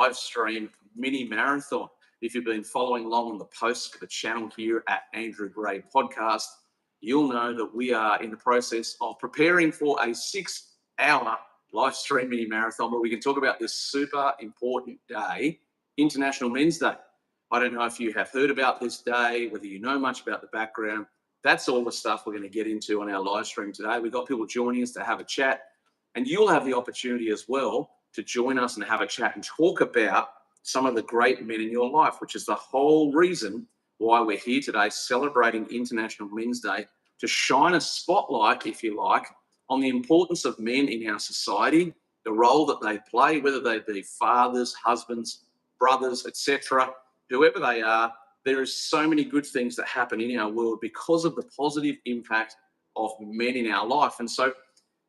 live stream mini marathon. If you've been following along on the posts for the channel here at Andrew Gray Podcast, you'll know that we are in the process of preparing for a 6-hour live stream mini marathon where we can talk about this super important day, International Men's Day. I don't know if you have heard about this day, whether you know much about the background. That's all the stuff we're going to get into on our live stream today. We've got people joining us to have a chat, and you'll have the opportunity as well to join us and have a chat and talk about some of the great men in your life, which is the whole reason why we're here today celebrating International Men's Day, to shine a spotlight, if you like, on the importance of men in our society, the role that they play, whether they be fathers, husbands, brothers, etc., whoever they are. There is so many good things that happen in our world because of the positive impact of men in our life. And so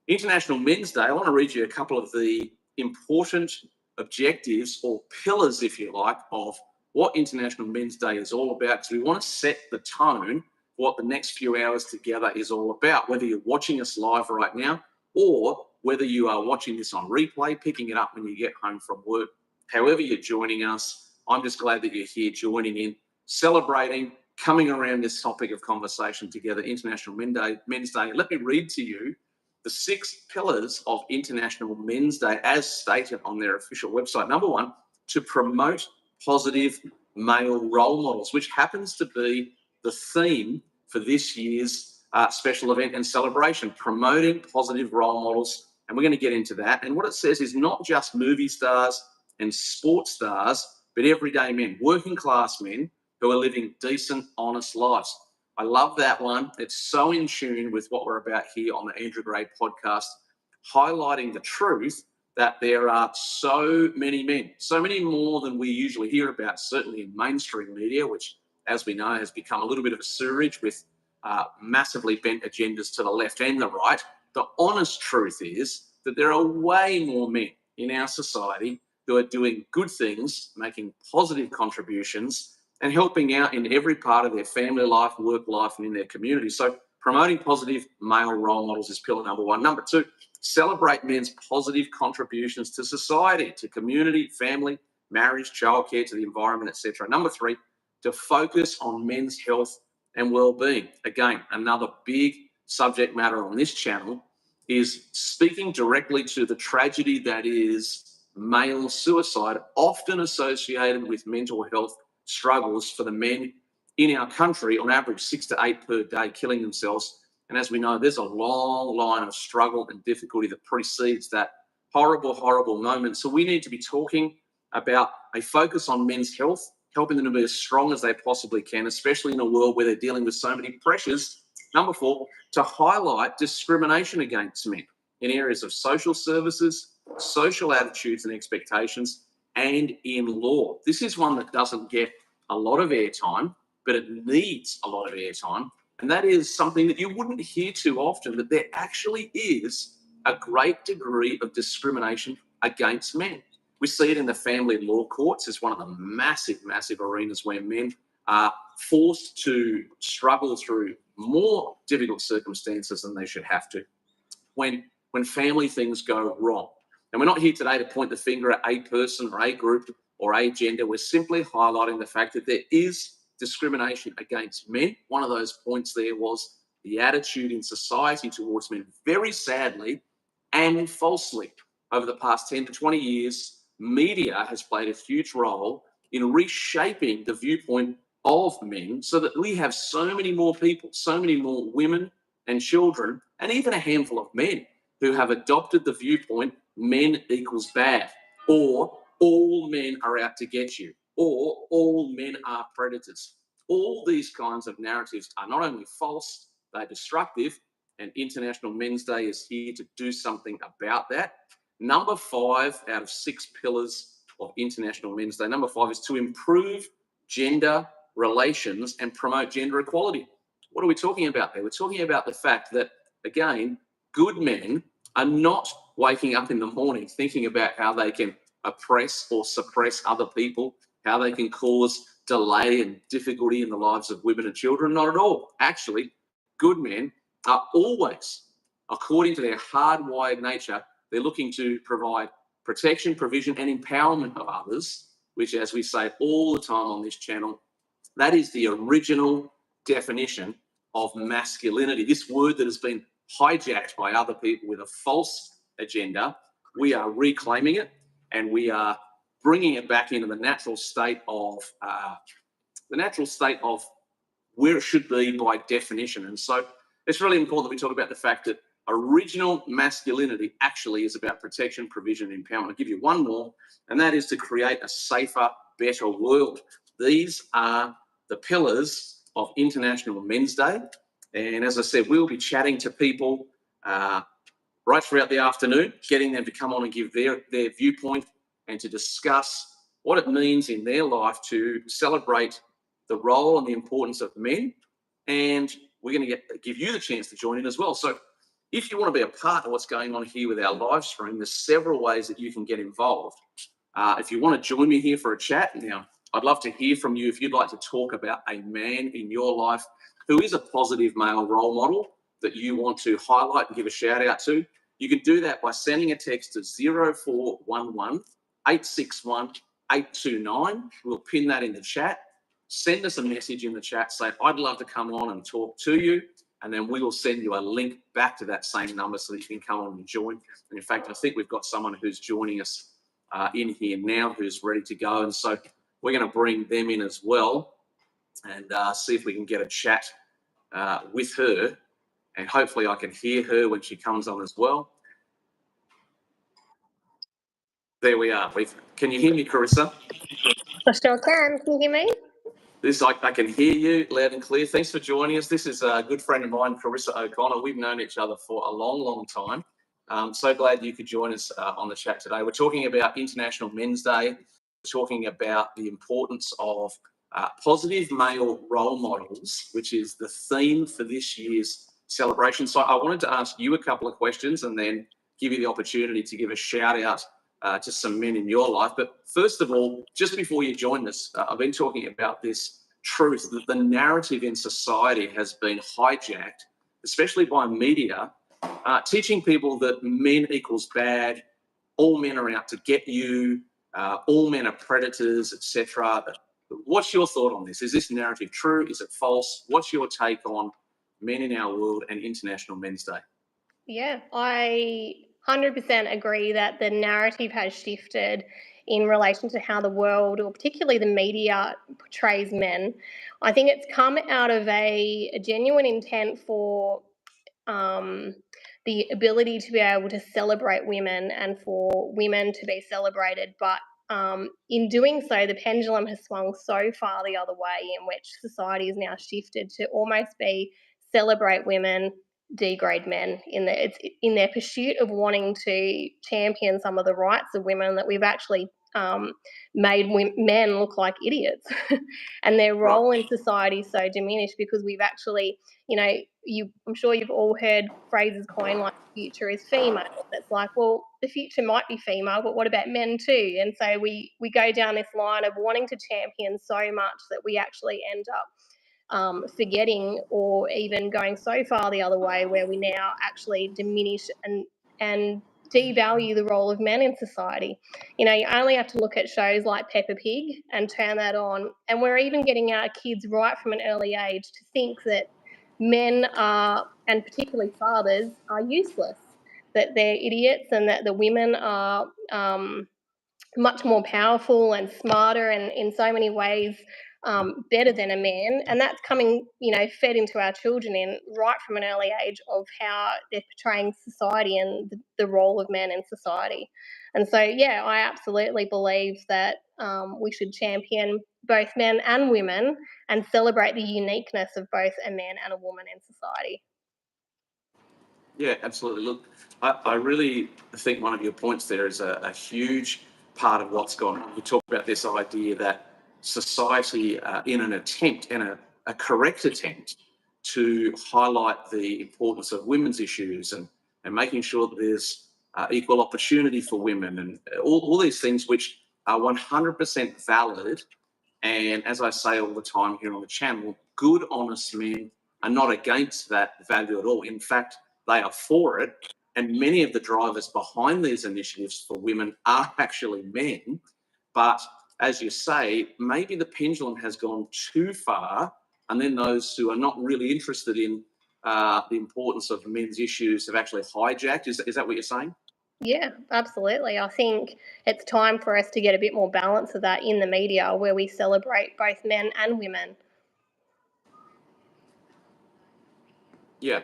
International Men's Day, I want to read you a couple of the important objectives or pillars, if you like, of what International Men's Day is all about, because we want to set the tone for what the next few hours together is all about, whether you're watching us live right now or whether you are watching this on replay, picking it up when you get home from work. However you're joining us, I'm just glad that you're here joining in, celebrating, coming around this topic of conversation together, International Men's Day. Let me read to you the 6 pillars of International Men's Day as stated on their official website. Number 1, to promote positive male role models, which happens to be the theme for this year's special event and celebration, promoting positive role models. And we're going to get into that. And what it says is not just movie stars and sports stars, but everyday men, working class men who are living decent, honest lives. I love that one. It's so in tune with what we're about here on the Andrew Gray Podcast, highlighting the truth that there are so many men, so many more than we usually hear about, certainly in mainstream media, which, as we know, has become a little bit of a sewerage with massively bent agendas to the left and the right. The honest truth is that there are way more men in our society who are doing good things, making positive contributions, and helping out in every part of their family life, work life, and in their community. So promoting positive male role models is pillar number 1. Number 2, celebrate men's positive contributions to society, to community, family, marriage, childcare, to the environment, etc. Number 3, to focus on men's health and well-being. Again, another big subject matter on this channel is speaking directly to the tragedy that is male suicide, often associated with mental health struggles for the men in our country, on average 6 to 8 per day killing themselves. And as we know, there's a long line of struggle and difficulty that precedes that horrible, horrible moment. So we need to be talking about a focus on men's health, helping them to be as strong as they possibly can, especially in a world where they're dealing with so many pressures. Number 4, to highlight discrimination against men in areas of social services, social attitudes and expectations, and in law. This is one that doesn't get a lot of airtime, but it needs a lot of airtime. And that is something that you wouldn't hear too often, that there actually is a great degree of discrimination against men. We see it in the family law courts as one of the massive, massive arenas where men are forced to struggle through more difficult circumstances than they should have to when family things go wrong. And we're not here today to point the finger at a person or a group or a gender. We're simply highlighting the fact that there is discrimination against men. One of those points there was the attitude in society towards men. Very sadly and falsely, over the past 10 to 20 years, media has played a huge role in reshaping the viewpoint of men so that we have so many more people, so many more women and children, and even a handful of men who have adopted the viewpoint men equals bad, or all men are out to get you, or all men are predators. All these kinds of narratives are not only false, they're destructive, and International Men's Day is here to do something about that. Number 5 out of 6 pillars of International Men's Day, number 5 is to improve gender relations and promote gender equality. What are we talking about there? We're talking about the fact that, again, good men are not waking up in the morning thinking about how they can oppress or suppress other people, how they can cause delay and difficulty in the lives of women and children. Not at all. Actually, good men are always, according to their hardwired nature, they're looking to provide protection, provision, and empowerment of others, which, as we say all the time on this channel, that is the original definition of masculinity. This word that has been hijacked by other people with a false agenda, we are reclaiming it, and we are bringing it back into the natural state of where it should be by definition. And so it's really important that we talk about the fact that original masculinity actually is about protection, provision, and empowerment. I'll give you one more, and that is to create a safer, better world. These are the pillars of International Men's Day. And as I said, we'll be chatting to people right throughout the afternoon, getting them to come on and give their viewpoint and to discuss what it means in their life to celebrate the role and the importance of men. And we're going to give you the chance to join in as well. So if you want to be a part of what's going on here with our live stream, there's several ways that you can get involved. If you want to join me here for a chat, now, I'd love to hear from you if you'd like to talk about a man in your life who is a positive male role model that you want to highlight and give a shout out to. You can do that by sending a text to 0411 861 829. We'll pin that in the chat. Send us a message in the chat, say, I'd love to come on and talk to you. And then we will send you a link back to that same number so that you can come on and join. And in fact, I think we've got someone who's joining us in here now who's ready to go. And so we're going to bring them in as well and see if we can get a chat with her. And hopefully I can hear her when she comes on as well. There we are. Can you hear me, Carissa? I sure can. Can you hear me? I can hear you loud and clear. Thanks for joining us. This is a good friend of mine, Carissa O'Connor. We've known each other for a long, long time. So glad you could join us on the chat today. We're talking about International Men's Day. We're talking about the importance of positive male role models, which is the theme for this year's celebration. So I wanted to ask you a couple of questions and then give you the opportunity to give a shout out to some men in your life. But first of all, just before you join us, I've been talking about this truth that the narrative in society has been hijacked, especially by media, teaching people that men equals bad, all men are out to get you, all men are predators, etc. What's your thought on this? Is this narrative true? Is it false? What's your take on men in our world and International Men's Day? Yeah, I 100% agree that the narrative has shifted in relation to how the world, or particularly the media, portrays men. I think it's come out of a genuine intent for the ability to be able to celebrate women and for women to be celebrated. But in doing so, the pendulum has swung so far the other way, in which society is now shifted to almost be celebrate women, degrade men in their pursuit of wanting to champion some of the rights of women, that we've actually made men look like idiots and their role in society so diminished, because we've actually, I'm sure you've all heard phrases coined like the future is female. It's like, well, the future might be female, but what about men too? And so we go down this line of wanting to champion so much that we actually end up forgetting, or even going so far the other way, where we now actually diminish and devalue the role of men in society. You only have to look at shows like Peppa Pig and turn that on, and we're even getting our kids right from an early age to think that men are, and particularly fathers, are useless, that they're idiots, and that the women are much more powerful and smarter and in so many ways better than a man. And that's coming, fed into our children in right from an early age, of how they're portraying society and the role of men in society. And so, yeah, I absolutely believe that we should champion both men and women and celebrate the uniqueness of both a man and a woman in society. Yeah, absolutely. Look, I really think one of your points there is a huge part of what's gone on. You talk about this idea that society, in an attempt, and a correct attempt, to highlight the importance of women's issues and making sure that there's equal opportunity for women and all these things which are 100% valid. And as I say all the time here on the channel, good, honest men are not against that value at all. In fact, they are for it. And many of the drivers behind these initiatives for women are actually men. But as you say, maybe the pendulum has gone too far, and then those who are not really interested in the importance of men's issues have actually hijacked. Is that what you're saying? Yeah, absolutely. I think it's time for us to get a bit more balance of that in the media where we celebrate both men and women. Yeah.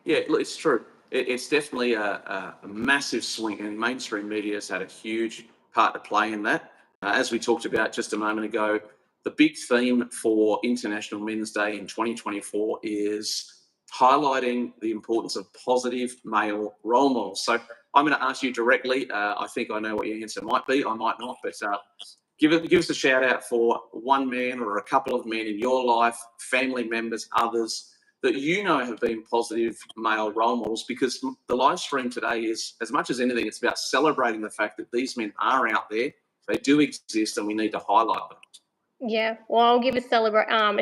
Yeah, look, it's true. It's definitely a massive swing, and mainstream media has had a huge part to play in that. As we talked about just a moment ago, the big theme for International Men's Day in 2024 is highlighting the importance of positive male role models. So I'm going to ask you directly. I think I know what your answer might be. I might not, but give us a shout out for one man or a couple of men in your life, family members, others that you know have been positive male role models, because the live stream today is, as much as anything, it's about celebrating the fact that these men are out there, they do exist, and we need to highlight them. Yeah, well, I'll give a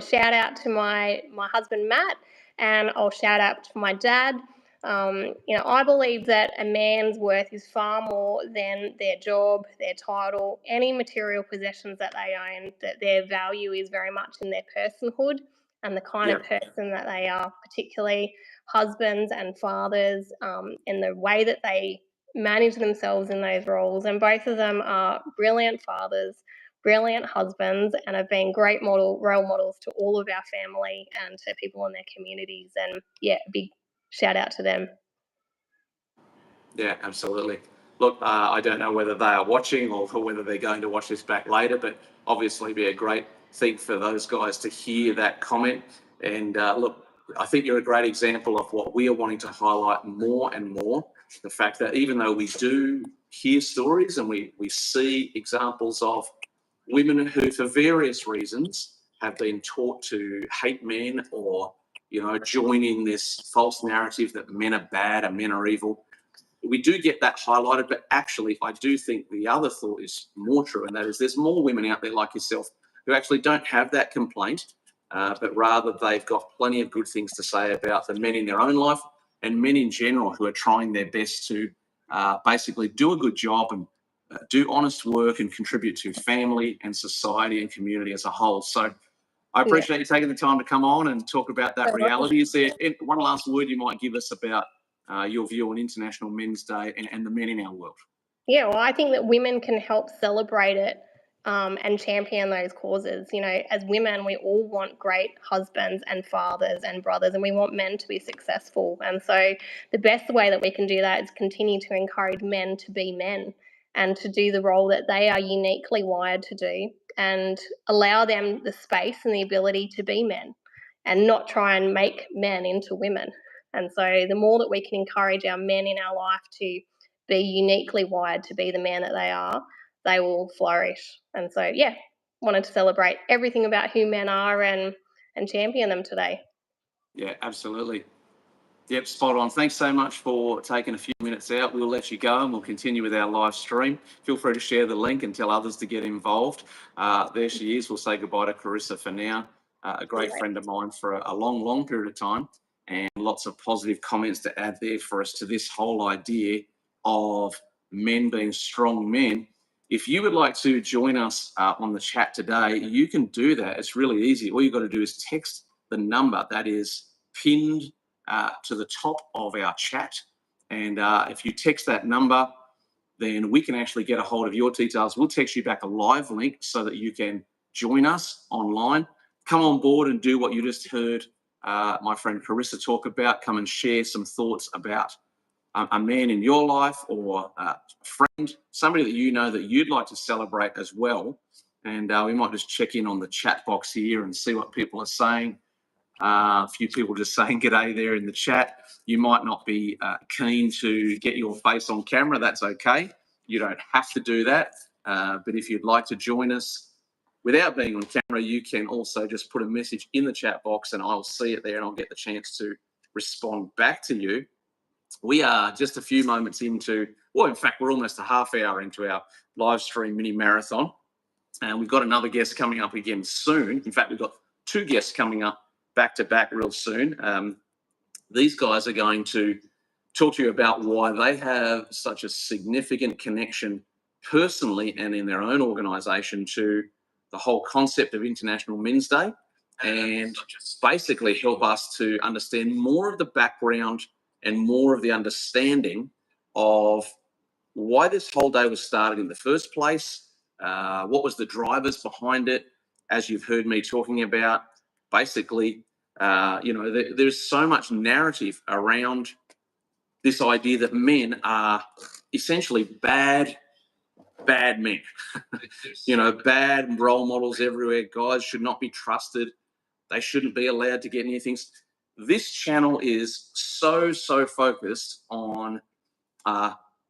shout out to my husband Matt, and I'll shout out to my dad. I believe that a man's worth is far more than their job, their title, any material possessions that they own. That their value is very much in their personhood and the kind Yeah, of person that they are, particularly husbands and fathers, and the way that they manage themselves in those roles. And both of them are brilliant fathers, brilliant husbands, and have been great role models to all of our family and to people in their communities. And yeah, a big shout out to them. yeah, absolutely. Look, I don't know whether they are watching or whether they're going to watch this back later, but obviously be a great thing for those guys to hear that comment. And look, I think you're a great example of what we are wanting to highlight more and more. The fact that even though we do hear stories and we see examples of women who, for various reasons, have been taught to hate men or, join in this false narrative that men are bad and men are evil, we do get that highlighted. But actually, I do think the other thought is more true, and that is there's more women out there like yourself who actually don't have that complaint, but rather they've got plenty of good things to say about the men in their own life and men in general who are trying their best to basically do a good job and do honest work and contribute to family and society and community as a whole. So I Yeah. appreciate you taking the time to come on and talk about that So much. reality. Is there one last word you might give us about your view on International Men's Day and the men in our world? Yeah, well, I think that women can help celebrate it, and champion those causes. As women, we all want great husbands and fathers and brothers, and we want men to be successful. And so, the best way that we can do that is continue to encourage men to be men and to do the role that they are uniquely wired to do, and allow them the space and the ability to be men and not try and make men into women. And so, the more that we can encourage our men in our life to be uniquely wired to be the man that they are, they will flourish. And so, yeah, wanted to celebrate everything about who men are and champion them today. Yeah, absolutely. Yep, spot on. Thanks so much for taking a few minutes out. We'll let you go and we'll continue with our live stream. Feel free to share the link and tell others to get involved. There she is. We'll say goodbye to Carissa for now. A great Right. friend of mine for a long, long period of time, and lots of positive comments to add there for us to this whole idea of men being strong men. If you would like to join us on the chat today, you can do that. It's really easy. All you've got to do is text the number that is pinned to the top of our chat. And if you text that number, then we can actually get a hold of your details. We'll text you back a live link so that you can join us online. Come on board and do what you just heard my friend Carissa talk about. Come and share some thoughts about a man in your life or a friend, somebody that you know that you'd like to celebrate as well. And we might just check in on the chat box here and see what people are saying. A few people just saying g'day there in the chat. You might not be keen to get your face on camera. That's okay. You don't have to do that. But if you'd like to join us without being on camera, you can also just put a message in the chat box and I'll see it there and I'll get the chance to respond back to you. We are just a few moments into, well, in fact, we're almost a half hour into our live stream mini marathon. And we've got another guest coming up again soon. In fact, we've got two guests coming up back to back real soon. These guys are going to talk to you about why they have such a significant connection personally and in their own organisation to the whole concept of International Men's Day, and basically help us to understand more of the background and more of the understanding of why this whole day was started in the first place, what was the drivers behind it, as you've heard me talking about. Basically, there's so much narrative around this idea that men are essentially bad men, bad role models everywhere. Guys should not be trusted. They shouldn't be allowed to get anything. This channel is so focused on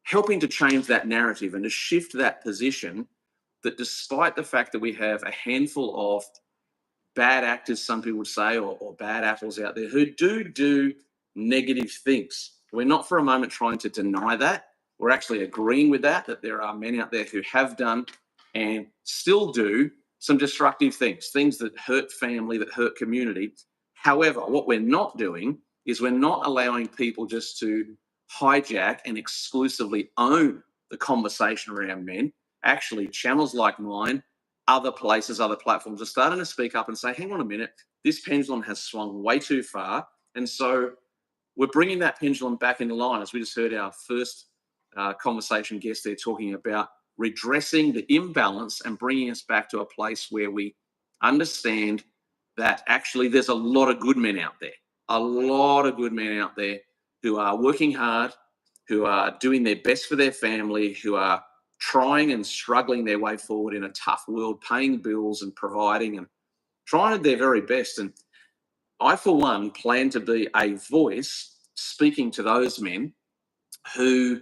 helping to change that narrative and to shift that position, that despite the fact that we have a handful of bad actors, some people would say, or bad apples out there who do negative things, we're not for a moment trying to deny that. We're actually agreeing with that there are men out there who have done and still do some destructive things that hurt family, that hurt community. However, what we're not doing is we're not allowing people just to hijack and exclusively own the conversation around men. Actually, channels like mine, other places, other platforms are starting to speak up and say, hang on a minute, this pendulum has swung way too far. And so we're bringing that pendulum back into line, as we just heard our first conversation guest there talking about redressing the imbalance and bringing us back to a place where we understand that actually there's a lot of good men out there, who are working hard, who are doing their best for their family, who are trying and struggling their way forward in a tough world, paying bills and providing and trying their very best. And I, for one, plan to be a voice speaking to those men who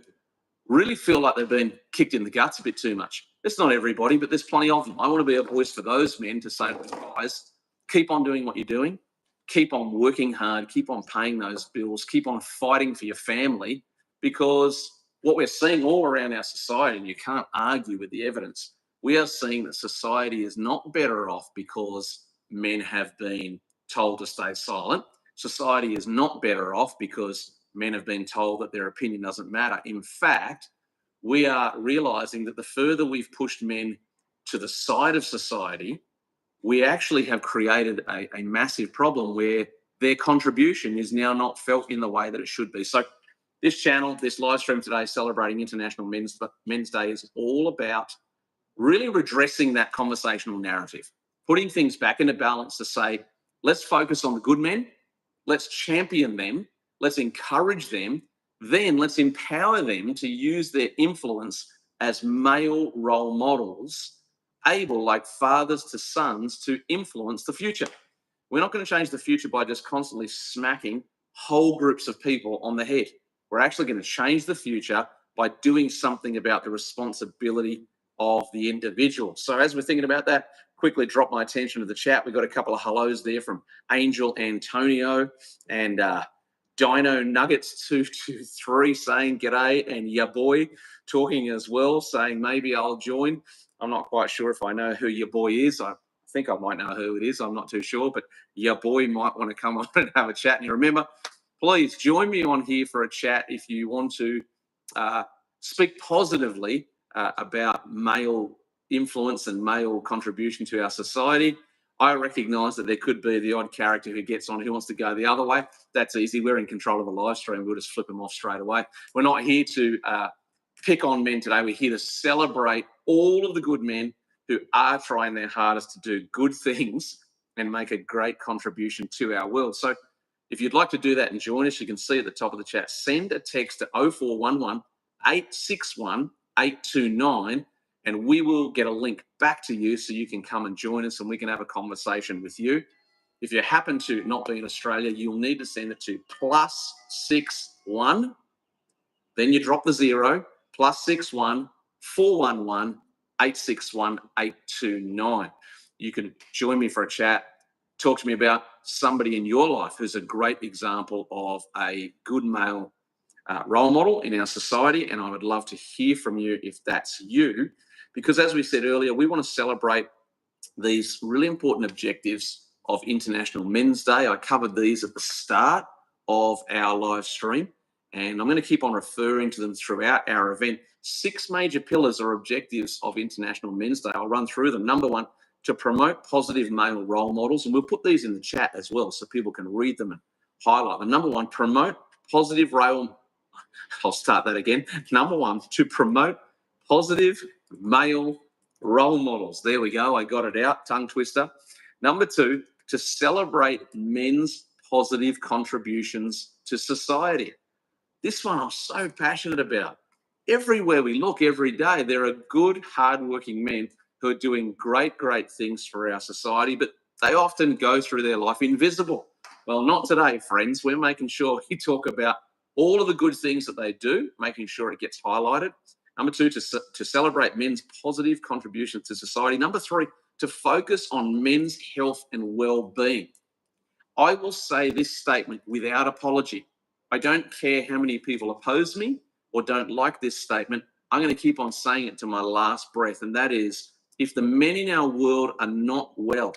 really feel like they've been kicked in the guts a bit too much. It's not everybody, but there's plenty of them. I want to be a voice for those men to say, guys, keep on doing what you're doing, keep on working hard, keep on paying those bills, keep on fighting for your family, because what we're seeing all around our society, and you can't argue with the evidence, we are seeing that society is not better off because men have been told to stay silent. Society is not better off because men have been told that their opinion doesn't matter. In fact, we are realizing that the further we've pushed men to the side of society, we actually have created a massive problem where their contribution is now not felt in the way that it should be. So this channel, this live stream today, celebrating International Men's Day, is all about really redressing that conversational narrative, putting things back into balance to say, let's focus on the good men, let's champion them, let's encourage them, then let's empower them to use their influence as male role models, able, like fathers to sons, to influence the future. We're not going to change the future by just constantly smacking whole groups of people on the head. We're actually going to change the future by doing something about the responsibility of the individual. So as we're thinking about that, quickly drop my attention to the chat. We've got a couple of hellos there from Angel Antonio and Dino Nuggets 223 saying g'day, and ya boy talking as well, saying maybe I'll join. I'm not quite sure if I know who your boy is. I think I might know who it is. I'm not too sure, but your boy might want to come on and have a chat. And you remember, please join me on here for a chat if you want to speak positively about male influence and male contribution to our society. I recognise that there could be the odd character who gets on who wants to go the other way. That's easy. We're in control of the live stream. We'll just flip them off straight away. We're not here to pick on men today. We're here to celebrate all of the good men who are trying their hardest to do good things and make a great contribution to our world. So if you'd like to do that and join us, you can see at the top of the chat, send a text to 0411 861 829, and we will get a link back to you so you can come and join us and we can have a conversation with you. If you happen to not be in Australia, you'll need to send it to +61, then you drop the 0, +61 411 861 829. You can join me for a chat. Talk to me about somebody in your life who's a great example of a good male role model in our society, and I would love to hear from you if that's you, because as we said earlier, we want to celebrate these really important objectives of International Men's Day. I covered these at the start of our live stream, and I'm going to keep on referring to them throughout our event. 6 major pillars or objectives of International Men's Day. I'll run through them. Number 1, to promote positive male role models, and we'll put these in the chat as well so people can read them and highlight them. Number 1, promote positive role. I'll start that again. Number 1, to promote positive male role models. There we go. I got it out. Tongue twister. Number 2, to celebrate men's positive contributions to society. This one I'm so passionate about. Everywhere we look, every day, there are good, hardworking men who are doing great, great things for our society, but they often go through their life invisible. Well, not today, friends. We're making sure we talk about all of the good things that they do, making sure it gets highlighted. Number 2, to celebrate men's positive contributions to society. Number 3, to focus on men's health and well-being. I will say this statement without apology. I don't care how many people oppose me or don't like this statement. I'm going to keep on saying it to my last breath, and that is, if the men in our world are not well,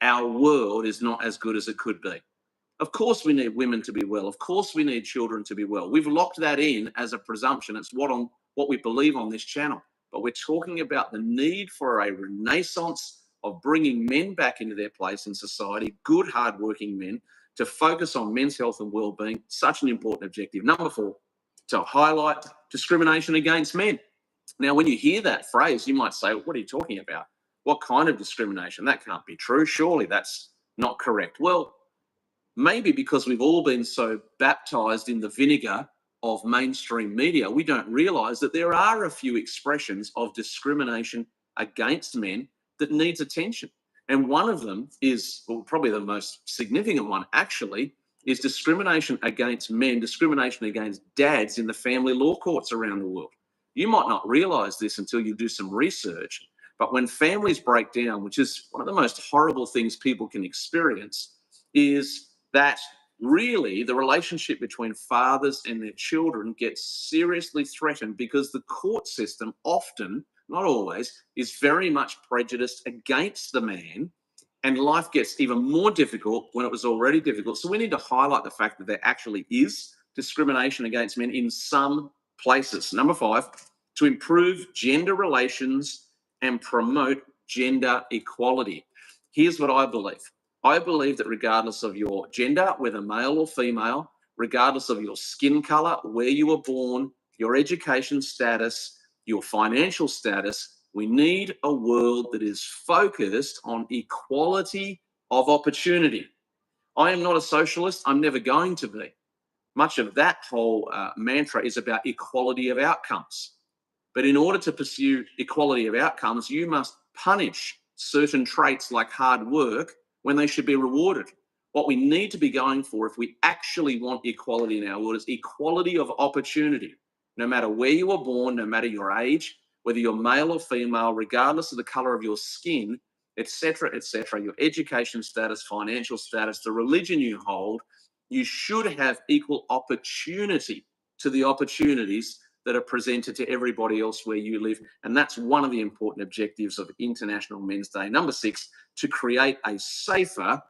our world is not as good as it could be. Of course we need women to be well. Of course we need children to be well. We've locked that in as a presumption. It's what we believe on this channel. But we're talking about the need for a renaissance of bringing men back into their place in society, good, hardworking men, to focus on men's health and well-being. Such an important objective. Number 4, to highlight discrimination against men. Now, when you hear that phrase, you might say, what are you talking about? What kind of discrimination? That can't be true. Surely that's not correct. Well, maybe because we've all been so baptized in the vinegar of mainstream media, we don't realize that there are a few expressions of discrimination against men that needs attention. And one of them is, well, probably the most significant one actually, is discrimination against men, discrimination against dads in the family law courts around the world. You might not realize this until you do some research, but when families break down, which is one of the most horrible things people can experience, is that really the relationship between fathers and their children gets seriously threatened because the court system often, not always, is very much prejudiced against the man, and life gets even more difficult when it was already difficult. So we need to highlight the fact that there actually is discrimination against men in some places. Number 5, to improve gender relations and promote gender equality. Here's what I believe. I believe that regardless of your gender, whether male or female, regardless of your skin color, where you were born, your education status, your financial status, we need a world that is focused on equality of opportunity. I am not a socialist. I'm never going to be. Much of that whole mantra is about equality of outcomes. But in order to pursue equality of outcomes, you must punish certain traits like hard work when they should be rewarded. What we need to be going for, if we actually want equality in our world, is equality of opportunity. No matter where you were born, no matter your age, whether you're male or female, regardless of the color of your skin, etc., your education status, financial status, the religion you hold, you should have equal opportunity to the opportunities that are presented to everybody else where you live. And that's one of the important objectives of International Men's Day. Number 6, to create a safer,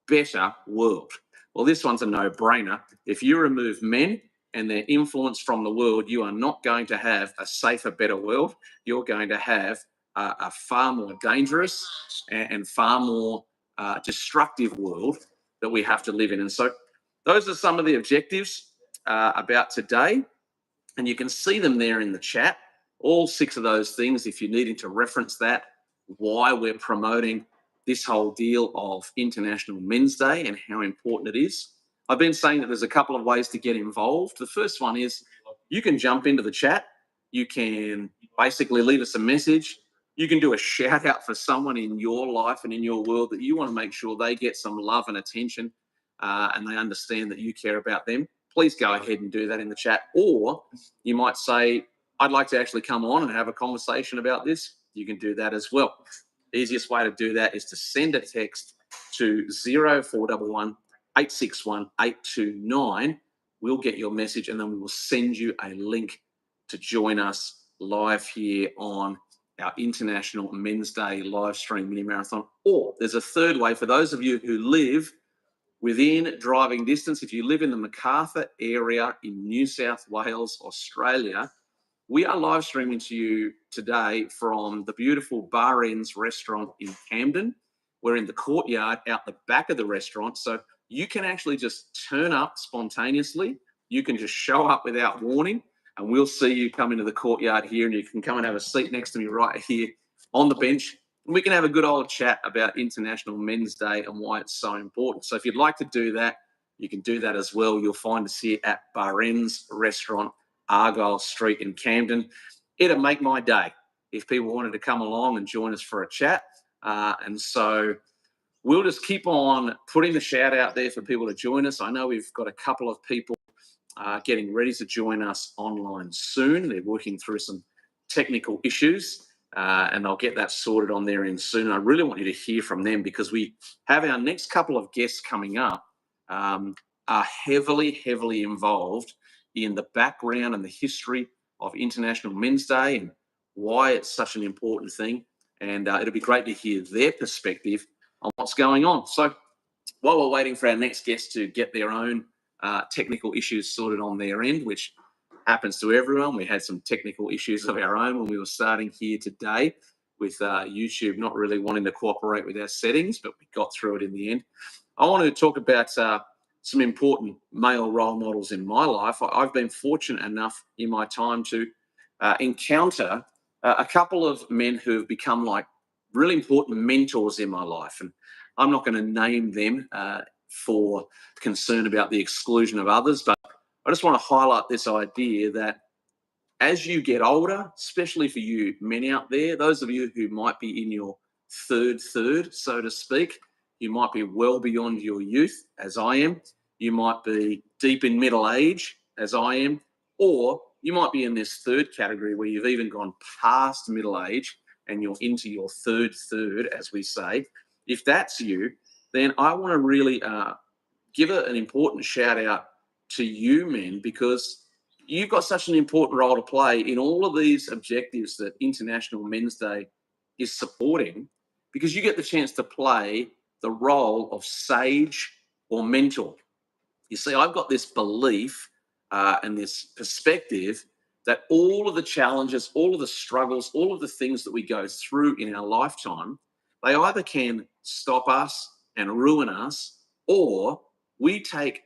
better world. Well, this one's a no-brainer. If you remove men and their influence from the world, you are not going to have a safer, better world. You're going to have a far more dangerous and far more destructive world that we have to live in. And so those are some of the objectives about today. And you can see them there in the chat, all 6 of those things, if you're needing to reference that, why we're promoting this whole deal of International Men's Day and how important it is. I've been saying that there's a couple of ways to get involved. The first one is you can jump into the chat. You can basically leave us a message. You can do a shout out for someone in your life and in your world that you want to make sure they get some love and attention and they understand that you care about them. Please go ahead and do that in the chat. Or you might say, I'd like to actually come on and have a conversation about this. You can do that as well. The easiest way to do that is to send a text to 0411 861 829. We'll get your message and then we will send you a link to join us live here on our International Men's Day live stream mini marathon. Or there's a third way for those of you who live within driving distance. If you live in the Macarthur area in New South Wales, Australia, we are live streaming to you today from the beautiful Barenz restaurant in Camden. We're in the courtyard out the back of the restaurant, so you can actually just turn up spontaneously. You can just show up without warning, and we'll see you come into the courtyard here, and you can come and have a seat next to me right here on the bench. And we can have a good old chat about International Men's Day and why it's so important. So if you'd like to do that, you can do that as well. You'll find us here at Barenz Restaurant, Argyle Street in Camden. It'd make my day if people wanted to come along and join us for a chat. And so we'll just keep on putting the shout out there for people to join us. I know we've got a couple of people getting ready to join us online soon. They're working through some technical issues, and I'll get that sorted on their end soon. I really want you to hear from them because we have our next couple of guests coming up are heavily involved in the background and the history of International Men's Day and why it's such an important thing. And it'll be great to hear their perspective on what's going on. So while we're waiting for our next guest to get their own technical issues sorted on their end, which happens to everyone, we had some technical issues of our own when we were starting here today with YouTube not really wanting to cooperate with our settings, but we got through it in the end. I wanted to talk about some important male role models in my life. I've been fortunate enough in my time to encounter a couple of men who have become like really important mentors in my life. And I'm not going to name them for concern about the exclusion of others, but I just want to highlight this idea that as you get older, especially for you men out there, those of you who might be in your third, so to speak, you might be well beyond your youth, as I am. You might be deep in middle age, as I am, or you might be in this third category where you've even gone past middle age and you're into your third, as we say. If that's you, then I want to really give an important shout out to you men, because you've got such an important role to play in all of these objectives that International Men's Day is supporting, because you get the chance to play the role of sage or mentor. You see, I've got this belief and this perspective that all of the challenges, all of the struggles, all of the things that we go through in our lifetime, they either can stop us and ruin us, or we take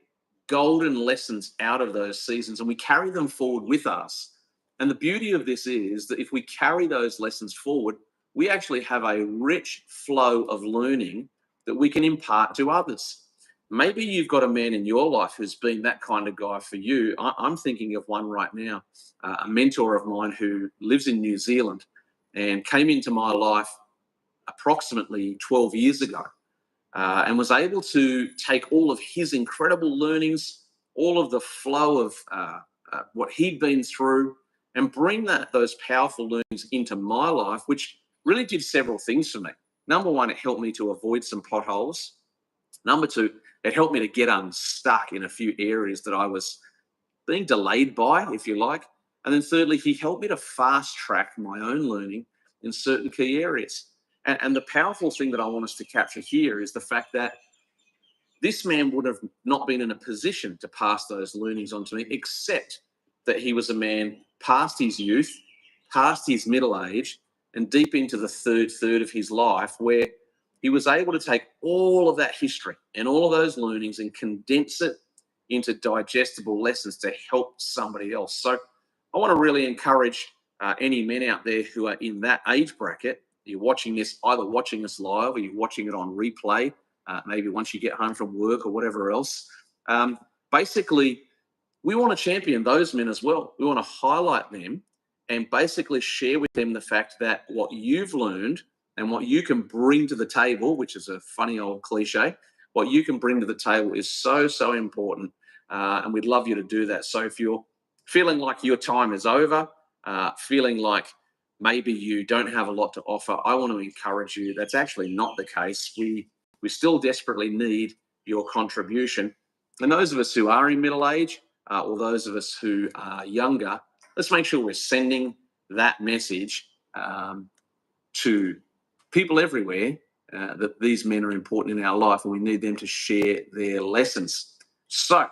golden lessons out of those seasons and we carry them forward with us. And the beauty of this is that if we carry those lessons forward, we actually have a rich flow of learning that we can impart to others. Maybe you've got a man in your life who's been that kind of guy for you. I'm thinking of one right now, a mentor of mine who lives in New Zealand and came into my life approximately 12 years ago and was able to take all of his incredible learnings, all of the flow of what he'd been through, and bring those powerful learnings into my life, which really did several things for me. Number one, it helped me to avoid some potholes. Number two, it helped me to get unstuck in a few areas that I was being delayed by, if you like. And then thirdly, he helped me to fast track my own learning in certain key areas. And the powerful thing that I want us to capture here is the fact that this man would have not been in a position to pass those learnings on to me, except that he was a man past his youth, past his middle age, and deep into the third of his life, where he was able to take all of that history and all of those learnings and condense it into digestible lessons to help somebody else. So I want to really encourage any men out there who are in that age bracket. You're watching this, either watching us live or you're watching it on replay, maybe once you get home from work or whatever else. Basically, we want to champion those men as well. We want to highlight them and basically share with them the fact that what you've learned and what you can bring to the table, which is a funny old cliche, what you can bring to the table is so important. And we'd love you to do that. So if you're feeling like your time is over, feeling like maybe you don't have a lot to offer, I want to encourage you. That's actually not the case. We still desperately need your contribution. And those of us who are in middle age, or those of us who are younger, let's make sure we're sending that message to people everywhere that these men are important in our life and we need them to share their lessons. So,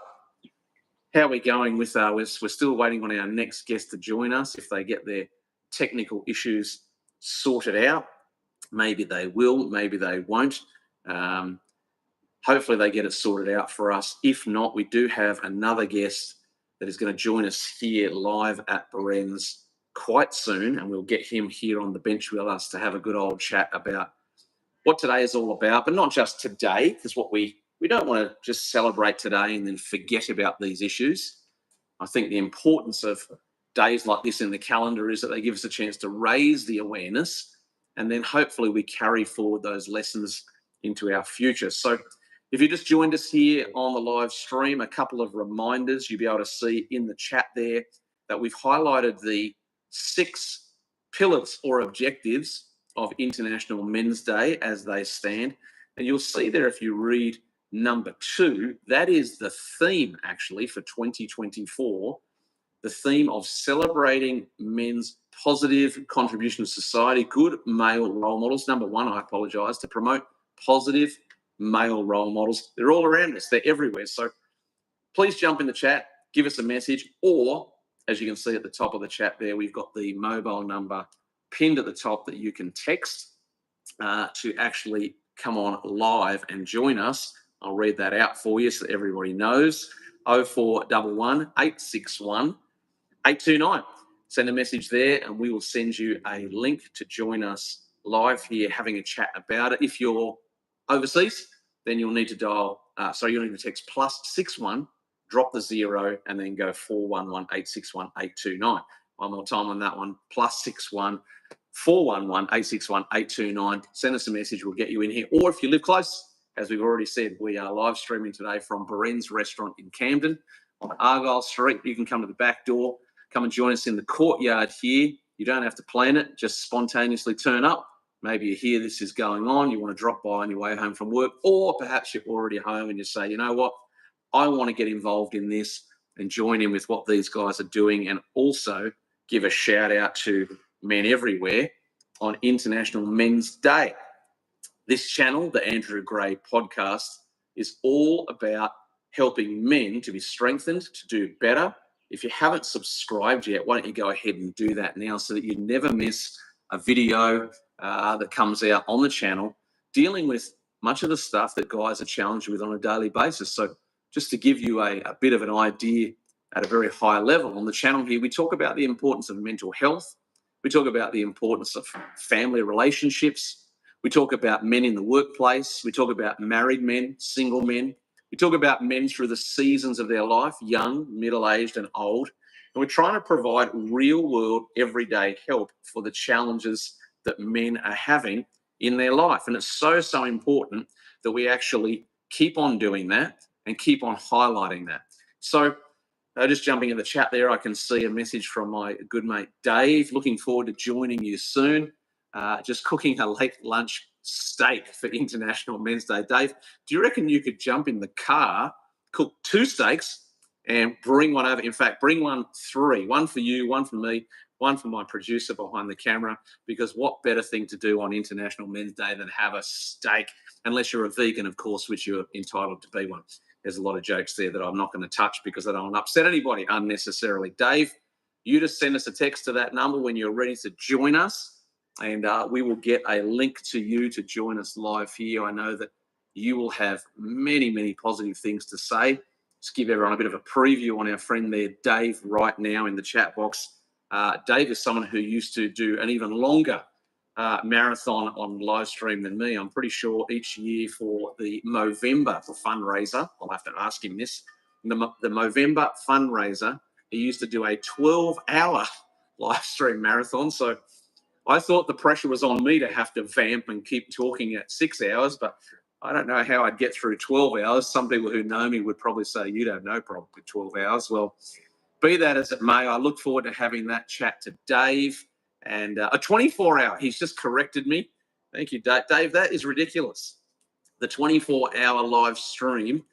how are we going with we're still waiting on our next guest to join us. If they get their technical issues sorted out, maybe they will, maybe they won't. Hopefully they get it sorted out for us. If not, we do have another guest that is going to join us here live at Barenz quite soon, and we'll get him here on the bench with us to have a good old chat about what today is all about, but not just today, because what we don't want to just celebrate today and then forget about these issues. I think the importance of days like this in the calendar is that they give us a chance to raise the awareness, and then hopefully we carry forward those lessons into our future. So if you just joined us here on the live stream, a couple of reminders you'll be able to see in the chat there that we've highlighted the 6 pillars or objectives of International Men's Day as they stand. And you'll see there, if you read number 2, that is the theme actually for 2024, the theme of celebrating men's positive contribution to society, good male role models. Number 1, I apologise, to promote positive male role models. They're all around us, they're everywhere. So please jump in the chat, give us a message, or as you can see at the top of the chat there, we've got the mobile number pinned at the top that you can text to actually come on live and join us. I'll read that out for you so that everybody knows. 0411 861 829. Send a message there and we will send you a link to join us live here having a chat about it. If you're overseas, then you'll need to you'll need to text +61, drop the 0, and then go 411 861 829. One more time on that one, +61 411 861 829. Send us a message, we'll get you in here. Or if you live close, as we've already said, we are live streaming today from Barenz restaurant in Camden on Argyle Street. You can come to the back door, come and join us in the courtyard here. You don't have to plan it, just spontaneously turn up. Maybe you hear this is going on, you want to drop by on your way home from work, or perhaps you're already home and you say, you know what, I want to get involved in this and join in with what these guys are doing, and also give a shout out to men everywhere on International Men's Day. This channel, the Andrew Gray podcast, is all about helping men to be strengthened, to do better. If you haven't subscribed yet, why don't you go ahead and do that now so that you never miss a video that comes out on the channel dealing with much of the stuff that guys are challenged with on a daily basis. So just to give you a bit of an idea at a very high level, on the channel here, we talk about the importance of mental health. We talk about the importance of family relationships. We talk about men in the workplace. We talk about married men, single men. We talk about men through the seasons of their life, young, middle-aged, and old. And we're trying to provide real-world, everyday help for the challenges that men are having in their life. And it's so, so important that we actually keep on doing that and keep on highlighting that. So just jumping in the chat there, I can see a message from my good mate Dave. Looking forward to joining you soon. Just cooking a late lunch steak for International Men's Day. Dave, do you reckon you could jump in the car, cook 2 steaks, and bring one over? In fact, bring 3, one for you, one for me, one for my producer behind the camera, because what better thing to do on International Men's Day than have a steak, unless you're a vegan, of course, which you're entitled to be one. There's a lot of jokes there that I'm not going to touch because I don't want to upset anybody unnecessarily. Dave, you just send us a text to that number when you're ready to join us, and we will get a link to you to join us live here. I know that you will have many, many positive things to say. Just give everyone a bit of a preview on our friend there, Dave, right now in the chat box. Dave is someone who used to do an even longer marathon on live stream than me. I'm pretty sure each year for the Movember fundraiser, I'll have to ask him this, the Movember fundraiser, he used to do a 12-hour live stream marathon. So I thought the pressure was on me to have to vamp and keep talking at 6 hours, but I don't know how I'd get through 12 hours. Some people who know me would probably say, you'd have no problem with 12 hours. Well, be that as it may, I look forward to having that chat to Dave. And a 24-hour, he's just corrected me. Thank you, Dave. Dave, that is ridiculous. The 24-hour live stream,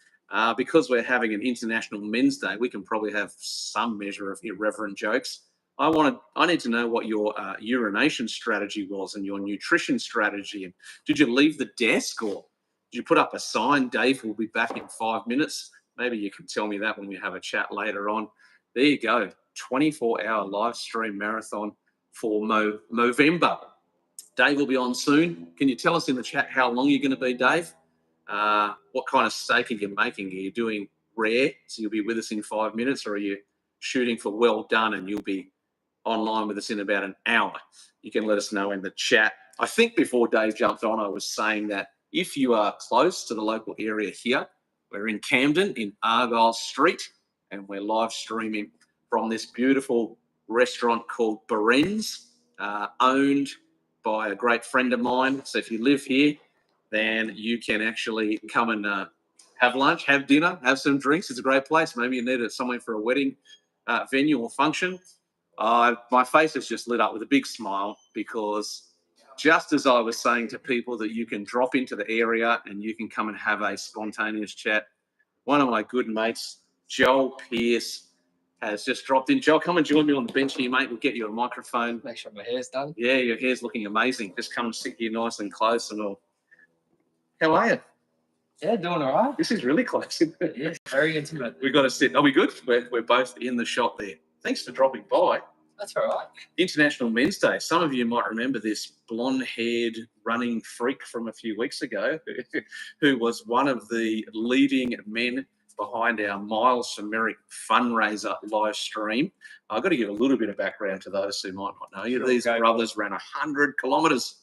because we're having an International Men's Day, we can probably have some measure of irreverent jokes. I need to know what your urination strategy was and your nutrition strategy. And did you leave the desk, or did you put up a sign, Dave will be back in 5 minutes? Maybe you can tell me that when we have a chat later on. There you go, 24-hour live stream marathon for Movember. Dave will be on soon. Can you tell us in the chat how long you're going to be, Dave? What kind of steak are you making? Are you doing rare, so you'll be with us in 5 minutes, or are you shooting for well done and you'll be online with us in about an hour? You can let us know in the chat. I think before Dave jumped on, I was saying that if you are close to the local area here, we're in Camden in Argyle Street, and we're live streaming from this beautiful restaurant called Barenz, owned by a great friend of mine. So if you live here, then you can actually come and have lunch, have dinner, have some drinks. It's a great place. Maybe you need it somewhere for a wedding venue or function. My face is just lit up with a big smile, because just as I was saying to people that you can drop into the area and you can come and have a spontaneous chat, one of my good mates, Joel Pearce, has just dropped in. Joel, come and join me on the bench here, mate. We'll get you a microphone. Make sure my hair's done. Yeah, your hair's looking amazing. Just come and sit here nice and close and all. How are you? Yeah, doing all right. This is really close, isn't it? Yeah, very intimate. We've got to sit. Are we good? We're both in the shot there. Thanks for dropping by. That's all right. International Men's Day. Some of you might remember this blonde-haired running freak from a few weeks ago who was one of the leading men behind our Miles for Merrick fundraiser live stream. I've got to give a little bit of background to those who might not know you. Sure, These brothers ran 100 kilometres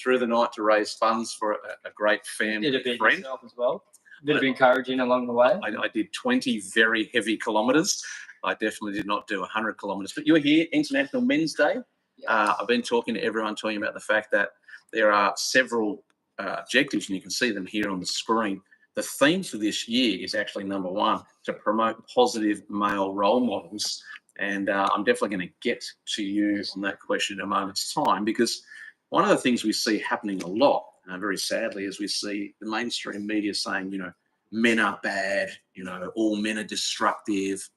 through the night to raise funds for a great family Did a bit friend. yourself as well. A bit of encouraging along the way. I did 20 very heavy kilometres. I definitely did not do 100 kilometres. But you're here, International Men's Day. Yeah. I've been talking to everyone, talking about the fact that there are several objectives, and you can see them here on the screen. The theme for this year is actually, number one, to promote positive male role models. And I'm definitely going to get to you on that question in a moment's time, because one of the things we see happening a lot, very sadly, is we see the mainstream media saying, men are bad, all men are destructive.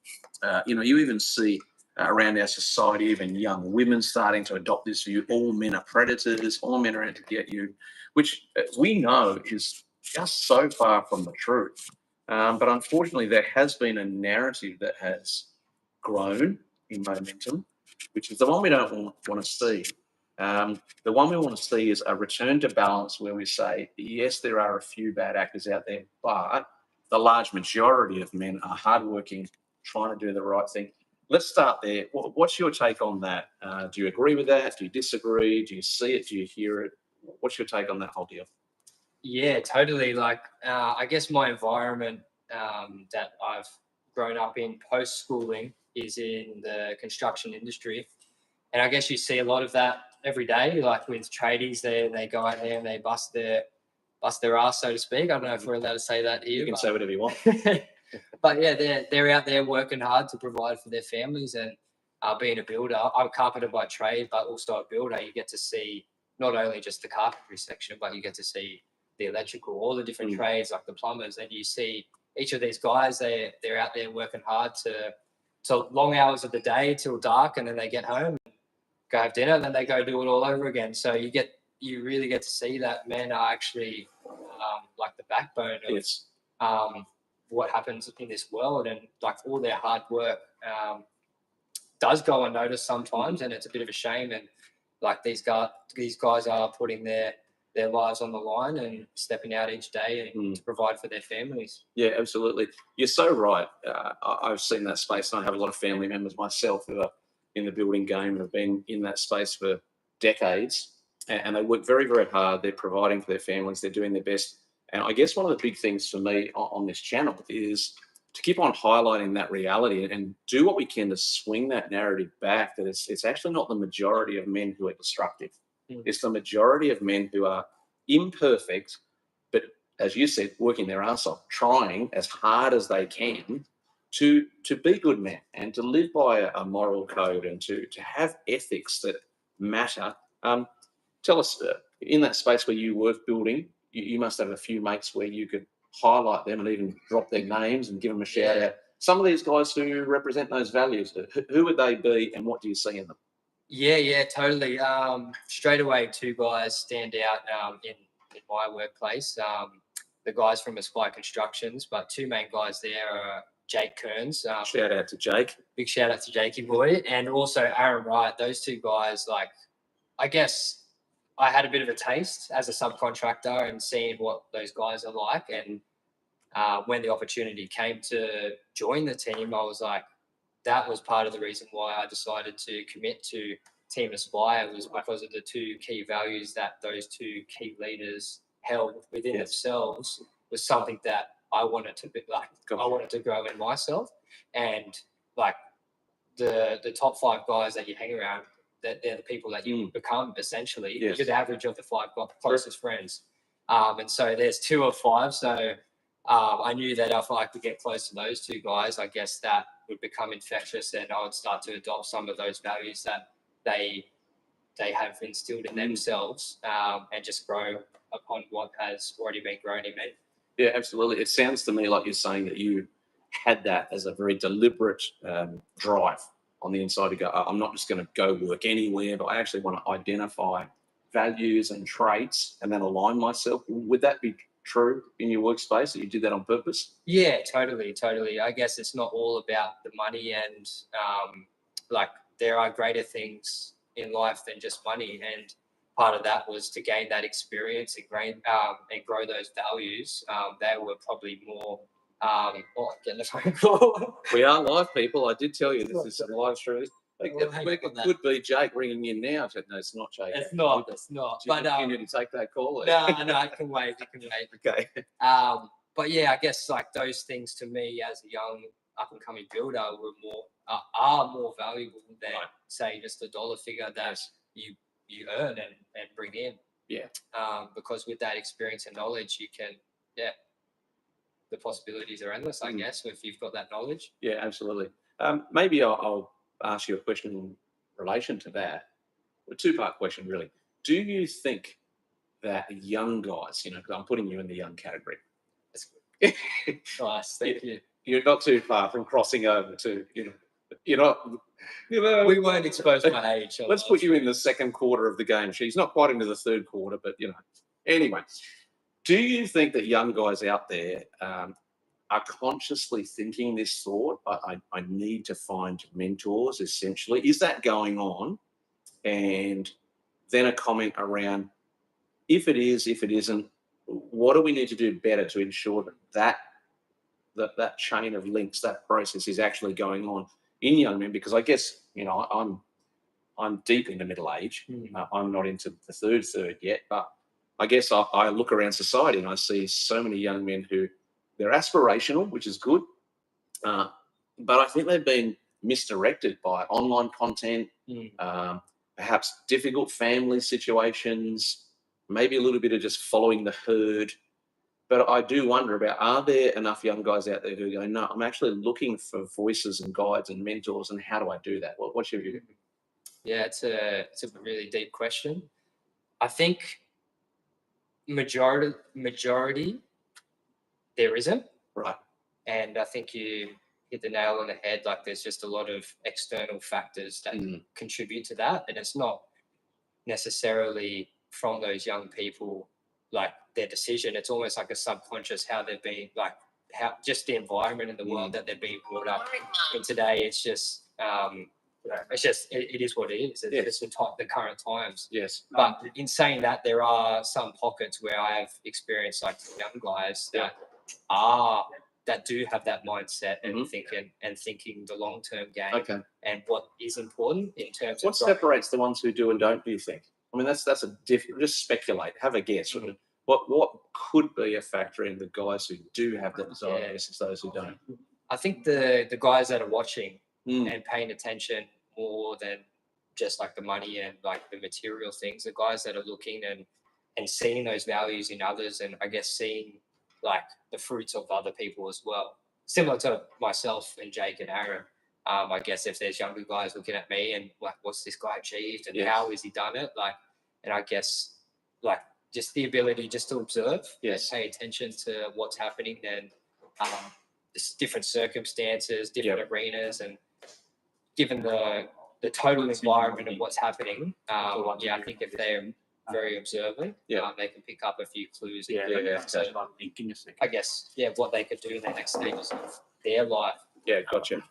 You even see around our society, even young women starting to adopt this view, all men are predators, all men are out to get you, which we know is just so far from the truth. But unfortunately, there has been a narrative that has grown in momentum, which is the one we don't want to see. The one we want to see is a return to balance, where we say, yes, there are a few bad actors out there, but the large majority of men are hardworking, trying to do the right thing. Let's start there. What's your take on that? Do you agree with that? Do you disagree? Do you see it? Do you hear it? What's your take on that whole deal? Yeah, totally. I guess my environment that I've grown up in post-schooling is in the construction industry. And I guess you see a lot of that every day, like with tradies, they go out there and they bust their ass, so to speak. I don't know if we're allowed to say that here. You can say whatever you want. But yeah, they're out there working hard to provide for their families. And being a builder, I'm a carpenter by trade, but also a builder. You get to see not only just the carpentry section, but you get to see the electrical, all the different trades, like the plumbers. And you see each of these guys, they're out there working hard to long hours of the day till dark, and then they get home, go have dinner, and then they go do it all over again. So you really get to see that men are actually like the backbone of what happens in this world, and like all their hard work does go unnoticed sometimes, and it's a bit of a shame. And like these guys are putting their lives on the line and stepping out each day and to provide for their families. Yeah, absolutely. You're so right. I've seen that space, and I have a lot of family members myself who are in the building game and have been in that space for decades, and they work very, very hard. They're providing for their families. They're doing their best. And I guess one of the big things for me on this channel is to keep on highlighting that reality and do what we can to swing that narrative back, that it's actually not the majority of men who are destructive. It's the majority of men who are imperfect, but as you said, working their ass off, trying as hard as they can to be good men and to live by a moral code and to have ethics that matter. Tell us, in that space where you work building, you must have a few mates where you could highlight them and even drop their names and give them a shout out. some of these guys who represent those values, who would they be and what do you see in them? Yeah, totally. Straight away, two guys stand out in my workplace. The guys from Aspire Constructions, but two main guys there are Jake Kearns. Shout out to Jake. Big shout out to Jakey boy, and also Aaron Wright. Those two guys, like, I guess I had a bit of a taste as a subcontractor and seeing what those guys are like. And when the opportunity came to join the team, I was like, that was part of the reason why I decided to commit to Team Aspire, was because of the two key values that those two key leaders held within themselves, was something that I wanted to be like. I wanted to grow in myself, and like the top five guys that you hang around, that they're the people that you become essentially. Yes. You're the average of the five closest friends, and so there's 2 of 5. So I knew that if I could get close to those two guys, I guess that would become infectious, and I would start to adopt some of those values that they have instilled in themselves, and just grow upon what has already been grown in me. Yeah, absolutely. It sounds to me like you're saying that you had that as a very deliberate drive on the inside to go, I'm not just going to go work anywhere, but I actually want to identify values and traits and then align myself. Would that be true in your workspace, that you did that on purpose? Yeah, totally. I guess it's not all about the money, and like there are greater things in life than just money, and part of that was to gain that experience and grow those values. They were probably more getting the phone call. We are live, people. I did tell you this is a live stream. It could be Jake ringing in now. No, it's not Jake. It's not. But you need to take that call. No, I can wait. Okay. But yeah, I guess like those things to me as a young up and coming builder are more valuable than say just a dollar figure that you earn and bring in. Yeah. Because with that experience and knowledge, you can the possibilities are endless. I guess if you've got that knowledge. Yeah, absolutely. Maybe I'll ask you a question in relation to that. A two-part question, really. Do you think that young guys, because I'm putting you in the young category. That's good. Nice, thank you. You're not too far from crossing over to, you're not, we won't expose my age. Let's put you in the second quarter of the game. She's not quite into the third quarter, but, Anyway, do you think that young guys out there are consciously thinking this thought, I need to find mentors, essentially? Is that going on? And then a comment around, if it is, if it isn't, what do we need to do better to ensure that chain of links, that process is actually going on in young men? Because I guess, I'm deep into middle age. I'm not into the third yet, but I guess I look around society and I see so many young men who they're aspirational, which is good, but I think they've been misdirected by online content, perhaps difficult family situations, maybe a little bit of just following the herd. But I do wonder about, are there enough young guys out there who go, no, I'm actually looking for voices and guides and mentors, and how do I do that? What's your view? Yeah, it's a really deep question. I think majority there isn't. Right. And I think you hit the nail on the head. Like there's just a lot of external factors that contribute to that. And it's not necessarily from those young people, like their decision. It's almost like a subconscious, how they've been, like how just the environment in the world that they're being brought up in today. It's just, it is what it is. It's the current times. Yes. But in saying that, there are some pockets where I have experienced like young guys that do have that mindset and thinking the long-term game and what is important in terms of what separates the ones who do and don't, do you think? I mean, that's a different, just speculate, have a guess. What could be a factor in the guys who do have the desire versus those who don't? I think the guys that are watching and paying attention more than just like the money and like the material things, the guys that are looking and seeing those values in others, and I guess seeing like the fruits of other people as well. Similar to myself and Jake and Aaron. I guess if there's younger guys looking at me and like, what's this guy achieved and how has he done it? Like, and I guess like just the ability just to observe, pay attention to what's happening, then different circumstances, different arenas, and given the total environment of what's happening, I think if they're very observant, they can pick up a few clues. So I guess, what they could do in the next stages of their life. Yeah, gotcha.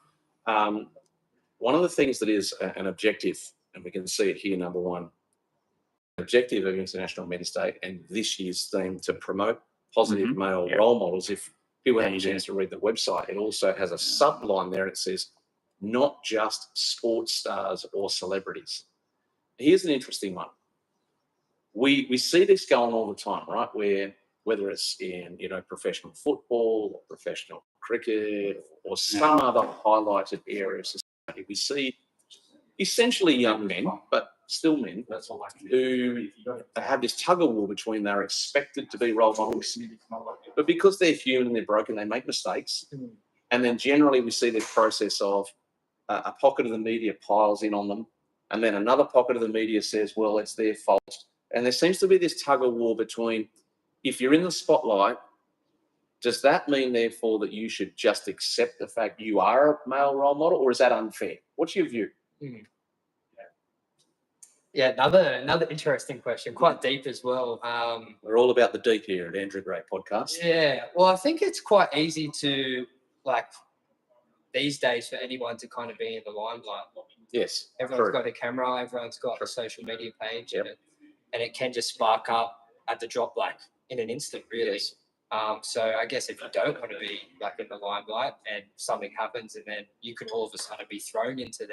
One of the things that is an objective, and we can see it here, number one, objective of International Men's Day and this year's theme to promote positive male role models. If people have a chance to read the website, it also has a subline there. It says, not just sports stars or celebrities. Here's an interesting one. We see this going all the time, right? Where whether it's in professional football or professional cricket or some other highlighted area of society, we see essentially young men, but still men, who have this tug of war between they're expected to be role models, but because they're human and they're broken, they make mistakes. And then generally we see this process of a pocket of the media piles in on them, and then another pocket of the media says, well, it's their fault. And there seems to be this tug of war between, if you're in the spotlight, does that mean, therefore, that you should just accept the fact you are a male role model, or is that unfair? What's your view? Yeah, another interesting question, quite deep as well. We're all about the deep here at Andrew Gray Podcast. Yeah, well, I think it's quite easy to, these days, for anyone to kind of be in the limelight. Yes. Everyone's got a camera, everyone's got a social media page, and it can just spark up at the drop, in an instant, really. Yes. So I guess if you don't want to be in the limelight and something happens, and then you can all of a sudden be thrown into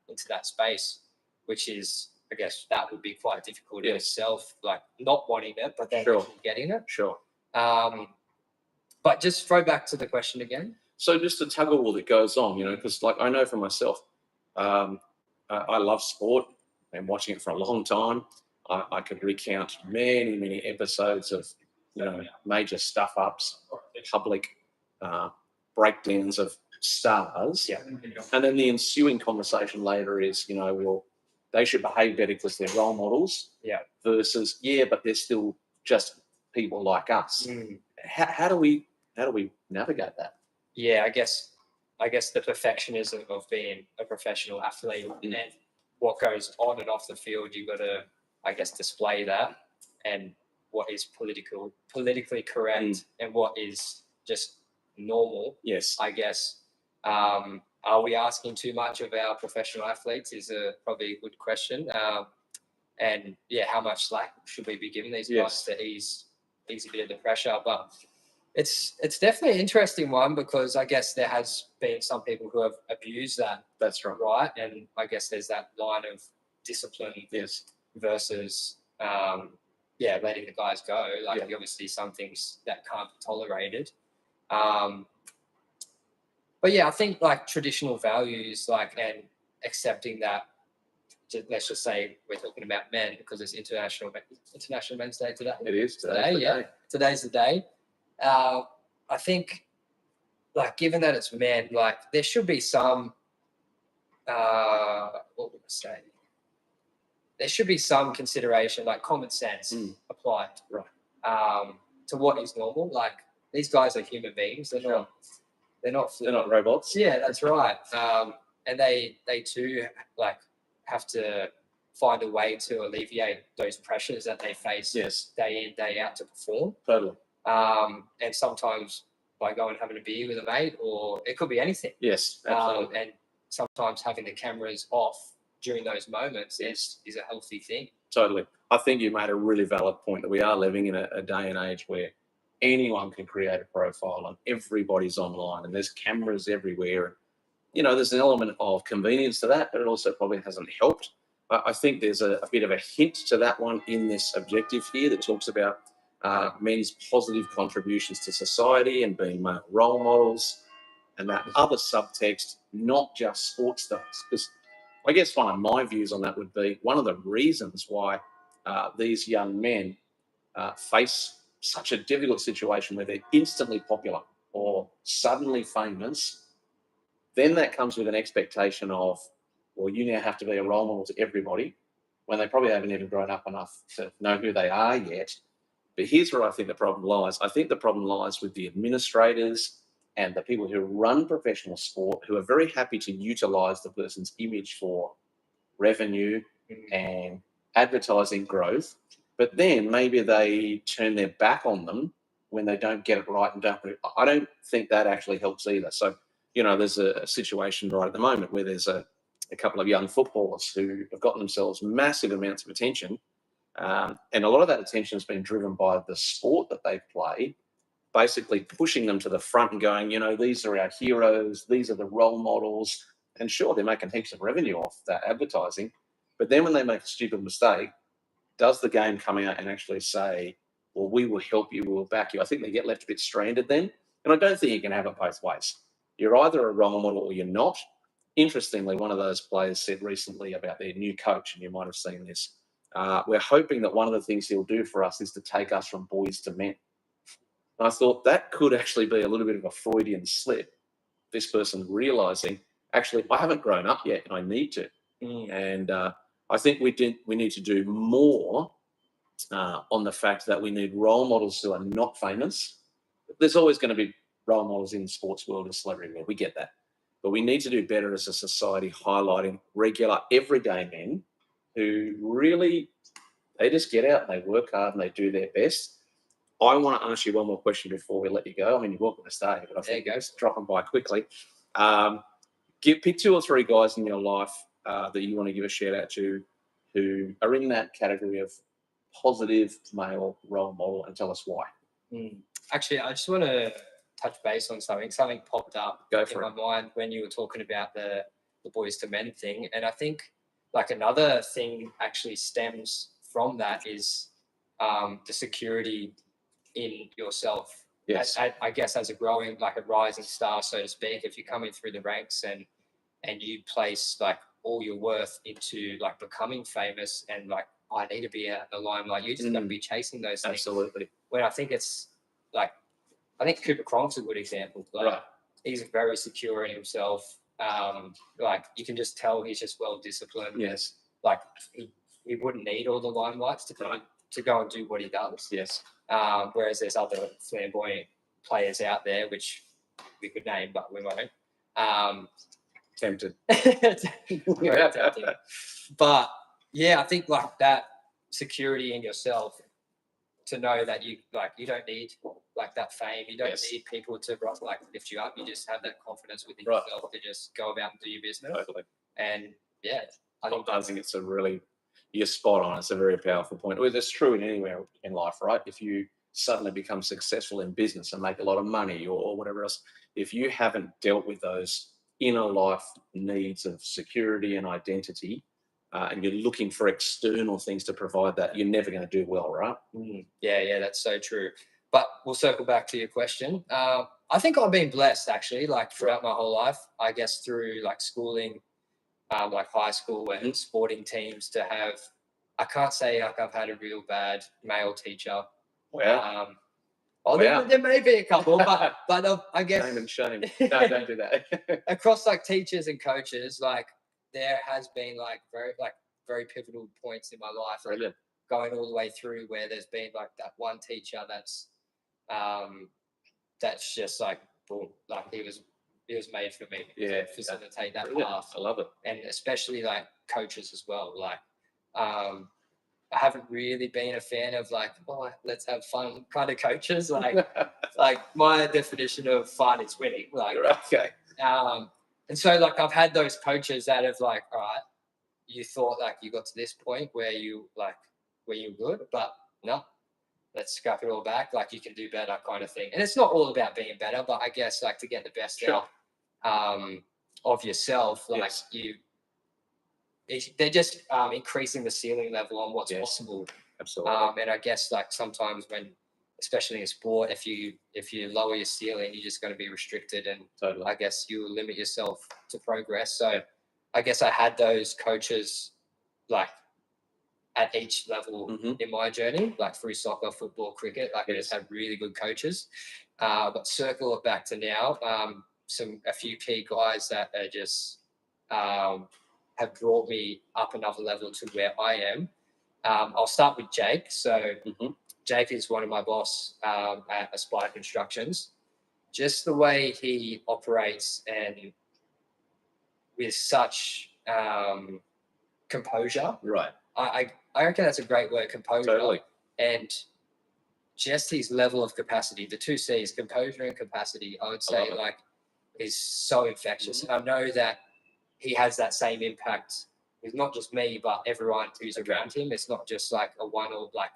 into that space, which is, I guess that would be quite difficult in itself, not wanting it, but then getting it. Sure. But just throw back to the question again. So just the tug of war that goes on, because I know for myself, I love sport. I've been watching it for a long time. I could recount many, many episodes of major stuff-ups, public breakdowns of stars. Yeah. And then the ensuing conversation later is, well, they should behave better because they're role models. Yeah. Versus, but they're still just people like us. How do we navigate that? Yeah, I guess the perfectionism of being a professional athlete and what goes on and off the field, you've got to, I guess, display that, and what is politically correct and what is just normal. Yes. I guess. Are we asking too much of our professional athletes is probably a good question. And how much slack should we be giving these guys to ease a bit of the pressure? But it's definitely an interesting one, because I guess there has been some people who have abused that. That's right. Right. And I guess there's that line of discipline versus letting the guys go. Obviously some things that can't be tolerated. But I think traditional values, and accepting that, let's just say we're talking about men because it's International Men's Day today. It is today. Today's the day. I think, given that it's men, there should be some, what would I say? There should be some consideration, common sense applied, to what is normal. These guys are human beings. They're not robots. Yeah, that's right. And they too have to find a way to alleviate those pressures that they face day in, day out to perform. Totally. And sometimes by going and having a beer with a mate, or it could be anything. Yes, absolutely. And sometimes having the cameras off during those moments is a healthy thing. Totally. I think you made a really valid point that we are living in a day and age where anyone can create a profile and everybody's online and there's cameras everywhere. There's an element of convenience to that, but it also probably hasn't helped. I think there's a bit of a hint to that one in this objective here that talks about men's positive contributions to society and being male role models, and that other subtext, not just sports stars. Because I guess one of my views on that would be one of the reasons why these young men face such a difficult situation where they're instantly popular or suddenly famous, then that comes with an expectation of, well, you now have to be a role model to everybody, when they probably haven't even grown up enough to know who they are yet. But here's where I think the problem lies. I think the problem lies with the administrators and the people who run professional sport who are very happy to utilize the person's image for revenue and advertising growth, but then maybe they turn their back on them when they don't get it right and don't. I don't think that actually helps either. So, you know, there's a situation right at the moment where there's a couple of young footballers who have gotten themselves massive amounts of attention. And a lot of that attention has been driven by the sport that they play, basically pushing them to the front and going, you know, these are our heroes, these are the role models. And sure, they're making heaps of revenue off that advertising. But then when they make a stupid mistake, does the game come out and actually say, well, we will help you, we will back you? I think they get left a bit stranded then. And I don't think you can have it both ways. You're either a role model or you're not. Interestingly, one of those players said recently about their new coach, and you might have seen this, we're hoping that one of the things he'll do for us is to take us from boys to men. And I thought that could actually be a little bit of a Freudian slip, this person realizing, actually, I haven't grown up yet and I need to. And I think we need to do more on the fact that we need role models who are not famous. There's always going to be role models in the sports world and celebrity world. We get that. But we need to do better as a society, highlighting regular, everyday men who really, they just get out and they work hard and they do their best. I want to ask you one more question before we let you go. I mean, you're welcome to stay, but I think it's dropping by quickly. Pick 2 or 3 guys in your life that you want to give a shout out to who are in that category of positive male role model, and tell us why. Actually, I just want to touch base on something. Something popped up in my mind when you were talking about the boys to men thing. And I think like another thing actually stems from that is the security in yourself. Yes. I guess as a rising star, so to speak, if you're coming through the ranks and you place like all your worth into like becoming famous and like, I need to be a limelight, you're just going to be chasing those things. Absolutely. When I think it's like, I think Cooper Cronk's a good example. Like, right. He's very secure in himself. Like you can just tell he's just well disciplined. Yes. Like he wouldn't need all the limelights to go and do what he does. Yes. Whereas there's other flamboyant players out there, which we could name, but we won't. Tempted. Very tempting. But yeah, I think like that security in yourself to know that you don't need like that fame. You don't need people to like lift you up. You just have that confidence within yourself to just go about and do your business. Totally. And yeah, I think it's you're spot on. It's a very powerful point. Well, it's true in anywhere in life, right? If you suddenly become successful in business and make a lot of money or whatever else, if you haven't dealt with those inner life needs of security and identity, and you're looking for external things to provide that, you're never going to do well, right? Yeah, that's so true. But we'll circle back to your question. I think I've been blessed actually, like throughout my whole life, I guess through like schooling, like high school and sporting teams to have, I can't say like I've had a real bad male teacher. Wow. There may be a couple, but I guess. Shame and shame. No, don't do that. Across like teachers and coaches, like there has been like very pivotal points in my life. Brilliant. Going all the way through where there's been like that one teacher that's just like boom, like he was made for me to facilitate that path. I love it. And especially like coaches as well. Like I haven't really been a fan of like, let's have fun kind of coaches. Like like my definition of fun is winning. Like okay. And so like I've had those coaches that have like, all right, you thought like you got to this point where you're good, but no, let's scrap it all back. Like you can do better kind of thing. And it's not all about being better, but I guess like to get the best out of yourself, like they're just increasing the ceiling level on what's possible. Absolutely. And I guess like sometimes when, especially in sport, if you lower your ceiling, you're just going to be restricted, and I guess you limit yourself to progress. So I guess I had those coaches like at each level in my journey, like through soccer, football, cricket. Like I just had really good coaches. But circle it back to now, a few key guys that are just have brought me up another level to where I am. I'll start with Jake. So Jake is one of my boss at Aspire Constructions. just the way he operates and with such composure. Right. I reckon that's a great word, composure. Totally. And just his level of capacity, the two C's, composure and capacity, I would say like is so infectious. And I know that he has that same impact with not just me, but everyone who's around him. It's not just like a one or like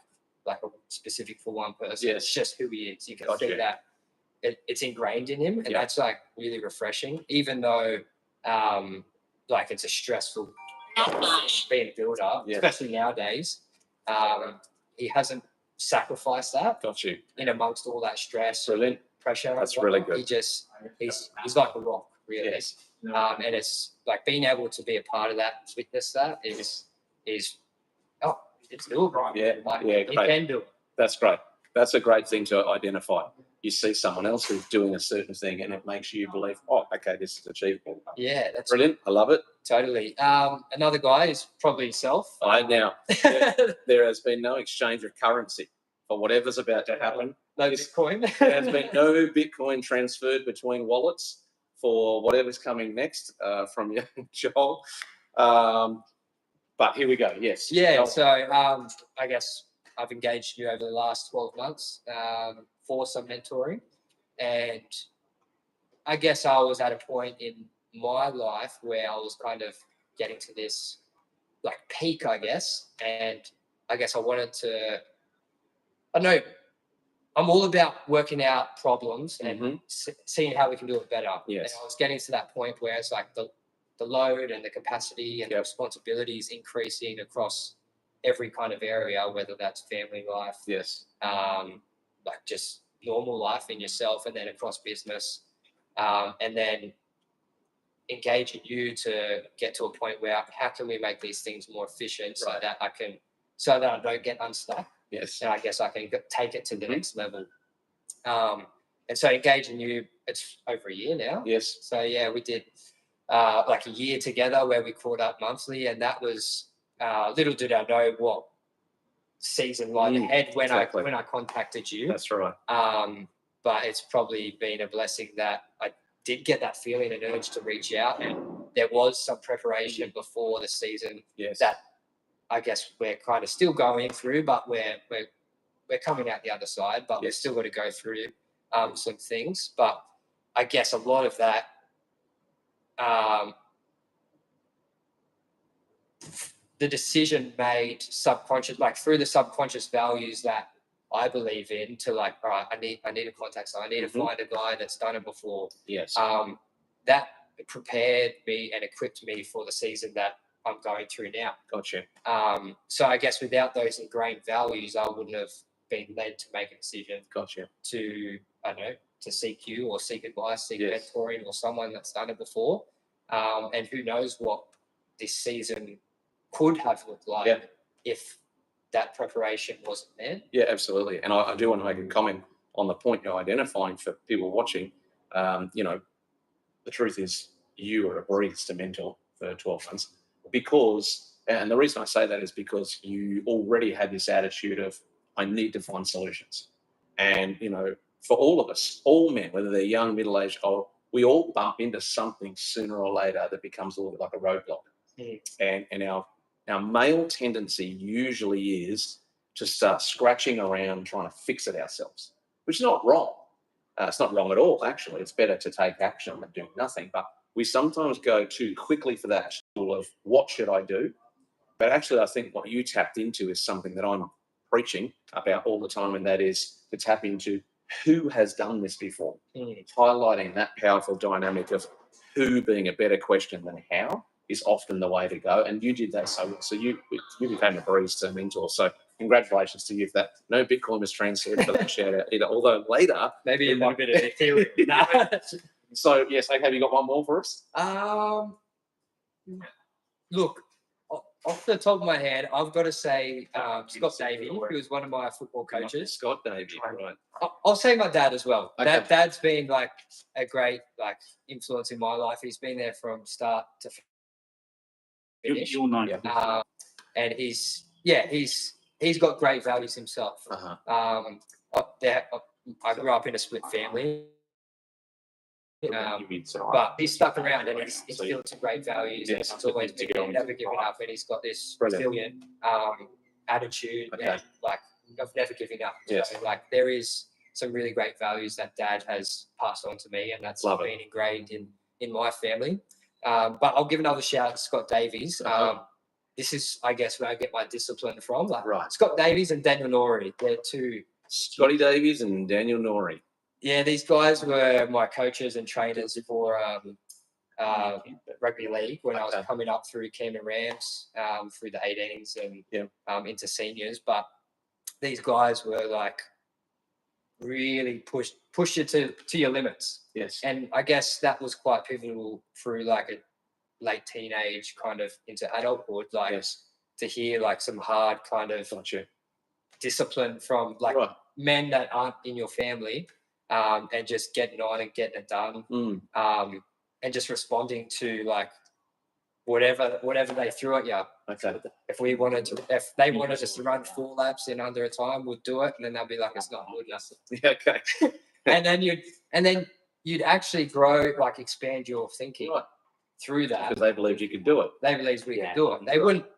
a specific for one person. Yes. It's just who he is. You can Gotcha. see that it's ingrained in him, and Yeah. that's like really refreshing. Even though like it's a stressful being a builder, Yeah. especially nowadays. He hasn't sacrificed that Got you. in amongst all that stress, Brilliant. pressure. That's really good. He's like a rock, really. Yes. And it's like being able to be a part of that, witness that is it's doable. Yeah. Like, Yeah. you Great. can do it. That's great. That's a great thing to identify. You see someone else who's doing a certain thing, and it makes you believe, oh, okay, this is achievable. Yeah, that's Brilliant. I love it. totally. Another guy is probably himself. Now there has been no exchange of currency for whatever's about to happen. No Bitcoin. There has been no Bitcoin transferred between wallets for whatever's coming next from you, Joel. But here we go. Yes. Yeah. So I guess I've engaged you over the last 12 months for some mentoring, and I guess I was at a point in my life where I was kind of getting to this like peak, I guess, and I guess I wanted to. I know I'm all about working out problems and seeing how we can do it better. Yes. And I was getting to that point where it's like the load and the capacity and the responsibilities increasing across every kind of area, whether that's family life, Yes. like just normal life in yourself, and then across business, and then engaging you to get to a point where how can we make these things more efficient so that I don't get unstuck. Yes. And I guess I can take it to the next level. And so engaging you, it's over a year now. Yes. So yeah, we did like a year together where we caught up monthly, and that was little did I know what season lied ahead when I contacted you. That's right. But it's probably been a blessing that I did get that feeling and urge to reach out, and there was some preparation before the season that I guess we're kind of still going through, but we're coming out the other side, but we've still got to go through some things. But I guess a lot of that the decision made subconscious, like through the subconscious values that I believe in, to like, all right, I need to contact someone. I need to find a guy that's done it before. Yes. That prepared me and equipped me for the season that I'm going through now. Gotcha. So I guess without those ingrained values, I wouldn't have been led to make a decision. Gotcha. To, I don't know, to seek you or seek advice, seek mentoring or someone that's done it before. And who knows what this season could have looked like if that preparation wasn't there. Yeah, absolutely. And I do want to make a comment on the point you're identifying for people watching. The truth is you were a breeze to mentor for 12 months because, and the reason I say that is because you already had this attitude of, I need to find solutions. And, for all of us, all men, whether they're young, middle-aged, old, we all bump into something sooner or later that becomes a little bit like a roadblock. And our male tendency usually is to start scratching around trying to fix it ourselves, which is not wrong. It's not wrong at all, actually. It's better to take action than do nothing. But we sometimes go too quickly for that tool of what should I do? But actually, I think what you tapped into is something that I'm preaching about all the time, and that is to tap into who has done this before, highlighting that powerful dynamic of who being a better question than how is often the way to go. And you did that so you became a breeze to mentor. So congratulations to you for that. No Bitcoin was transferred for that shout out either, although later. Maybe a little bit of Ethereum. So yes, okay, have you got one more for us? Look, off the top of my head, I've got to say Scott Davey, who was one of my football coaches. Scott Davey, right. I'll say my dad as well. Okay. Dad's been like a great influence in my life. He's been there from start to finish. You'll know. And he's got great values himself. I grew up in a split family. But he's stuck around and he's instilled some great values. Yes. He's always been never giving up, and he's got this resilient attitude and like of never giving up. Yes. So, like there is some really great values that Dad has passed on to me, and that's been ingrained in my family. But I'll give another shout out to Scott Davies. This is, I guess, where I get my discipline from. Like Scott Davies and Daniel Norrie, they're two. Scotty Davies and Daniel Norrie. Yeah, these guys were my coaches and trainers for rugby league when I was coming up through Camden Rams, through the 18s and into seniors. But these guys were like really push you to your limits. Yes. And I guess that was quite pivotal through like a late teenage kind of into adulthood, like to hear like some hard kind of discipline from like men that aren't in your family, and just getting on and getting it done, and just responding to like whatever they threw at you. Okay. If they wanted us to run 4 laps in under a time, we'd do it, and then they'll be like, it's not good enough. Yeah, okay. and then you'd actually grow, like expand your thinking through that, because they believed you could do it. They believed we could do it.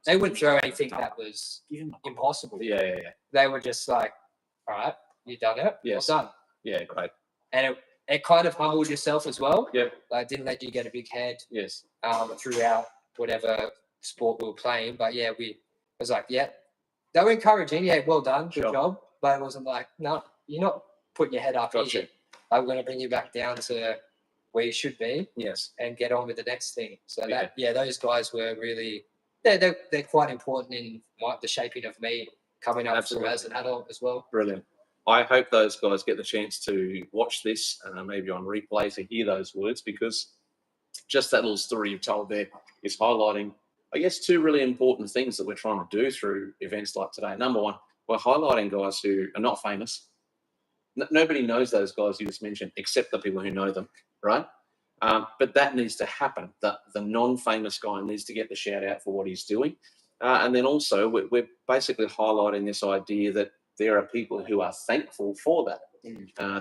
They wouldn't throw anything that was impossible. Yeah. They were just like, all right, you done it. Yes. Well done. Yeah, great. And it kind of humbled yourself as well. Yeah. Like didn't let you get a big head. Yes. Throughout whatever sport we were playing, but yeah, we was like, yeah, they were encouraging. Yeah, well done, good job. But it wasn't like, no, you're not putting your head up here. I'm going to bring you back down to where you should be. Yes. And get on with the next thing. So those guys were really, they're quite important in the shaping of me coming up through as an adult as well. Brilliant. I hope those guys get the chance to watch this, maybe on replay, to hear those words, because just that little story you've told there is highlighting, I guess, 2 really important things that we're trying to do through events like today. Number one, we're highlighting guys who are not famous. Nobody knows those guys you just mentioned, except the people who know them, right? But that needs to happen. The non-famous guy needs to get the shout out for what he's doing. And then also we're basically highlighting this idea that there are people who are thankful for that.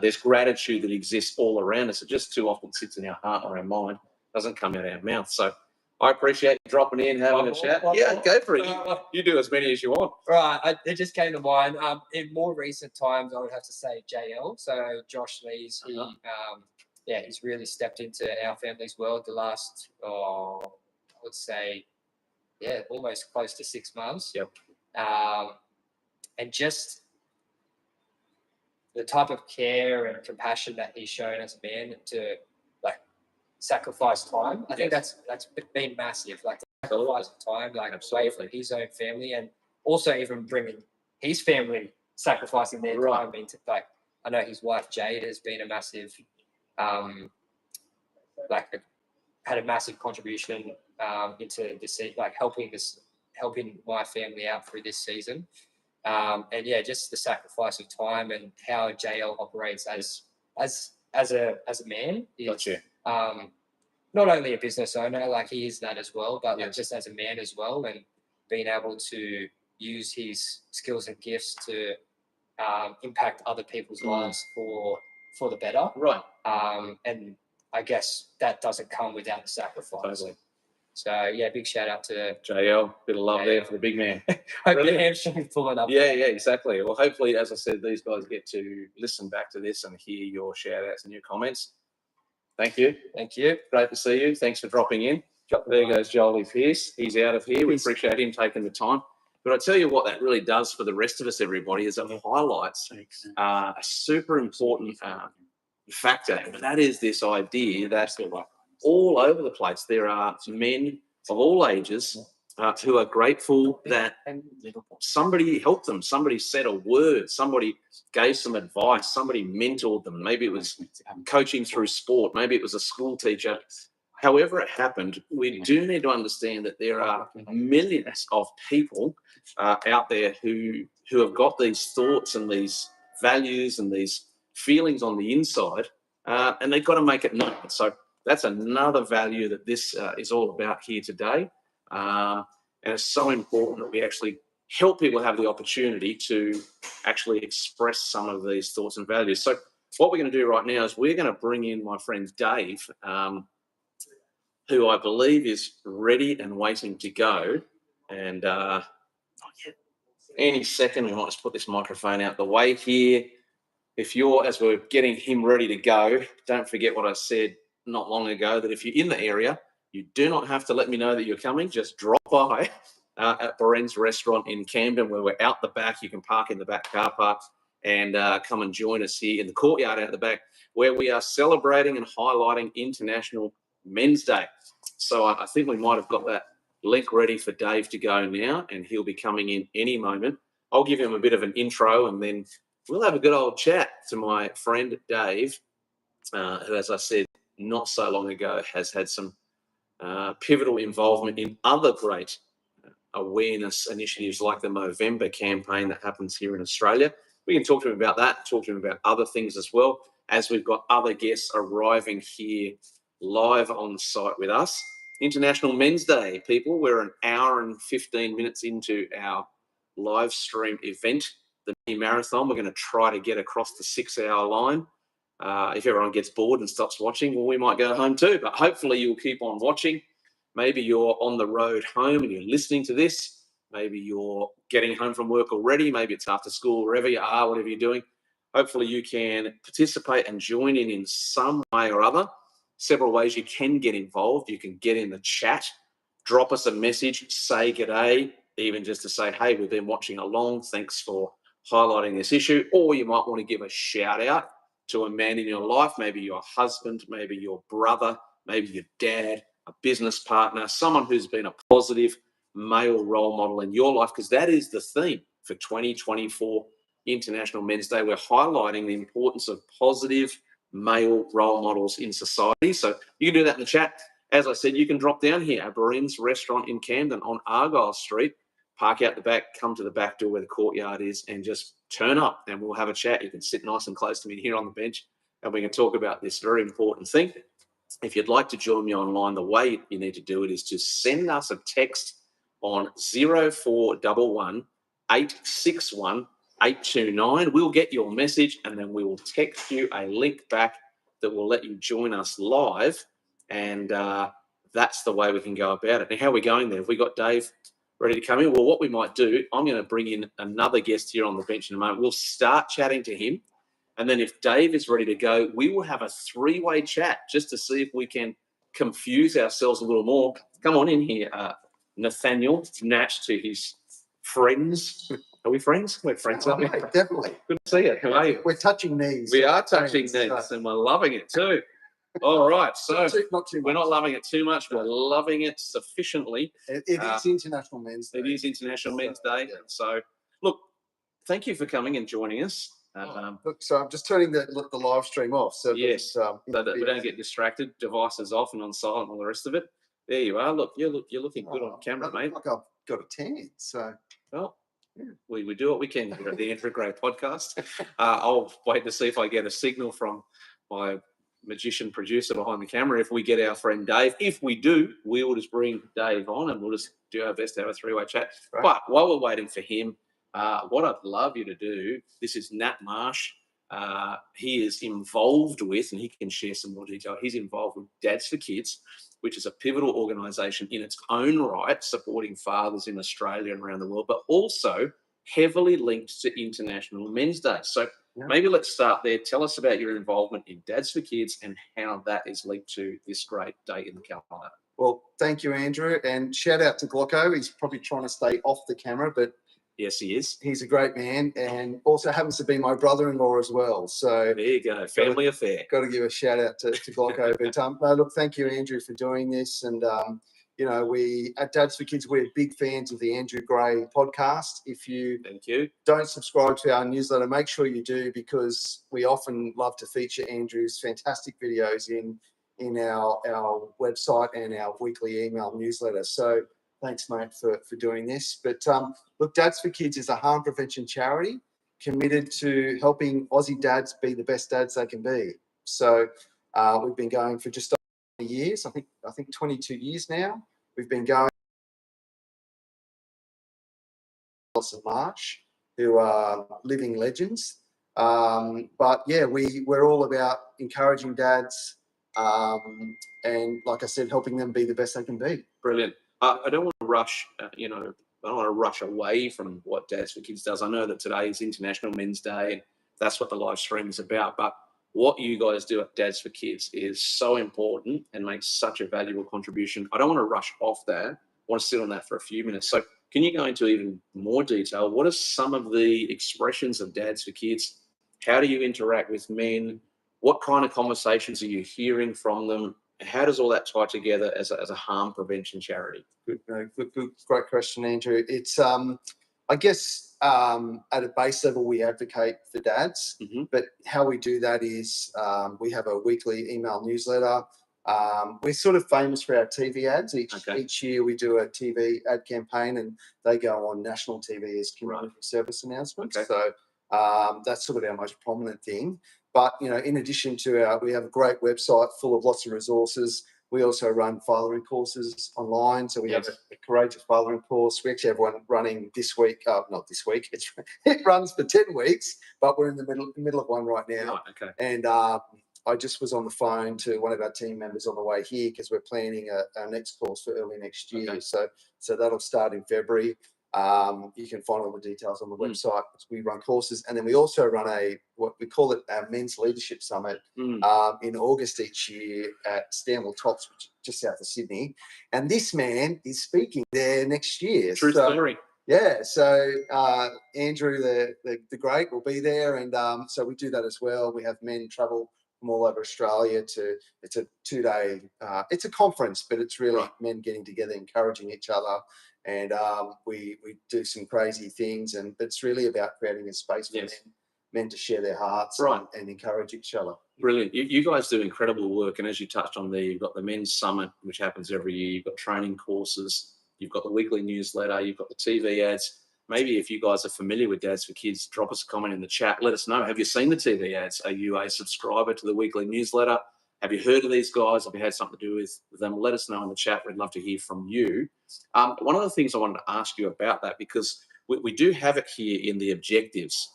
There's gratitude that exists all around us. It just too often sits in our heart or our mind, doesn't come out of our mouth. So I appreciate you dropping in, having a chat. Go for it. You do as many as you want. Right. It just came to mind. In more recent times, I would have to say JL. So Josh Lees, he's really stepped into our family's world the last, I would say, almost close to 6 months. Yep. And just the type of care and compassion that he's shown as a man to like sacrifice time. I think that's been massive. Like sacrifice of time, like away from his own family, and also even bringing his family, sacrificing their time into, like, I know his wife Jade has been a massive, had a massive contribution into this, like helping my family out through this season. And just the sacrifice of time and how JL operates as a man. Not only a business owner, like he is that as well, but like just as a man as well, and being able to use his skills and gifts to impact other people's lives for the better. Right. And I guess that doesn't come without the sacrifice. Totally. So big shout out to JL. Bit of love there for the big man. Hope the hamstring's pulling up. Yeah, exactly. Well, hopefully, as I said, these guys get to listen back to this and hear your shout outs and your comments. Thank you. Thank you. Great to see you. Thanks for dropping in. There goes Jolie Pierce. He's out of here. We appreciate him taking the time. But I tell you what that really does for the rest of us, everybody, is it highlights a super important factor. And that is this idea that all over the place there are men of all ages who are grateful that somebody helped them, somebody said a word, somebody gave some advice, somebody mentored them. Maybe it was coaching through sport, maybe it was a school teacher. However it happened, we do need to understand that there are millions of people out there who have got these thoughts and these values and these feelings on the inside, and they've got to make it known. So that's another value that this is all about here today. And it's so important that we actually help people have the opportunity to actually express some of these thoughts and values. So what we're going to do right now is we're going to bring in my friend Dave, who I believe is ready and waiting to go. And any second, we might just put this microphone out the way here. If you're, as we're getting him ready to go, don't forget what I said not long ago, that if you're in the area, you do not have to let me know that you're coming. Just drop by at Barenz restaurant in Camden, where we're out the back. You can park in the back car park and come and join us here in the courtyard out the back, where we are celebrating and highlighting International Men's Day. So I think we might have got that link ready for Dave to go now, and he'll be coming in any moment. I'll give him a bit of an intro, and then we'll have a good old chat to my friend Dave, who, as I said, not so long ago has had some pivotal involvement in other great awareness initiatives like the Movember campaign that happens here in Australia. We can talk to him about that, talk to him about other things as well, as we've got other guests arriving here live on site with us. International Men's Day, people. We're an hour and 15 minutes into our live stream event, the mini marathon. We're going to try to get across the 6-hour line. If everyone gets bored and stops watching, well, we might go home too, but hopefully you'll keep on watching. Maybe you're on the road home and you're listening to this. Maybe you're getting home from work already. Maybe it's after school, wherever you are, whatever you're doing. Hopefully you can participate and join in some way or other. Several ways you can get involved. You can get in the chat, drop us a message, say g'day, even just to say, hey, we've been watching along. Thanks for highlighting this issue. Or you might want to give a shout out to a man in your life, maybe your husband, maybe your brother, maybe your dad, a business partner, someone who's been a positive male role model in your life, because that is the theme for 2024 International Men's Day. We're highlighting the importance of positive male role models in society. So you can do that in the chat. As I said, you can drop down here at Barenz restaurant in Camden on Argyle Street, park out the back, come to the back door where the courtyard is, and just turn up and we'll have a chat. You can sit nice and close to me here on the bench and we can talk about this very important thing. If you'd like to join me online, the way you need to do it is to send us a text on 0411 861 829. We'll get your message and then we will text you a link back that will let you join us live. And that's the way we can go about it. Now, how are we going there? Have we got Dave ready to come in? Well, what we might do, I'm going to bring in another guest here on the bench in a moment. We'll start chatting to him. And then if Dave is ready to go, we will have a three-way chat just to see if we can confuse ourselves a little more. Come on in here, Nathaniel Nash, to his friends. Are we friends? We're friends, aren't we? Definitely. Good to see you. How are you? We're touching knees. We are touching knees and we're loving it too. All right. So not too we're much. not loving it too much. We're loving it sufficiently. It is International Men's Day. It is International Men's Day. Yeah. So, look, thank you for coming and joining us. Look, so I'm just turning the live stream off. So Yes, so that we don't get distracted, devices off and on silent and all the rest of it. There you are. Look, you're looking good on camera, mate. Like I've got a tan. So Well, we do what we can here at the Andrew Gray podcast. I'll wait to see if I get a signal from my magician producer behind the camera if we get our friend Dave. If we do, we will just bring Dave on and we'll just do our best to have a three-way chat. Right. But while we're waiting for him, what I'd love you to do, this is Nat Marsh. He is involved with, and he can share some more detail, he's involved with Dads for Kids, which is a pivotal organisation in its own right, supporting fathers in Australia and around the world, but also heavily linked to International Men's Day. So maybe let's start there. Tell us about your involvement in Dads for Kids and how that is linked to this great day in the calendar. Well, thank you, Andrew, and shout out to Glocko. He's probably trying to stay off the camera, but yes, he is. He's a great man and also happens to be my brother-in-law as well. So there you go, family affair. Got to give a shout out to Glocko. But no, look, thank you, Andrew, for doing this. And you know, we at Dads for Kids, we're big fans of the Andrew Gray podcast. If you don't subscribe to our newsletter, make sure you do, because we often love to feature Andrew's fantastic videos in our website and our weekly email newsletter. So thanks, mate, for doing this. But look, Dads for Kids is a harm prevention charity committed to helping Aussie dads be the best dads they can be. So we've been going for just over years. I think 22 years now. We've been going. Marsh, who are living legends. But yeah, we're all about encouraging dads, and like I said, helping them be the best they can be. Brilliant. I don't want to rush, I don't want to rush away from what Dads for Kids does. I know that today is International Men's Day, and that's what the live stream is about. But what you guys do at Dads for Kids is so important and makes such a valuable contribution. I don't want to rush off that. I want to sit on that for a few minutes. So can you go into even more detail? What are some of the expressions of Dads for Kids? How do you interact with men? What kind of conversations are you hearing from them? How does all that tie together as a harm prevention charity? Good, great question, Andrew. It's I guess at a base level we advocate for dads, but how we do that is we have a weekly email newsletter. We're sort of famous for our TV ads. Each year we do a TV ad campaign, and they go on national TV as community service announcements. So that's sort of our most prominent thing. But, in addition to we have a great website full of lots of resources. We also run fathering courses online. So we have a courageous fathering course. We actually have one running this week. Not this week. It runs for 10 weeks, but we're in the middle of one right now. Okay. And I just was on the phone to one of our team members on the way here because we're planning our next course for early next year. Okay. So that'll start in February. You can find all the details on the website. We run courses, and then we also run what we call it our Men's Leadership Summit in August each year at Stanwell Tops, which is just south of Sydney. And this man is speaking there next year. True story. Yeah, so Andrew, the great, will be there, and so we do that as well. We have men travel from all over Australia it's a 2-day, it's a conference, but it's really men getting together, encouraging each other. And we do some crazy things, but it's really about creating a space for men to share their hearts and encourage each other. Brilliant. You guys do incredible work. And as you touched on there, you've got the Men's Summit, which happens every year. You've got training courses. You've got the weekly newsletter. You've got the TV ads. Maybe if you guys are familiar with Dads for Kids, drop us a comment in the chat. Let us know. Have you seen the TV ads? Are you a subscriber to the weekly newsletter? Have you heard of these guys? Have you had something to do with them? Let us know in the chat. We'd love to hear from you. One of the things I wanted to ask you about that, because we do have it here in the objectives,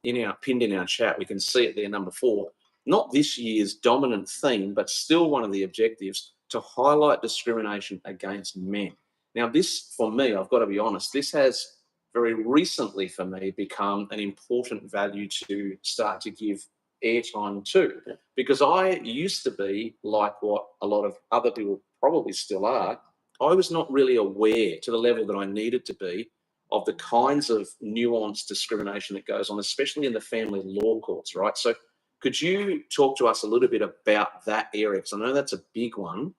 pinned in our chat. We can see it there, number 4. Not this year's dominant theme, but still one of the objectives, to highlight discrimination against men. Now, this, for me, I've got to be honest, this has very recently for me become an important value to start to give airtime to, because I used to be like what a lot of other people probably still are. I was not really aware to the level that I needed to be of the kinds of nuanced discrimination that goes on, especially in the family law courts, right? So could you talk to us a little bit about that area? Because I know that's a big one.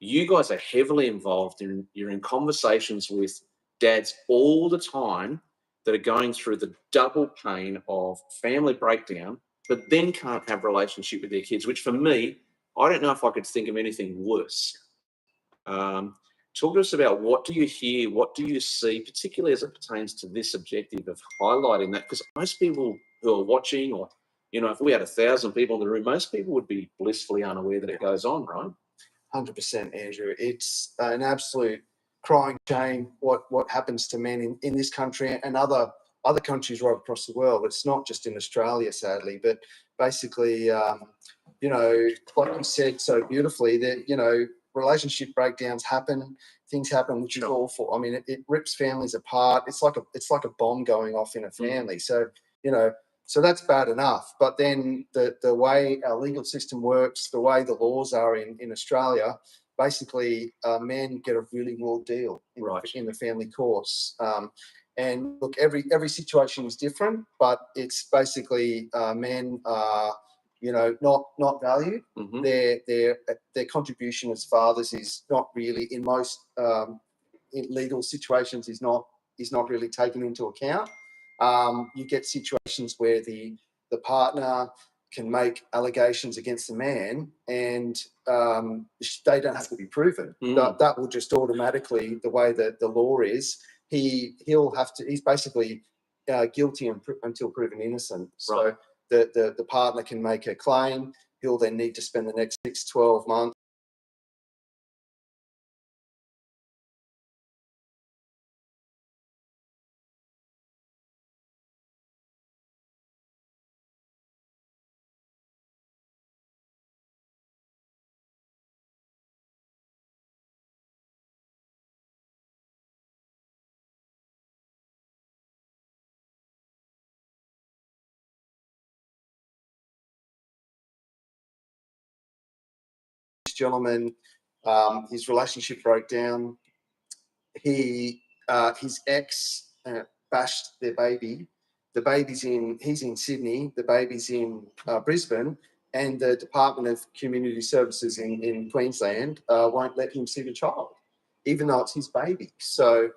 You guys are heavily involved you're in conversations with dads all the time that are going through the double pain of family breakdown, but then can't have a relationship with their kids, which for me, I don't know if I could think of anything worse. Talk to us about, what do you hear, what do you see, particularly as it pertains to this objective of highlighting that? Because most people who are watching, or, if we had 1,000 people in the room, most people would be blissfully unaware that it goes on, right? 100%, Andrew. It's an absolute crying shame what happens to men in this country and other countries right across the world. It's not just in Australia, sadly, but basically, like you said so beautifully, that, relationship breakdowns happen, things happen, which is awful. I mean, it rips families apart. It's like a bomb going off in a family. So, so that's bad enough. But then the way our legal system works, the way the laws are in Australia, basically men get a really raw deal in the family courts. And look, every situation is different, but it's basically men are, not valued. Their contribution as fathers is not really, in most in legal situations, is not really taken into account. You get situations where the partner can make allegations against the man, and they don't have to be proven. That will just automatically, the way that the law is, he's basically guilty until proven innocent. So the partner can make a claim. He'll then need to spend the next 6-12 months gentleman, his relationship broke down. His ex bashed their baby. He's in Sydney, the baby's in Brisbane, and the Department of Community Services in Queensland won't let him see the child, even though it's his baby. So,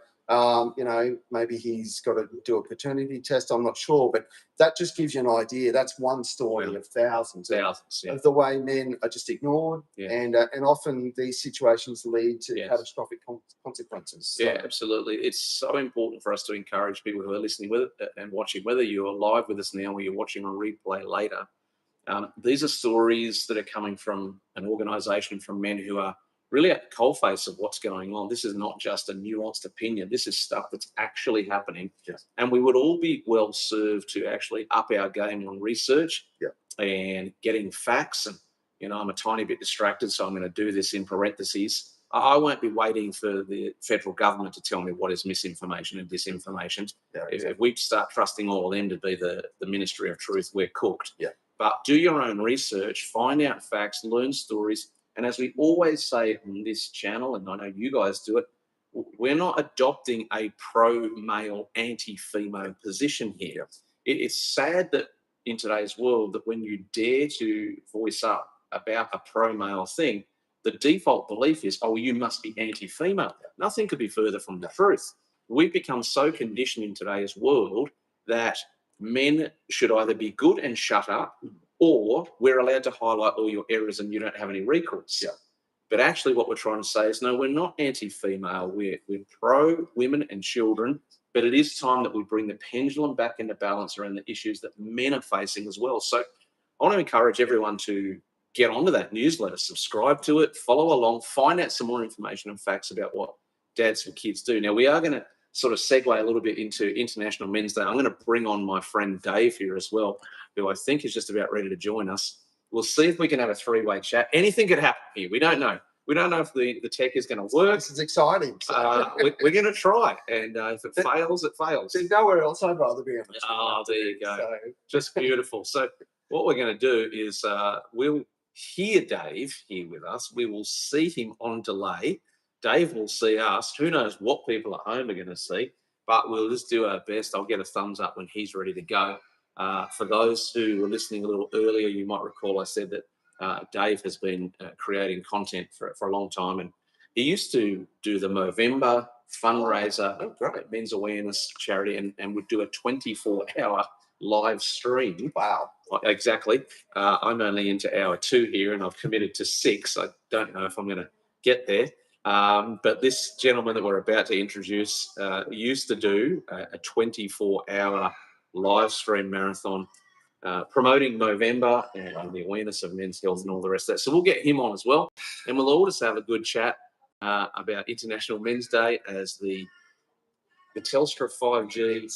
maybe he's got to do a paternity test. I'm not sure, but that just gives you an idea. That's one story of thousands of the way men are just ignored, and often these situations lead to catastrophic consequences. So. Yeah, absolutely. It's so important for us to encourage people who are listening with it and watching, whether you're live with us now or you're watching a replay later. These are stories that are coming from an organisation, from men who are really at the coalface of what's going on. This is not just a nuanced opinion. This is stuff that's actually happening. Yes. And we would all be well served to actually up our game on research and getting facts. And, I'm a tiny bit distracted, so I'm going to do this in parentheses. I won't be waiting for the federal government to tell me what is misinformation and disinformation. Yeah, exactly. If we start trusting all of them to be the Ministry of Truth, we're cooked. Yeah. But do your own research, find out facts, learn stories. And as we always say on this channel, and I know you guys do it, we're not adopting a pro-male, anti-female position here. It's sad that in today's world that when you dare to voice up about a pro-male thing, the default belief is, oh, you must be anti-female. Nothing could be further from the truth. We've become so conditioned in today's world that men should either be good and shut up, or we're allowed to highlight all your errors and you don't have any recourse. Yeah. But actually what we're trying to say is, no, we're not anti-female. We're pro women and children, but it is time that we bring the pendulum back into balance around the issues that men are facing as well. So I want to encourage everyone to get onto that newsletter, subscribe to it, follow along, find out some more information and facts about what dads and kids do. Now, we are going to sort of segue a little bit into International Men's Day. I'm going to bring on my friend Dave here as well, who I think is just about ready to join us. We'll see if we can have a three-way chat. Anything could happen here. We don't know. We don't know if the tech is going to work. This is exciting. We're going to try. And if it fails, it fails. There's nowhere else I'd rather be on. Oh, there you go. So. Just beautiful. So what we're going to do is we'll hear Dave here with us. We will see him on delay. Dave will see us. Who knows what people at home are going to see, but we'll just do our best. I'll get a thumbs up when he's ready to go. For those who were listening a little earlier, you might recall I said that Dave has been creating content for a long time, and he used to do the Movember fundraiser, men's awareness charity, and would do a 24-hour live stream. Wow. Exactly. I'm only into hour 2 here, and I've committed to 6. I don't know if I'm going to get there. But this gentleman that we're about to introduce used to do a 24-hour live stream marathon promoting Movember and the awareness of men's health and all the rest of that. So we'll get him on as well. And we'll all just have a good chat about International Men's Day as the Telstra 5G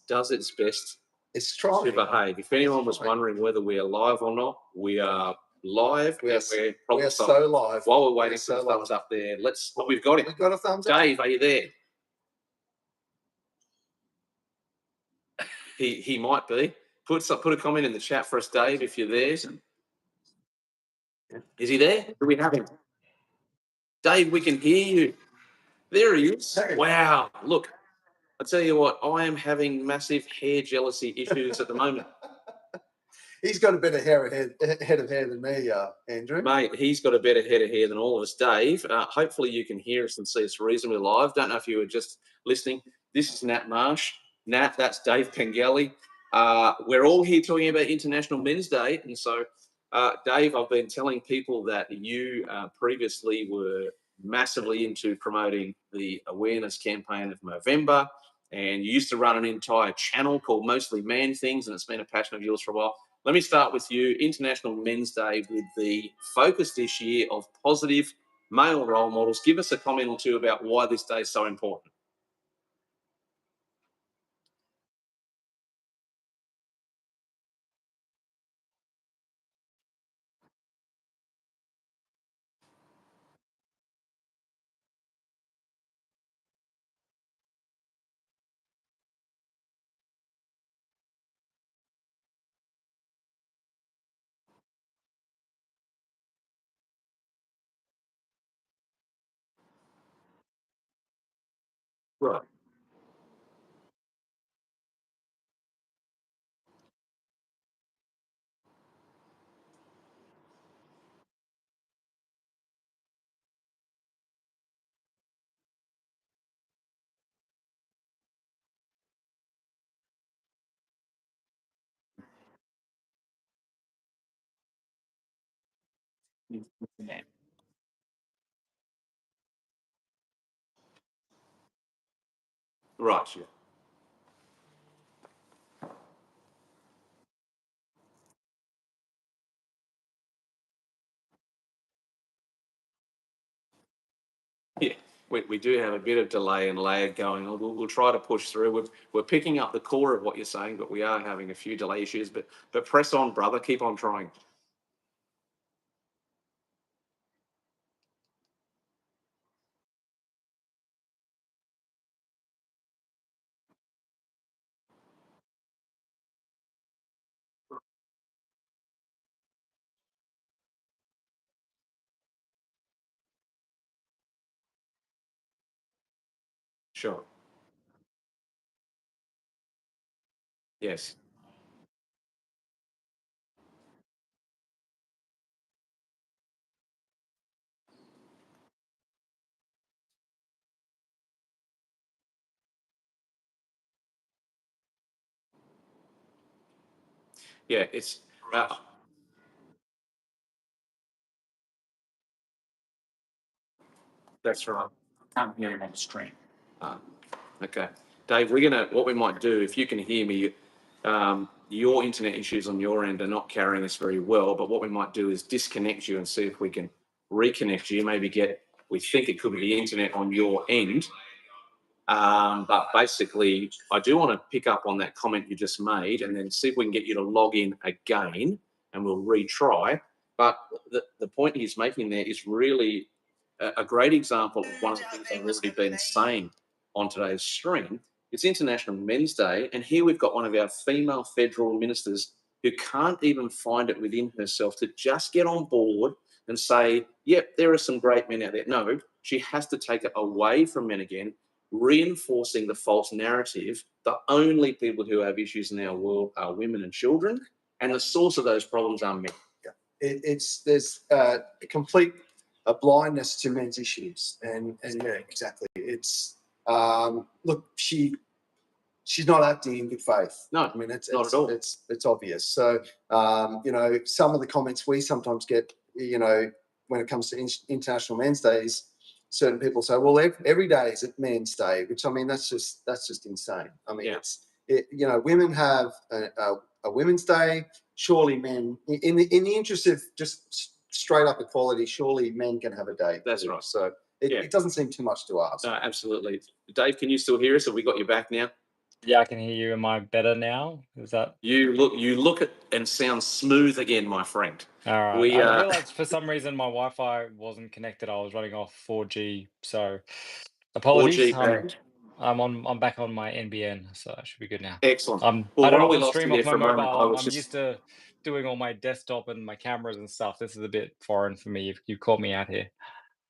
does its best to behave. If anyone was wondering whether we are live or not, we are live. We are so live. While we're waiting for the thumbs up there, we've got it. We've got a thumbs up. Dave, are you there? He might be. Put a comment in the chat for us, Dave, if you're there. Is he there? Do we have him? Dave, we can hear you. There he is. Hey. Wow. Look, I tell you what, I am having massive hair jealousy issues at the moment. He's got a better head of hair than me, Andrew. Mate, he's got a better head of hair than all of us. Dave, hopefully you can hear us and see us reasonably live. Don't know if you were just listening. This is Nat Marsh. Nat, that's Dave Pengelly. We're all here talking about International Men's Day. And so, Dave, I've been telling people that you previously were massively into promoting the awareness campaign of Movember, and you used to run an entire channel called Mostly Man Things, and it's been a passion of yours for a while. Let me start with you. International Men's Day with the focus this year of positive male role models. Give us a comment or two about why this day is so important. Right. Right. Yeah. Yeah, we do have a bit of delay and lag going on. We'll try to push through. We're picking up the core of what you're saying, but we are having a few delay issues. But press on, brother. Keep on trying. Sure. Yes. Yeah. It's. That's right. Can't hear him on the screen. Uh, okay, Dave. What we might do, if you can hear me, your internet issues on your end are not carrying us very well. But what we might do is disconnect you and see if we can reconnect you. Maybe we think it could be the internet on your end. But basically, I do want to pick up on that comment you just made and then see if we can get you to log in again and we'll retry. But the point he's making there is really a great example of one of the things I've already been saying on today's stream. It's International Men's Day, and here we've got one of our female federal ministers who can't even find it within herself to just get on board and say, yep, there are some great men out there. No, she has to take it away from men again, reinforcing the false narrative. The only people who have issues in our world are women and children, and the source of those problems are men. There's a complete blindness to men's issues, and yeah, exactly. It's look, she's not acting in good faith. No, I mean it's not at all. It's obvious. So some of the comments we sometimes get, when it comes to International Men's Days, certain people say, well, every day is Men's Day, which I mean that's just insane. I mean, women have a Women's Day. Surely men, in the interest of just straight up equality, surely men can have a day. That's right. So it doesn't seem too much to ask. No, absolutely. Dave, can you still hear us? Have we got you back now? Yeah, I can hear you. Am I better now? Is that? You look at and sound smooth again, my friend. All right. I realized for some reason my Wi-Fi wasn't connected. I was running off 4G, so apologies. 4G I'm back on my NBN, so I should be good now. Excellent. I Well, don't while we often lost stream you off there my for a moment, I mobile. was I'm just used to doing all my desktop and my cameras and stuff. This is a bit foreign for me. You caught me out here.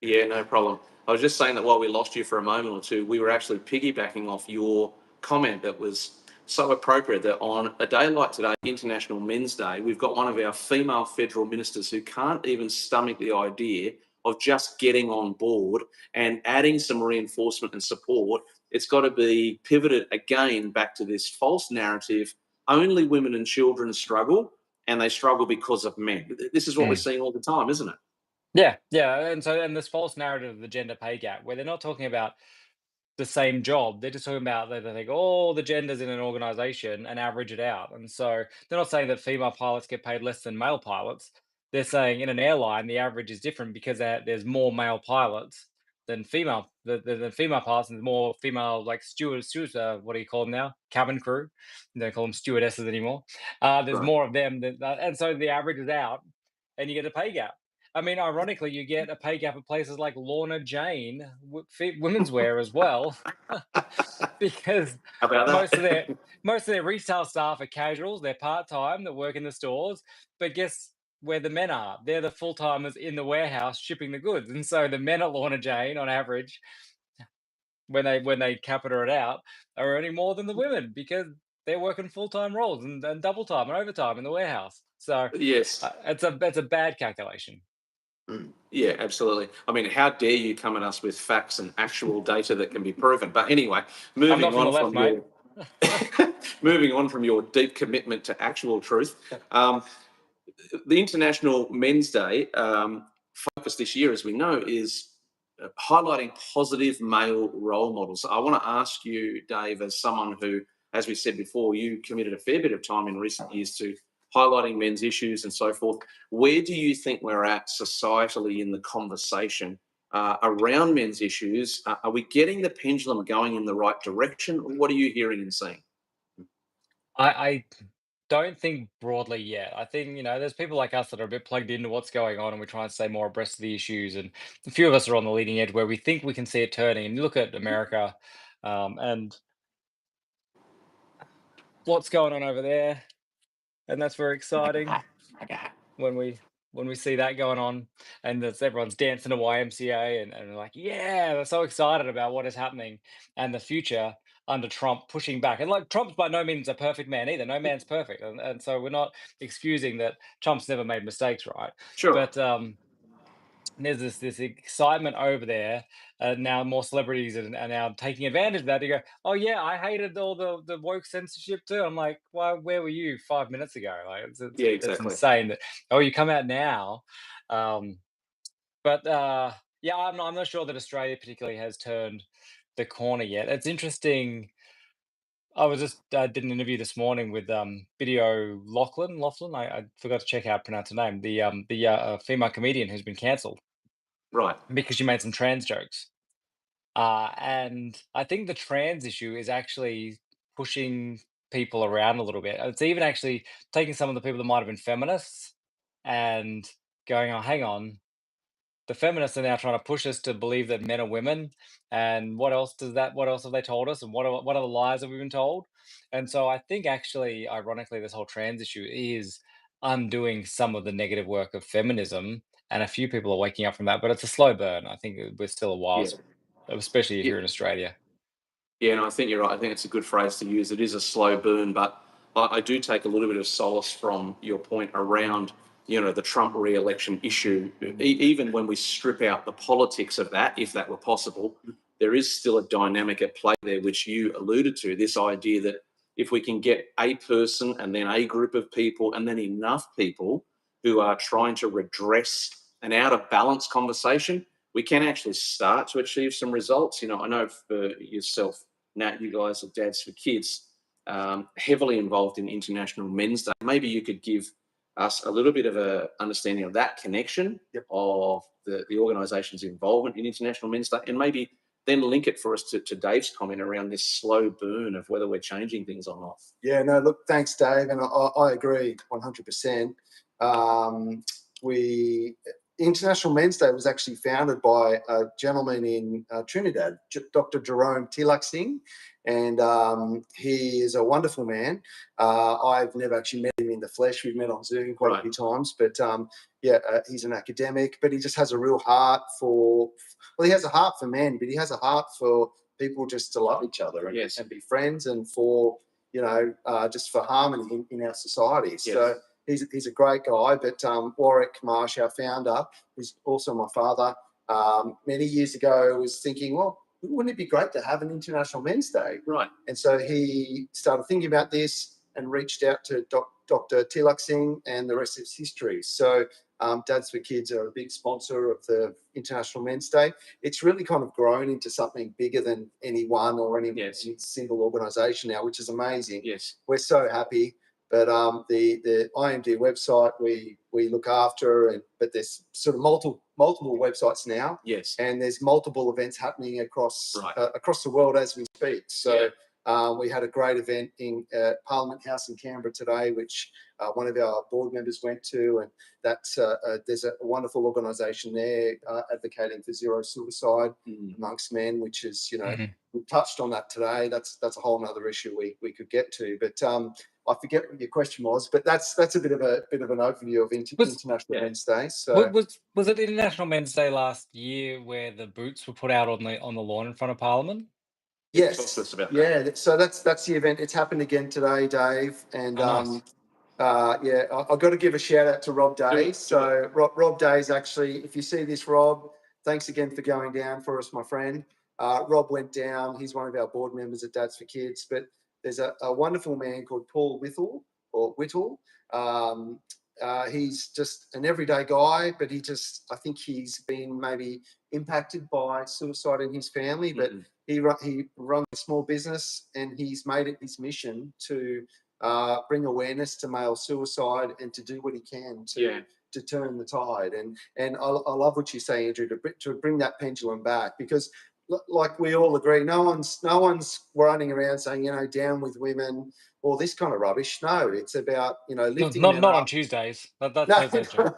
Yeah, no problem. I was just saying that while we lost you for a moment or two, we were actually piggybacking off your comment that was so appropriate that on a day like today, International Men's Day, we've got one of our female federal ministers who can't even stomach the idea of just getting on board and adding some reinforcement and support. It's got to be pivoted again back to this false narrative. Only women and children struggle, and they struggle because of men. This is what we're seeing all the time, isn't it? Yeah, and this false narrative of the gender pay gap, where they're not talking about the same job, they're just talking about they think all the genders in an organization and average it out. And so they're not saying that female pilots get paid less than male pilots. They're saying in an airline the average is different because there's more male pilots than female than female pilots, and more female like stewards. What do you call them now? Cabin crew. They don't call them stewardesses anymore. There's more of them than and so the average is out, and you get a pay gap. I mean, ironically, you get a pay gap at places like Lorna Jane women's wear as well, because most of their retail staff are casuals. They're part time that work in the stores. But guess where the men are? They're the full timers in the warehouse shipping the goods, and so the men at Lorna Jane, on average, when they capita it out, are earning more than the women because they're working full-time roles and double time and overtime in the warehouse. So Yes. it's a bad calculation. Yeah, absolutely. I mean, how dare you come at us with facts and actual data that can be proven? But anyway, I'm moving not from the on left, from mate. your moving on from your deep commitment to actual truth, the International Men's Day focus this year, as we know, is highlighting positive male role models. I want to ask you, Dave, as someone who, as we said before, you committed a fair bit of time in recent years to highlighting men's issues and so forth. Where do you think we're at societally in the conversation around men's issues? Are we getting the pendulum going in the right direction? What are you hearing and seeing? I don't think broadly yet. I think, there's people like us that are a bit plugged into what's going on and we try and stay more abreast of the issues. And a few of us are on the leading edge where we think we can see it turning. And you look at America and what's going on over there. And that's very exciting when we see that going on, and everyone's dancing to YMCA and they're like, yeah, they're so excited about what is happening and the future under Trump pushing back. And like, Trump's by no means a perfect man either. No man's perfect. And so we're not excusing that Trump's never made mistakes, right? Sure. But there's this excitement over there. Now more celebrities are now taking advantage of that to go, oh yeah, I hated all the woke censorship too. I'm like, well, where were you 5 minutes ago? Like Yeah, it's exactly. insane that, oh, you come out now. But yeah, I'm not sure that Australia particularly has turned the corner yet. It's interesting. I was just did an interview this morning with Video Lachlan. I forgot to check how to pronounce her name. The female comedian who's been cancelled Right. because she made some trans jokes. And I think the trans issue is actually pushing people around a little bit. It's even actually taking some of the people that might have been feminists and going, oh, hang on. The feminists are now trying to push us to believe that men are women. And what else have they told us? And what are the lies that we've been told? And so I think actually, ironically, this whole trans issue is undoing some of the negative work of feminism. And a few people are waking up from that, but it's a slow burn. I think we're still a while, Yeah. especially Yeah. here in Australia. Yeah, and I think you're right. I think it's a good phrase to use. It is a slow burn, but I do take a little bit of solace from your point around, the Trump re-election issue. Even when we strip out the politics of that, if that were possible, there is still a dynamic at play there, which you alluded to, this idea that if we can get a person and then a group of people and then enough people who are trying to redress an out of balance conversation, we can actually start to achieve some results. I know for yourself, Nat, you guys are dads for kids, heavily involved in International Men's Day. Maybe you could give us a little bit of a understanding of that connection of the organisation's involvement in International Men's Day, and maybe then link it for us to Dave's comment around this slow burn of whether we're changing things or not. Yeah, no, look, thanks, Dave, and I agree 100%. International Men's Day was actually founded by a gentleman in Trinidad, Dr. Jerome Tilaksing, and he is a wonderful man. I've never actually met him in the flesh. We've met on Zoom quite a few times, but he's an academic, but he just has a real heart he has a heart for men, but he has a heart for people just to love each other and be friends, and for, just for harmony in our society. Yes. So he's a great guy, but Warwick Marsh, our founder, who's also my father, many years ago was thinking, well, wouldn't it be great to have an International Men's Day? Right. And so he started thinking about this and reached out to Dr. Tilaksing, and the rest is history. So Dads for Kids are a big sponsor of the International Men's Day. It's really kind of grown into something bigger than any one or any single organisation now, which is amazing. Yes. We're so happy. But the IMD website we look after, but there's sort of multiple websites now. Yes. And there's multiple events happening across the world as we speak. So we had a great event in Parliament House in Canberra today, which one of our board members went to, and that's there's a wonderful organisation there advocating for zero suicide amongst men, which is, we touched on that today. That's a whole other issue we could get to, but I forget what your question was, but that's a bit of an overview of International Men's Day. So was it International Men's Day last year where the boots were put out on the lawn in front of Parliament? Yes. Talk to us about that. Yeah. So that's the event. It's happened again today, Dave. And nice. I've got to give a shout out to Rob Day. So Rob Day is actually, if you see this, Rob, thanks again for going down for us, my friend. Rob went down. He's one of our board members at Dads for Kids. But there's a wonderful man called Paul Whittle. He's just an everyday guy, but I think he's been maybe impacted by suicide in his family, but he runs a small business, and he's made it his mission to bring awareness to male suicide and to do what he can to turn the tide. And I love what you say, Andrew, to bring that pendulum back, because like we all agree, no one's running around saying, down with women, all this kind of rubbish. No, it's about, lifting Not men up. on Tuesdays. That's no true.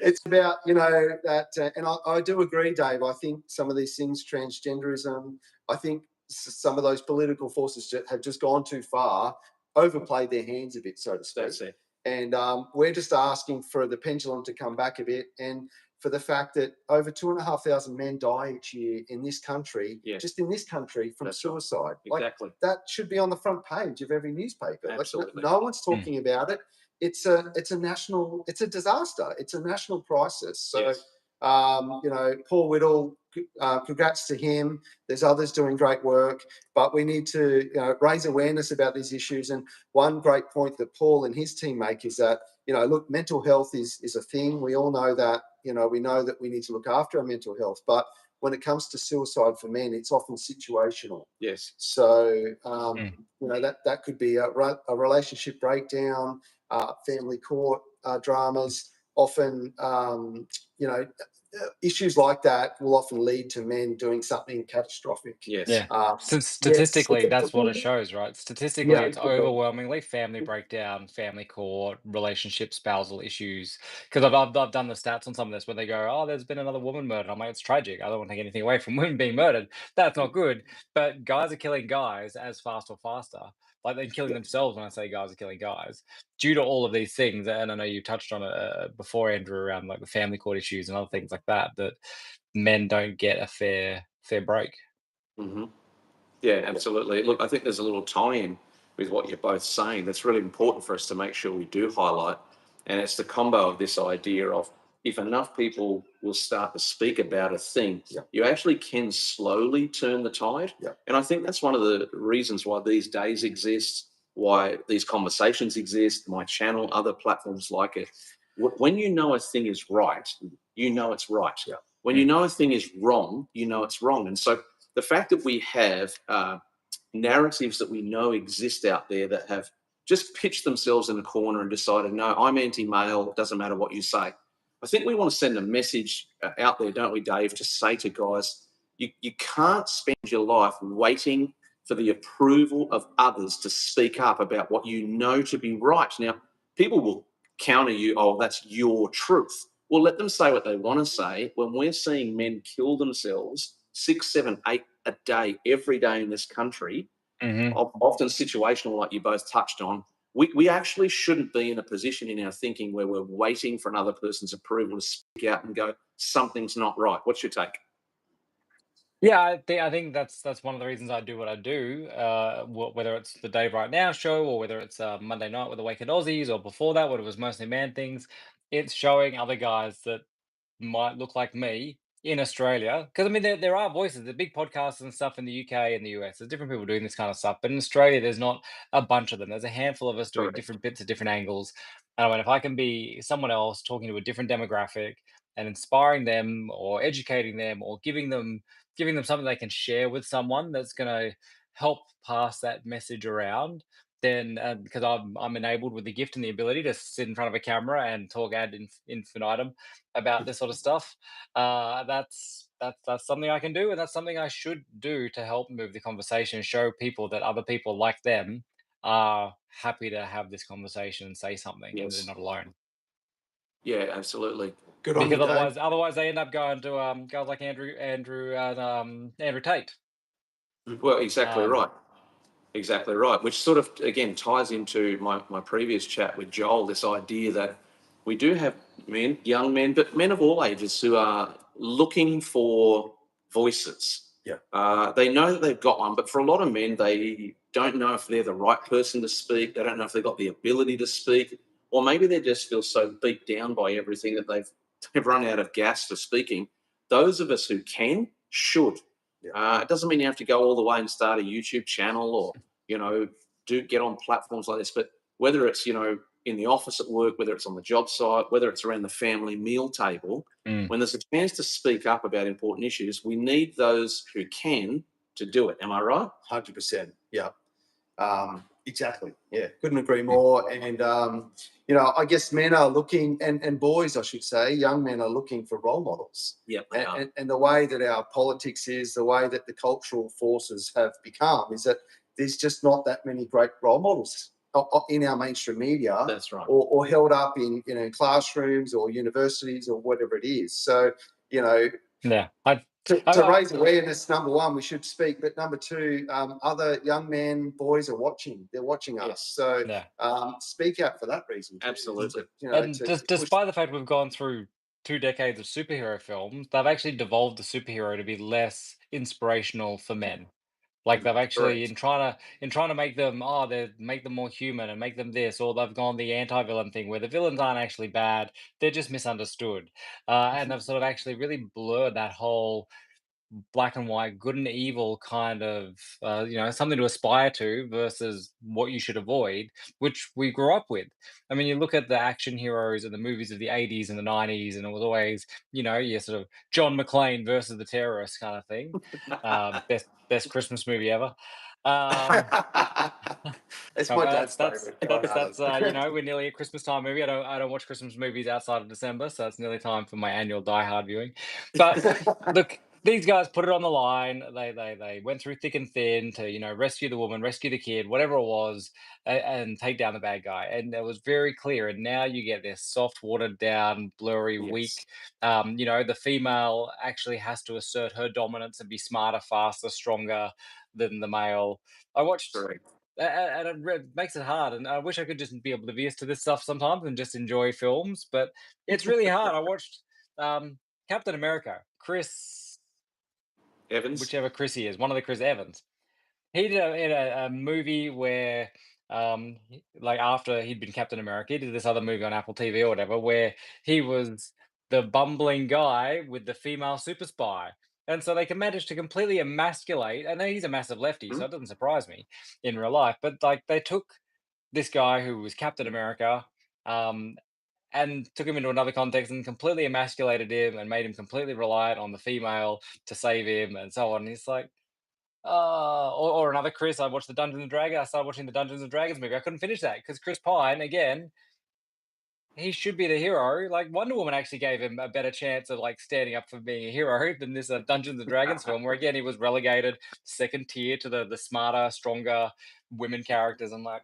It's about, that, and I do agree, Dave. I think some of these things, transgenderism, I think some of those political forces have just gone too far, overplayed their hands a bit, so to speak. That's it. And we're just asking for the pendulum to come back a bit, and for the fact that over 2,500 men die each year in this country, just in this country, from suicide. Right. Exactly. Like, that should be on the front page of every newspaper. Absolutely. Like, no one's talking about it. It's a disaster. It's a national crisis. So, Paul Whittle, congrats to him. There's others doing great work, but we need to raise awareness about these issues. And one great point that Paul and his team make is that, look, mental health is a thing. We all know that, we know that we need to look after our mental health, but when it comes to suicide for men, it's often situational. Yes. So, that could be a relationship breakdown, family court dramas. Often, issues like that will often lead to men doing something catastrophic. Yes. Yeah. Since statistically, that's what it shows, right? Statistically, it's overwhelmingly family breakdown, family court, relationship, spousal issues. Because I've done the stats on some of this where they go, oh, there's been another woman murdered. I'm like, it's tragic. I don't want to take anything away from women being murdered. That's not good. But guys are killing guys as fast or faster. Like, they're killing themselves when I say guys are killing guys, due to all of these things. And I know you touched on it before, Andrew, around like the family court issues and other things like that men don't get a fair break. Mm-hmm. Yeah, absolutely. Look, I think there's a little tie-in with what you're both saying that's really important for us to make sure we do highlight. And it's the combo of this idea of, if enough people will start to speak about a thing, you actually can slowly turn the tide. And I think that's one of the reasons why these days exist, why these conversations exist, my channel, other platforms like it. When you know a thing is right, you know it's right. When you know a thing is wrong, you know it's wrong. And so the fact that we have narratives that we know exist out there that have just pitched themselves in a corner and decided, no, I'm anti-male, doesn't matter what you say. I think we want to send a message out there, don't we, Dave, to say to guys, you can't spend your life waiting for the approval of others to speak up about what you know to be right. Now, people will counter you, oh, that's your truth. Well, let them say what they want to say. When we're seeing men kill themselves 6, 7, 8 a day, every day in this country, often situational, like you both touched on, we actually shouldn't be in a position in our thinking where we're waiting for another person's approval to speak out and go, something's not right. What's your take? Yeah, I think that's one of the reasons I do what I do. Whether it's the Dave Right Now show, or whether it's Monday night with the Waked Aussies, or before that, when it was mostly man things, it's showing other guys that might look like me in Australia. Because I mean, there are voices, the big podcasts and stuff in the UK and the US. There's different people doing this kind of stuff, but in Australia, there's not a bunch of them. There's a handful of us doing different bits at different angles. And I mean, if I can be someone else talking to a different demographic and inspiring them, or educating them, or giving them something they can share with someone that's going to help pass that message around, then because I'm enabled with the gift and the ability to sit in front of a camera and talk ad infinitum about this sort of stuff, that's something I can do, and that's something I should do to help move the conversation, show people that other people like them are happy to have this conversation and say something, and they're not alone. Yeah, absolutely. Good on you, Because otherwise they end up going to guys like Andrew Tate. Well, exactly right. Exactly right. Which sort of, again, ties into my previous chat with Joel, this idea that we do have men, young men, but men of all ages, who are looking for voices. They know that they've got one, but for a lot of men, they don't know if they're the right person to speak. They don't know if they've got the ability to speak, or maybe they just feel so beat down by everything that they've run out of gas for speaking. Those of us who can should. It doesn't mean you have to go all the way and start a YouTube channel or, do get on platforms like this, but whether it's, in the office at work, whether it's on the job site, whether it's around the family meal table, when there's a chance to speak up about important issues, we need those who can to do it. Am I right? 100%. Yeah. Exactly. Yeah. Couldn't agree more. And, I guess men are looking, and boys, I should say, young men are looking for role models. Yeah. And the way that our politics is, the way that the cultural forces have become is that there's just not that many great role models in our mainstream media. That's right. Or held up in, classrooms or universities or whatever it is. So, Yeah. to raise awareness, number one, we should speak. But number two, other young men, boys are watching. They're watching us. So speak out for that reason. Absolutely. And despite the fact we've gone through 2 decades of superhero films, they've actually devolved the superhero to be less inspirational for men. Like they've actually in trying to make them they make them more human and make them this, or they've gone the anti-villain thing where the villains aren't actually bad, they're just misunderstood. And they've sort of actually really blurred that whole black and white, good and evil kind of, something to aspire to versus what you should avoid, which we grew up with. I mean, you look at the action heroes and the movies of the 80s and the 90s, and it was always, your sort of John McClane versus the terrorists kind of thing. Best Christmas movie ever. It's my dad's that's favorite. we're nearly at Christmas time movie. I don't watch Christmas movies outside of December, so it's nearly time for my annual Die Hard viewing. But look, these guys put it on the line. They went through thick and thin to rescue the woman, rescue the kid, whatever it was, and take down the bad guy. And it was very clear. And now you get this soft, watered down, blurry, weak. The female actually has to assert her dominance and be smarter, faster, stronger than the male. I watched. And it makes it hard, and I wish I could just be oblivious to this stuff sometimes and just enjoy films, but it's really hard. I watched Captain America, Chris Evans, whichever Chris he is, one of the Chris Evans. He did a movie where, like after he'd been Captain America, he did this other movie on Apple TV or whatever, where he was the bumbling guy with the female super spy. And so they can manage to completely emasculate, and he's a massive lefty, so it doesn't surprise me in real life. But like they took this guy who was Captain America, and took him into another context and completely emasculated him and made him completely reliant on the female to save him and so on. And he's like, or another Chris. I watched the Dungeons and Dragons. I started watching the Dungeons and Dragons movie. I couldn't finish that because Chris Pine, again, he should be the hero. Like Wonder Woman actually gave him a better chance of like standing up for being a hero than this Dungeons and Dragons film, where again he was relegated second tier to the smarter, stronger women characters. I'm like,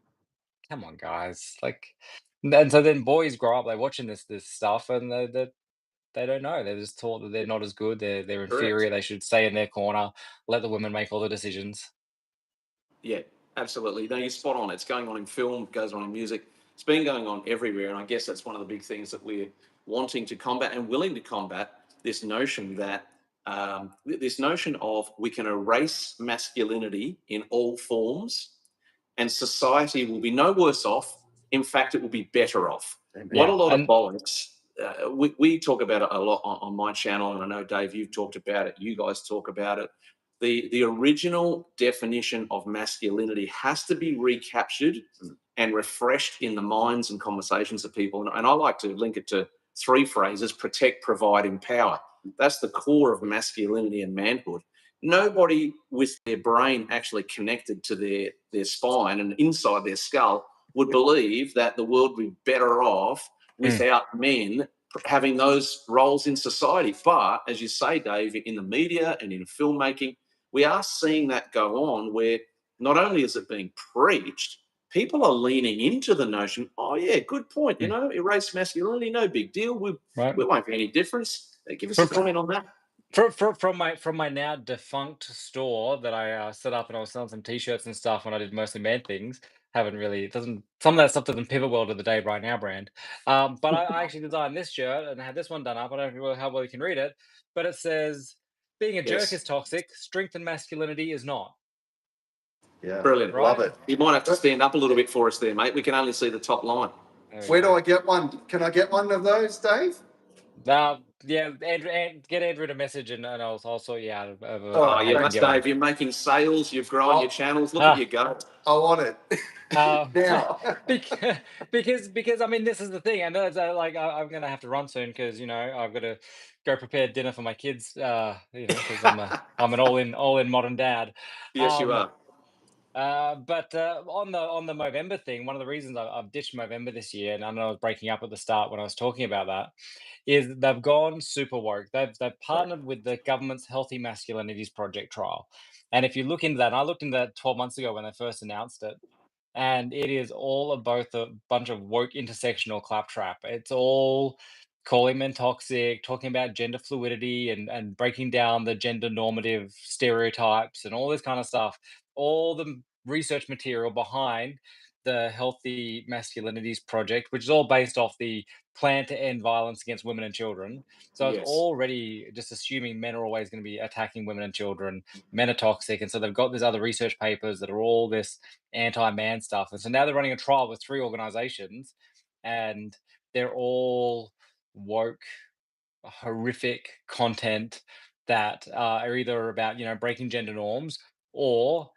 come on, guys. Like, and so then boys grow up, they're watching this stuff, and they don't know. They're just taught that they're not as good. They're inferior. They should stay in their corner. Let the women make all the decisions. Yeah, absolutely. No, you're spot on. It's going on in film, it goes on in music. It's been going on everywhere, and I guess that's one of the big things that we're wanting to combat and willing to combat. This notion that this notion of we can erase masculinity in all forms, and society will be no worse off. In fact, it will be better off. What a lot of bollocks. We talk about it a lot on my channel, and I know, Dave, you've talked about it. You guys talk about it. The original definition of masculinity has to be recaptured and refreshed in the minds and conversations of people. And I like to link it to 3 phrases: protect, provide, empower. That's the core of masculinity and manhood. Nobody with their brain actually connected to their spine and inside their skull would believe that the world would be better off without men having those roles in society. But as you say, Dave, in the media and in filmmaking, we are seeing that go on, where not only is it being preached, people are leaning into the notion, oh yeah, good point, erase masculinity, no big deal. We won't be any difference. Give us a comment on that. From my now defunct store that I set up, and I was selling some t-shirts and stuff when I did mostly man things. Some of that stuff doesn't pivot well to the Dave Right Now brand. But I actually designed this shirt and I had this one done up. I don't know how well you can read it, but it says, being a jerk Yes. is toxic. Strength and masculinity is not. Yeah. Brilliant. Right? Love it. You might have to stand up a little bit for us there, mate. We can only see the top line. There we Where do go. I get one? Can I get one of those, Dave? Yeah, Andrew, get Andrew to message and I'll sort you out of Oh, Oh, how you you can must, get one. Dave. You're making sales. You've grown Oh. your channels. Look Ah. at you go. I want it now. because I mean this is the thing, and like I'm gonna have to run soon because I've got to go prepare dinner for my kids. Because I'm an all in modern dad. Yes, you are. But on the Movember thing, one of the reasons I've ditched Movember this year, and I know I was breaking up at the start when I was talking about that, is they've gone super woke. They've partnered with the government's Healthy Masculinities Project trial, and if you look into that, and I looked into that 12 months ago when they first announced it, and it is all of both a bunch of woke intersectional claptrap. It's all calling men toxic, talking about gender fluidity and breaking down the gender normative stereotypes and all this kind of stuff. All the research material behind the Healthy Masculinities Project, which is all based off the plan to end violence against women and children. So it's Yes. already just assuming men are always going to be attacking women and children. Men are toxic, and so they've got these other research papers that are all this anti-man stuff. And so now they're running a trial with 3 organizations, and they're all woke, horrific content that are either about breaking gender norms or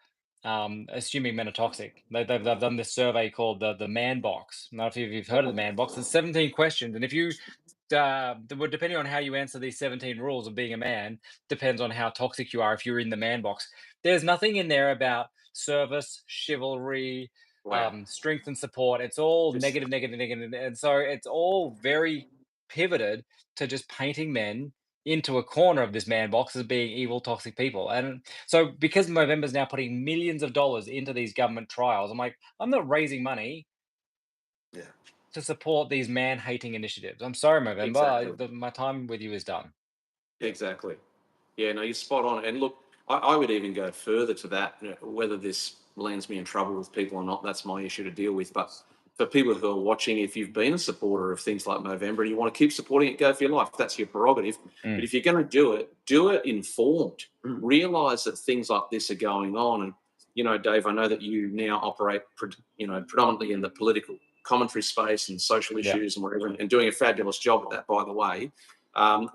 assuming men are toxic. They've done this survey called the Man Box. Now, if you've heard of the Man Box, there's 17 questions, and if you depending on how you answer these 17 rules of being a man, depends on how toxic you are if you're in the man box. There's nothing in there about service, chivalry, Wow. strength and support. It's all Just- negative, negative, negative. And so it's all very pivoted to just painting men into a corner of this man box as being evil, toxic people. And so because Movember's now putting millions of dollars into these government trials, I'm like, I'm not raising money Yeah. to support these man-hating initiatives. I'm sorry, Movember. Exactly. My time with you is done. Exactly. Yeah, no, you're spot on. And look, I would even go further to that. Whether this lands me in trouble with people or not, that's my issue to deal with. But for people who are watching, if you've been a supporter of things like Movember and you want to keep supporting it, go for your life. That's your prerogative. Mm. But if you're going to do it informed. Realize that things like this are going on. And, Dave, I know that you now operate, predominantly in the political commentary space and social Yeah. issues and whatever, and doing a fabulous job at that, by the way.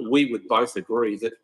We would both agree that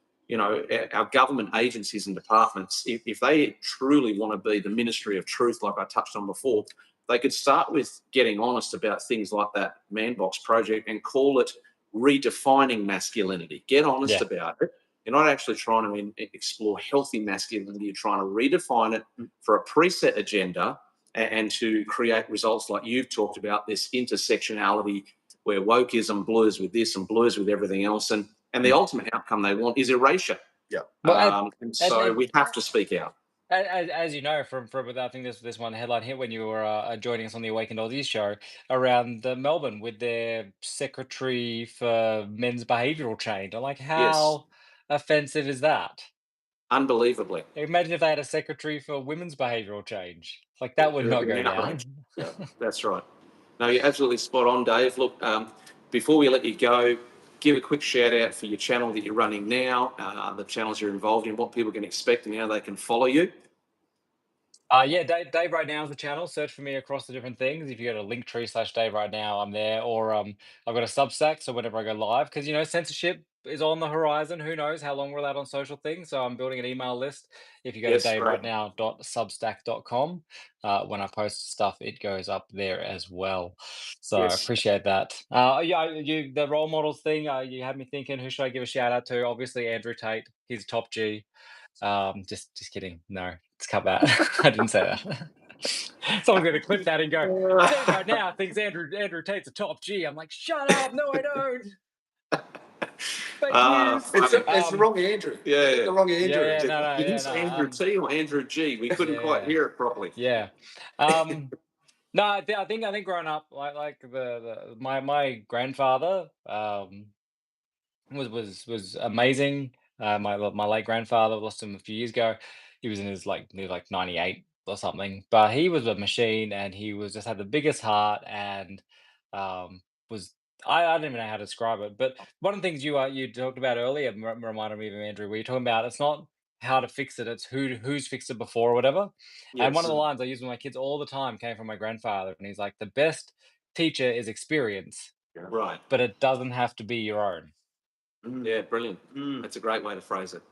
our government agencies and departments, if they truly want to be the ministry of truth, like I touched on before, they could start with getting honest about things like that Man Box project and call it redefining masculinity. Get honest about it. You're not actually trying to explore healthy masculinity. You're trying to redefine it for a preset agenda and to create results like you've talked about, this intersectionality where wokeism blurs with this and blurs with everything else. And the ultimate outcome they want is erasure. Yeah. Well, and so we have to speak out. as you know from I think this one headline hit when you were joining us on the Awakened Aussies show around Melbourne with their secretary for men's behavioural change. I'm like, how offensive is that? Unbelievably. Imagine if they had a secretary for women's behavioural change. Like that would It not would be go an down. outrage. Yeah, that's right. No, you're absolutely spot on, Dave. Look, before we let you go, give a quick shout out for your channel that you're running now, the channels you're involved in, what people can expect and how they can follow you. Yeah, Dave right now is the channel. Search for me across the different things. If you go to Linktree/Dave right now, I'm there. Or I've got a Substack, so whenever I go live, because censorship is on the horizon. Who knows how long we're allowed on social things? So I'm building an email list. If you go to daverightnow.substack.com, when I post stuff, it goes up there as well. So I appreciate that. The role models thing. You had me thinking, who should I give a shout out to? Obviously Andrew Tate. He's top G. Just kidding. No, let's cut that. I didn't say that. Someone's going to clip that and go, Dave right now thinks Andrew Tate's a top G. I'm like, shut up. No, I don't. Fake news. It's the wrong Andrew. Yeah. The wrong Andrew. Did you say Andrew T or Andrew G? We couldn't quite hear it properly. Yeah. No, I think growing up, like my grandfather was amazing. My late grandfather, lost him a few years ago. He was in his he was like 98 or something, but he was a machine, and he was just had the biggest heart, and was I don't even know how to describe it, but one of the things you talked about earlier reminded me of Andrew, where you're talking about it's not how to fix it, it's who's fixed it before or whatever. And one Yes. of the lines I use with my kids all the time came from my grandfather, and he's like, "The best teacher is experience, Right. but it doesn't have to be your own." Yeah, brilliant. That's a great way to phrase it.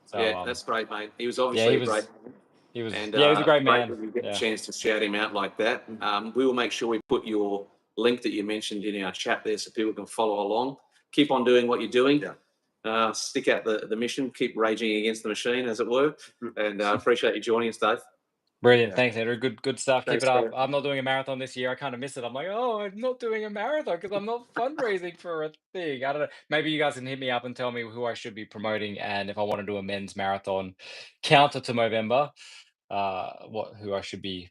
So Yeah, that's great, mate. He was yeah, obviously he a great was he was and yeah, he was a great great man. that you get a Yeah. chance to shout him out like that. We will make sure we put your link that you mentioned in our chat there so people can follow along. Keep on doing what you're doing. Stick out the mission. Keep raging against the machine, as it were. And appreciate you joining us, Dave. Brilliant. Yeah. Thanks, Andrew. Good stuff. Thanks, Keep it up. mate. I'm not doing a marathon this year. I kind of miss it. I'm like, oh, I'm not doing a marathon because I'm not fundraising for a thing. I don't know. Maybe you guys can hit me up and tell me who I should be promoting, and if I want to do a men's marathon counter to Movember, who I should be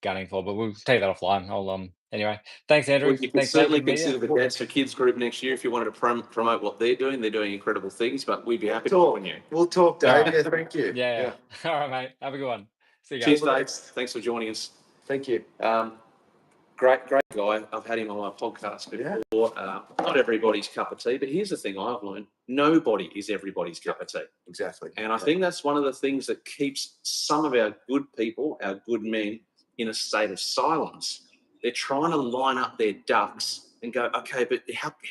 gunning for. But we'll take that offline. I'll anyway. Thanks, Andrew. Well, you can Thanks, Dave, certainly for the media. consider the Dads for Kids group next year if you wanted to promote what they're doing. They're doing incredible things, but we'd be happy to join you. We'll talk, Dave. Alright. Yeah, thank you. Yeah. All right, mate. Have a good one. See you guys. Cheers, Dave. Thanks for joining us. Thank you. Great guy. I've had him on my podcast before. Not everybody's cup of tea, but here's the thing I've learned. Nobody is everybody's cup of tea. Exactly. And I think that's one of the things that keeps some of our good people, our good men, in a state of silence. They're trying to line up their ducks and go, okay, but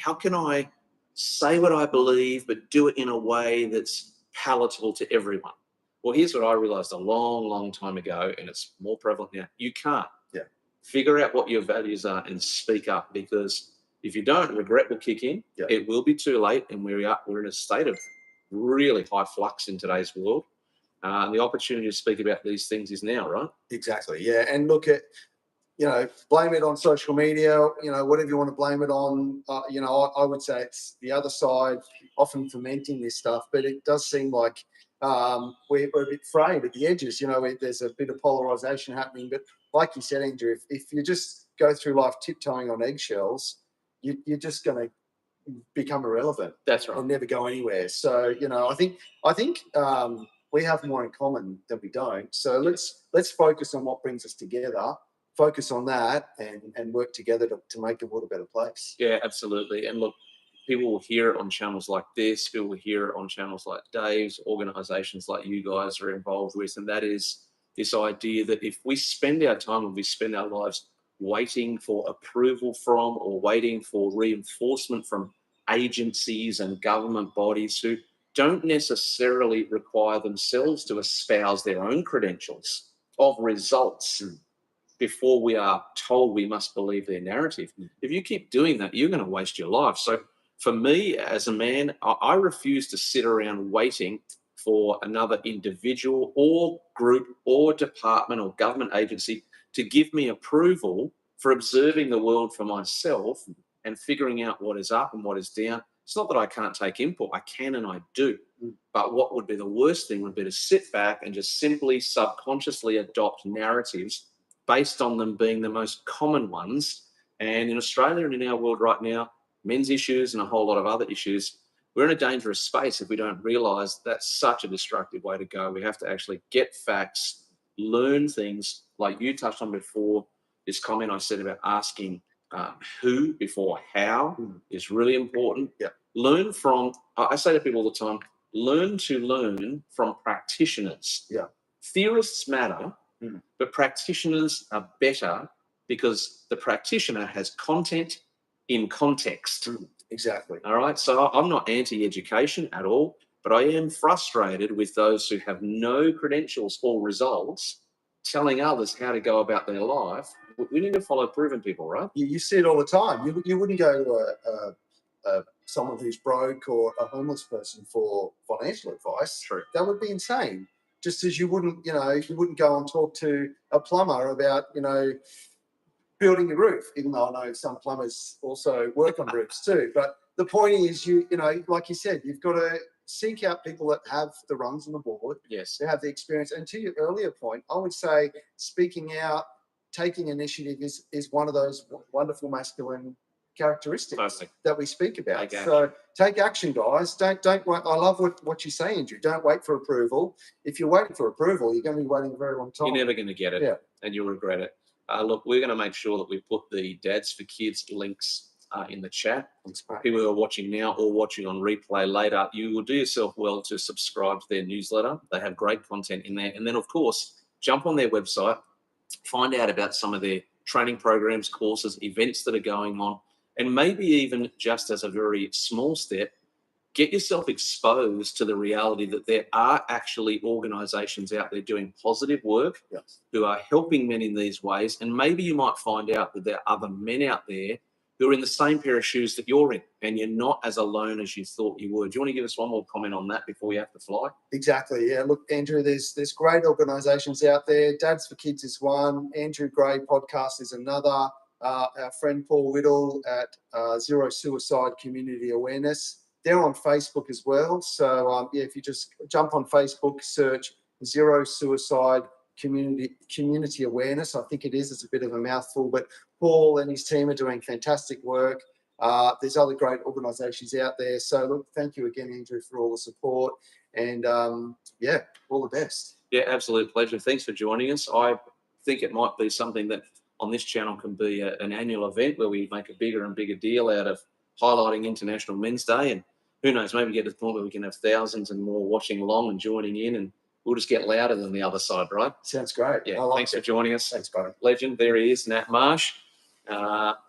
how can I say what I believe, but do it in a way that's palatable to everyone? Well, here's what I realized a long, long time ago, and it's more prevalent now. You can't. Yeah. Figure out what your values are and speak up, because if you don't, regret will kick in. Yeah. It will be too late, and we're in a state of really high flux in today's world. And the opportunity to speak about these things is now, right? Exactly. Yeah. And look at, blame it on social media, whatever you want to blame it on. I would say it's the other side often fomenting this stuff, but it does seem like we're a bit frayed at the edges. There's a bit of polarization happening. But like you said, Andrew, if you just go through life tiptoeing on eggshells, you're just going to become irrelevant. That's right. And never go anywhere. So, I think we have more in common than we don't. So let's focus on what brings us together. Focus on that and work together to make the world a better place. Yeah, absolutely. And look, people will hear it on channels like this. People will hear it on channels like Dave's, organisations like you guys are involved with. And that is this idea that if we spend our time and we spend our lives waiting for approval from or waiting for reinforcement from agencies and government bodies who don't necessarily require themselves to espouse their own credentials of results before we are told we must believe their narrative. If you keep doing that, you're going to waste your life. So for me as a man, I refuse to sit around waiting for another individual or group or department or government agency to give me approval for observing the world for myself and figuring out what is up and what is down. It's not that I can't take input. I can and I do. But what would be the worst thing would be to sit back and just simply subconsciously adopt narratives based on them being the most common ones. And in Australia and in our world right now, men's issues and a whole lot of other issues, we're in a dangerous space if we don't realise that's such a destructive way to go. We have to actually get facts, learn things like you touched on before. This comment I said about asking who before how is really important. Yeah. Learn from, I say to people all the time, learn to learn from practitioners. Yeah. Theorists matter, but practitioners are better because the practitioner has content in context. Exactly. All right. So I'm not anti-education at all, but I am frustrated with those who have no credentials or results telling others how to go about their life. We need to follow proven people, right? You see it all the time. You wouldn't go to someone who's broke or a homeless person for financial advice. True. That would be insane. Just as you wouldn't go and talk to a plumber about, building a roof, even though I know some plumbers also work on roofs too. But the point is, like you said, you've got to seek out people that have the rungs on the board. Yes. They have the experience. And to your earlier point, I would say speaking out, taking initiative is one of those wonderful masculine characteristics that we speak about. Okay. So take action, guys. Don't wait. I love what you say, Andrew. Don't wait for approval. If you're waiting for approval, you're going to be waiting a very long time. You're never going to get it, and you'll regret it. Look, we're going to make sure that we put the Dads for Kids links in the chat. That's great. People who are watching now or watching on replay later, you will do yourself well to subscribe to their newsletter. They have great content in there. And then, of course, jump on their website, find out about some of their training programs, courses, events that are going on, and maybe even just as a very small step, get yourself exposed to the reality that there are actually organisations out there doing positive work who are helping men in these ways. And maybe you might find out that there are other men out there who are in the same pair of shoes that you're in, and you're not as alone as you thought you were. Do you want to give us one more comment on that before we have to fly? Exactly. Yeah. Look, Andrew, there's great organisations out there. Dads for Kids is one. Andrew Gray podcast is another. Our friend Paul Whittle at Zero Suicide Community Awareness. They're on Facebook as well. So yeah, if you just jump on Facebook, search Zero Suicide Community Awareness. I think it is. It's a bit of a mouthful, but Paul and his team are doing fantastic work. There's other great organisations out there. So look, thank you again, Andrew, for all the support. And yeah, all the best. Yeah, absolute pleasure. Thanks for joining us. I think it might be something that on this channel can be an annual event where we make a bigger and bigger deal out of highlighting International Men's Day. And who knows, maybe get to the point where we can have thousands and more watching along and joining in, and we'll just get louder than the other side, right? Sounds great. Yeah, thanks for joining us. Thanks, buddy. Legend. There he is, Nat Marsh,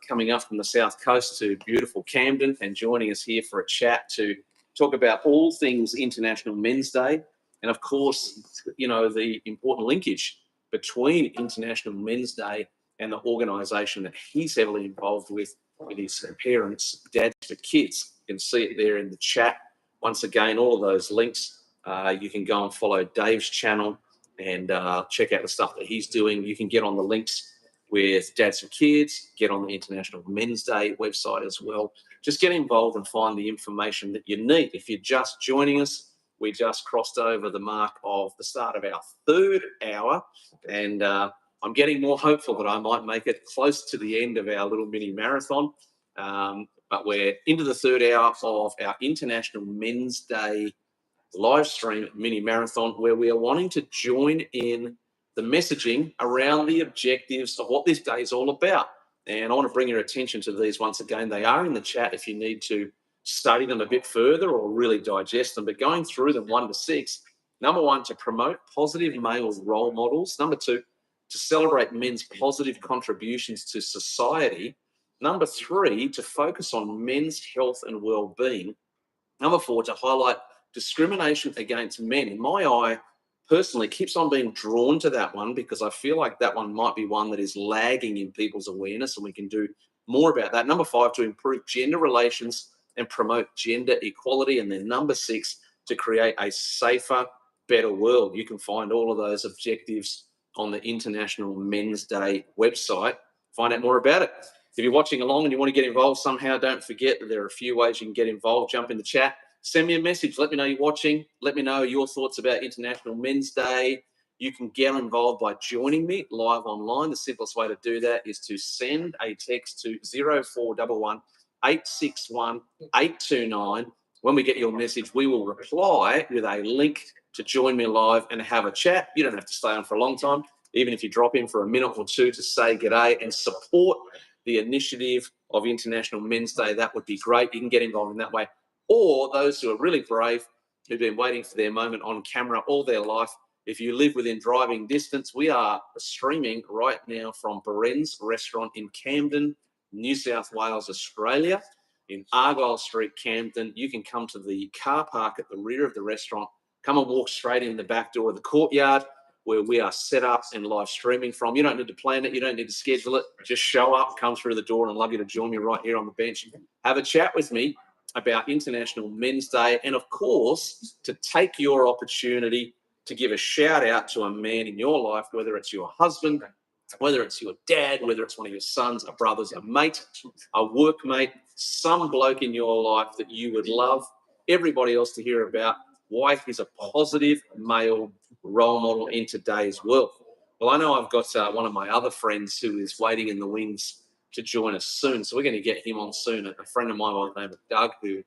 coming up from the south coast to beautiful Camden and joining us here for a chat to talk about all things International Men's Day. And of course, you know, the important linkage between International Men's Day and the organisation that he's heavily involved with his parents, Dads for Kids. You can see it there in the chat. Once again, all of those links, you can go and follow Dave's channel and check out the stuff that he's doing. You can get on the links with Dads for Kids, get on the International Men's Day website as well. Just get involved and find the information that you need. If you're just joining us, we just crossed over the mark of the start of our third hour, and I'm getting more hopeful that I might make it close to the end of our little mini marathon. But we're into the third hour of our International Men's Day live stream mini marathon, where we are wanting to join in the messaging around the objectives of what this day is all about. And I want to bring your attention to these once again. They are in the chat if you need to study them a bit further or really digest them. But going through them 1 to 6, number 1, to promote positive male role models. Number 2, to celebrate men's positive contributions to society. Number 3, to focus on men's health and well-being. Number 4, to highlight discrimination against men. In my eye, personally, keeps on being drawn to that one because I feel like that one might be one that is lagging in people's awareness, and we can do more about that. Number 5, to improve gender relations and promote gender equality. And then number 6, to create a safer, better world. You can find all of those objectives on the International Men's Day website. Find out more about it. If you're watching along and you want to get involved somehow, don't forget that there are a few ways you can get involved. Jump in the chat. Send me a message. Let me know you're watching. Let me know your thoughts about International Men's Day. You can get involved by joining me live online. The simplest way to do that is to send a text to 0411 861 829. When we get your message, we will reply with a link to join me live and have a chat. You don't have to stay on for a long time. Even if you drop in for a minute or two to say g'day and support the initiative of International Men's Day, that would be great. You can get involved in that way. Or those who are really brave, who've been waiting for their moment on camera all their life, if you live within driving distance, we are streaming right now from Barenz restaurant in Camden, New South Wales, Australia, in Argyle Street, Camden. You can come to the car park at the rear of the restaurant, come and walk straight in the back door of the courtyard where we are set up and live streaming from. You don't need to plan it. You don't need to schedule it. Just show up, come through the door, and I'd love you to join me right here on the bench. Have a chat with me about International Men's Day, and of course, to take your opportunity to give a shout out to a man in your life, whether it's your husband, whether it's your dad, whether it's one of your sons, a brother's, a mate, a workmate, some bloke in your life that you would love everybody else to hear about why he's a positive male role model in today's world. Well, I know I've got one of my other friends who is waiting in the wings to join us soon, so we're going to get him on soon. A friend of mine by the name of Doug, who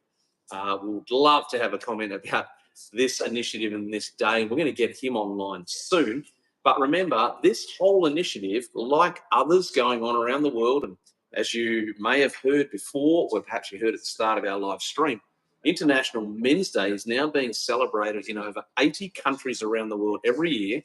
would love to have a comment about this initiative and this day. We're going to get him online soon. But remember, this whole initiative, like others going on around the world, and As you may have heard before, or perhaps you heard at the start of our live stream, International Men's Day is now being celebrated in over 80 countries around the world every year,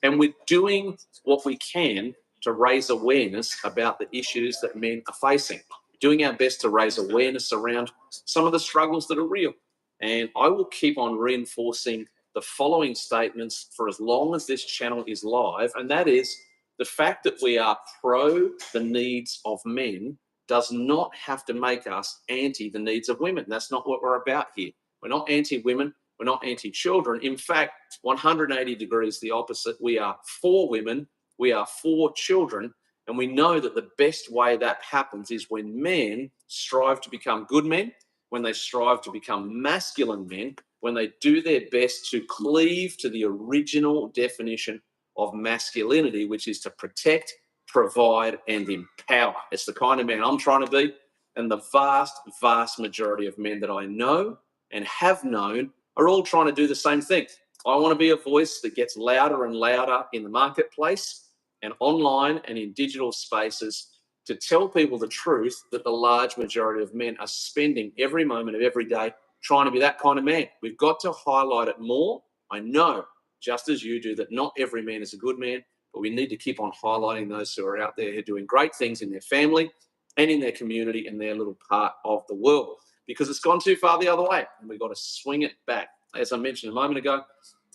and we're doing what we can to raise awareness about the issues that men are facing, doing our best to raise awareness around some of the struggles that are real. And I will keep on reinforcing the following statements for as long as this channel is live, and that is the fact that we are pro the needs of men does not have to make us anti the needs of women. That's not what we're about here. We're not anti-women. We're not anti-children. In fact, 180 degrees the opposite. We are for women. We are for children. And we know that the best way that happens is when men strive to become good men, when they strive to become masculine men, when they do their best to cleave to the original definition of masculinity, which is to protect, provide, and empower. It's the kind of man I'm trying to be. And the vast, vast majority of men that I know and have known are all trying to do the same thing. I want to be a voice that gets louder and louder in the marketplace and online and in digital spaces to tell people the truth that the large majority of men are spending every moment of every day trying to be that kind of man. We've got to highlight it more. I know, just as you do, that not every man is a good man, but we need to keep on highlighting those who are out there who are doing great things in their family and in their community and their little part of the world, because it's gone too far the other way and we've got to swing it back. As I mentioned a moment ago,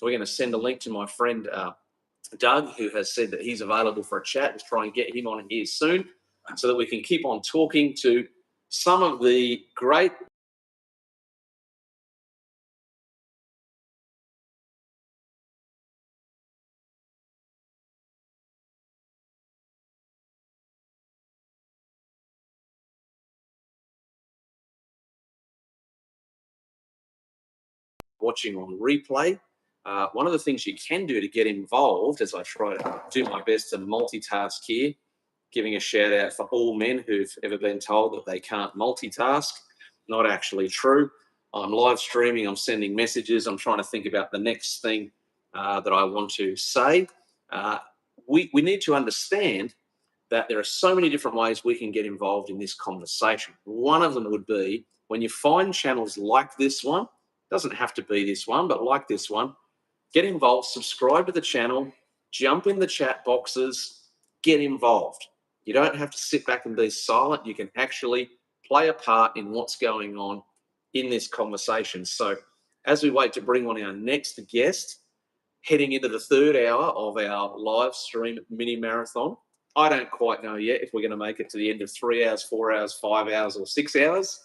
we're going to send a link to my friend Doug, who has said that he's available for a chat. Let's try and get him on here soon so that we can keep on talking to some of the great watching on replay. One of the things you can do to get involved, as I try to do my best to multitask here, giving a shout out for all men who've ever been told that they can't multitask. Not actually true. I'm live streaming, I'm sending messages, I'm trying to think about the next thing that I want to say. We need to understand that there are so many different ways we can get involved in this conversation. One of them would be when you find channels like this one, doesn't have to be this one, but like this one, get involved, subscribe to the channel, jump in the chat boxes, get involved. You don't have to sit back and be silent. You can actually play a part in what's going on in this conversation. So as we wait to bring on our next guest, heading into the third hour of our live stream mini marathon, I don't quite know yet if we're going to make it to the end of 3 hours, 4 hours, 5 hours, or 6 hours.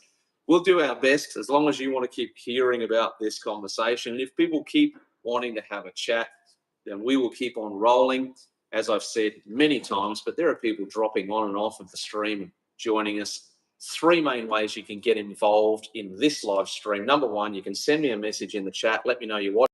We'll do our best as long as you want to keep hearing about this conversation. And if people keep wanting to have a chat, then we will keep on rolling. As I've said many times, but there are people dropping on and off of the stream and joining us. 3 main ways you can get involved in this live stream. Number 1, you can send me a message in the chat. Let me know you're watching.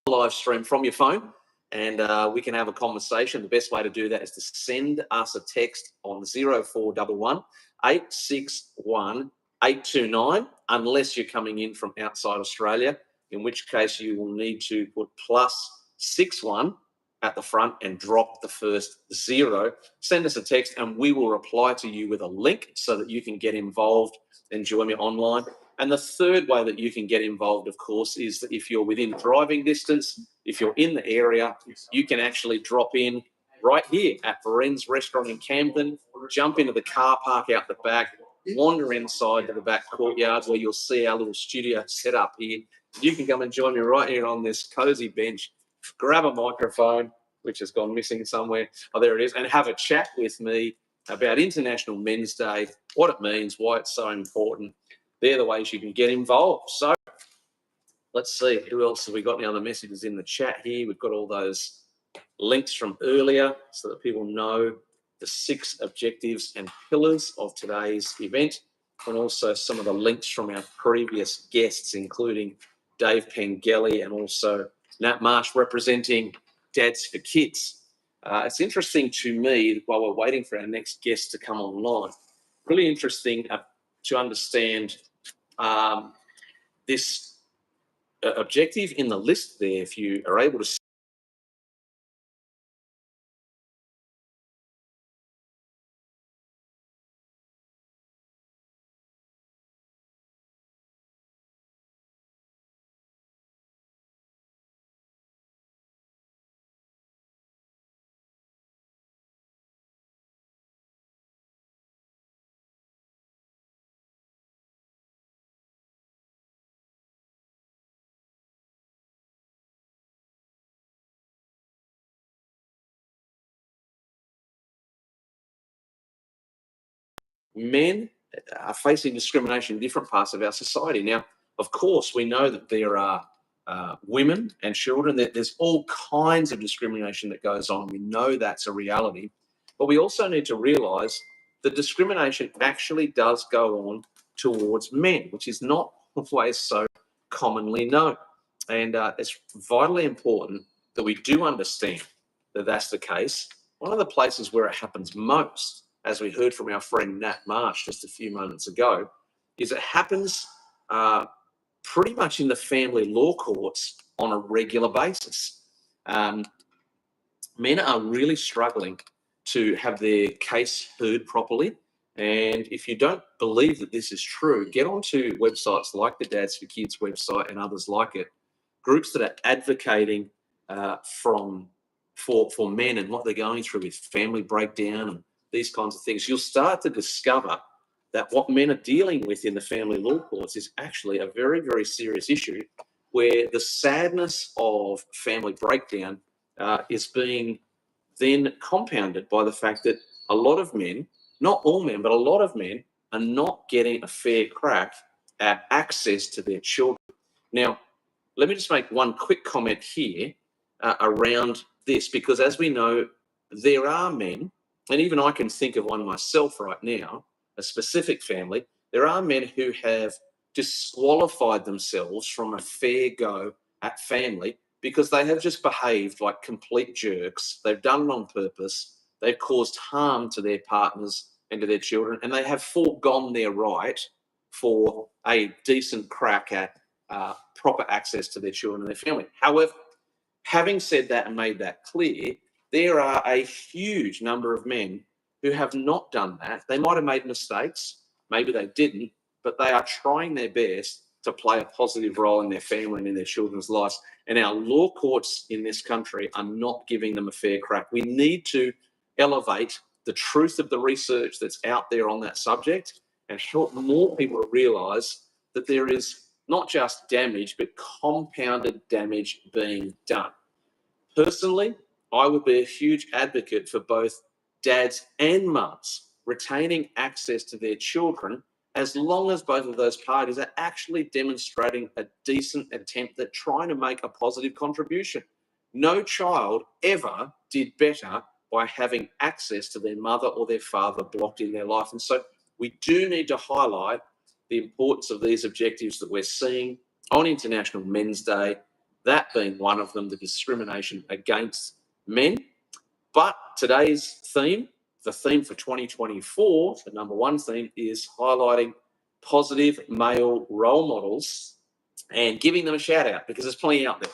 Live stream from your phone, and we can have a conversation. The best way to do that is to send us a text on 0411 861 829, unless you're coming in from outside Australia, in which case you will need to put +61 at the front and drop the first 0. Send us a text and we will reply to you with a link so that you can get involved and join me online. And the third way that you can get involved, of course, is that if you're within driving distance, if you're in the area, you can actually drop in right here at Barenz restaurant in Camden, jump into the car park out the back, wander inside to the back courtyard where you'll see our little studio set up here. You can come and join me right here on this cozy bench, grab a microphone, which has gone missing somewhere. Oh, there it is, and have a chat with me about International Men's Day, what it means, why it's so important. They're the ways you can get involved. So let's see, who else have we got? Any other messages in the chat here? We've got all those links from earlier so that people know the 6 objectives and pillars of today's event, and also some of the links from our previous guests, including Dave Pengelly and also Nat Marsh representing Dads for Kids. It's interesting to me, while we're waiting for our next guest to come online, really interesting to understand this objective in the list there, if you are able to see. Men are facing discrimination in different parts of our society. Now, of course, we know that there are women and children, that there's all kinds of discrimination that goes on. We know that's a reality. But we also need to realise that discrimination actually does go on towards men, which is not always so commonly known. And it's vitally important that we do understand that that's the case. One of the places where it happens most, as we heard from our friend Nat Marsh just a few moments ago, is it happens pretty much in the family law courts on a regular basis. Men are really struggling to have their case heard properly. And if you don't believe that this is true, get onto websites like the Dads for Kids website and others like it, groups that are advocating for men and what they're going through with family breakdown and these kinds of things. You'll start to discover that what men are dealing with in the family law courts is actually a very, very serious issue, where the sadness of family breakdown is being then compounded by the fact that a lot of men, not all men, but a lot of men, are not getting a fair crack at access to their children. Now, let me just make one quick comment here around this, because as we know, there are men, and even I can think of one myself right now, a specific family, there are men who have disqualified themselves from a fair go at family because they have just behaved like complete jerks. They've done it on purpose. They've caused harm to their partners and to their children, and they have foregone their right for a decent crack at proper access to their children and their family. However, having said that and made that clear, there are a huge number of men who have not done that. They might have made mistakes, maybe they didn't, but they are trying their best to play a positive role in their family and in their children's lives. And our law courts in this country are not giving them a fair crack. We need to elevate the truth of the research that's out there on that subject and help more people to realise that there is not just damage, but compounded damage being done. Personally, I would be a huge advocate for both dads and mums retaining access to their children, as long as both of those parties are actually demonstrating a decent attempt at trying to make a positive contribution. No child ever did better by having access to their mother or their father blocked in their life. And so we do need to highlight the importance of these objectives that we're seeing on International Men's Day, that being one of them, the discrimination against men. But today's theme, the theme for 2024, the number one theme, is highlighting positive male role models and giving them a shout out, because there's plenty out there.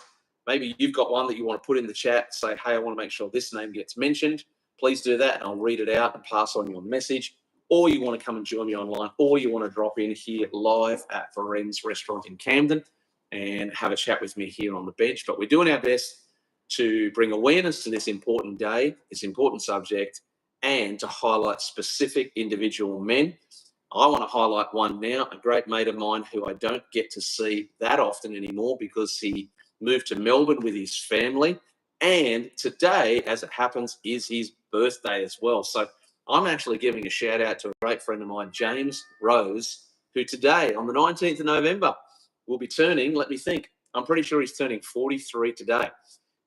Maybe you've got one that you want to put in the chat, say, hey, I want to make sure this name gets mentioned. Please do that and I'll read it out and pass on your message. Or you want to come and join me online, or you want to drop in here live at Barenz restaurant in Camden and have a chat with me here on the bench. But we're doing our best to bring awareness to this important day, this important subject, and to highlight specific individual men. I want to highlight one now, a great mate of mine who I don't get to see that often anymore because he moved to Melbourne with his family. And today, as it happens, is his birthday as well. So I'm actually giving a shout out to a great friend of mine, James Rose, who today, on the 19th of November, will be turning, let me think, I'm pretty sure he's turning 43 today,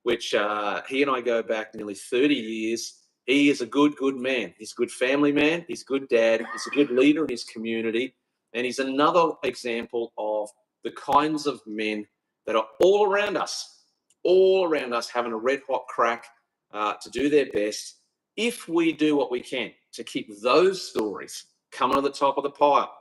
which he and I go back nearly 30 years. He is a good man. He's a good family man. He's a good dad. He's a good leader in his community. And he's another example of the kinds of men that are all around us having a red hot crack to do their best. If we do what we can to keep those stories coming to the top of the pile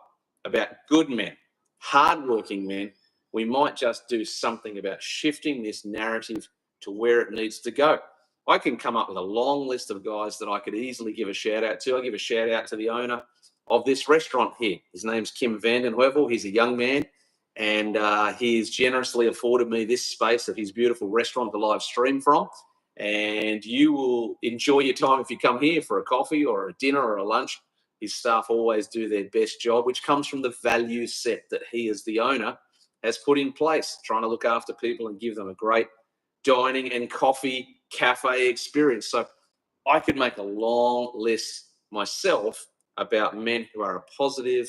about good men, hardworking men, we might just do something about shifting this narrative to where it needs to go. I can come up with a long list of guys that I could easily give a shout out to. I give a shout out to the owner of this restaurant here. His name's Kim Vanden Heuvel. He's a young man, and he's generously afforded me this space of his beautiful restaurant to live stream from. And you will enjoy your time if you come here for a coffee or a dinner or a lunch. His staff always do their best job, which comes from the value set that he, as the owner, has put in place, trying to look after people and give them a great dining and coffee cafe experience. So I could make a long list myself about men who are a positive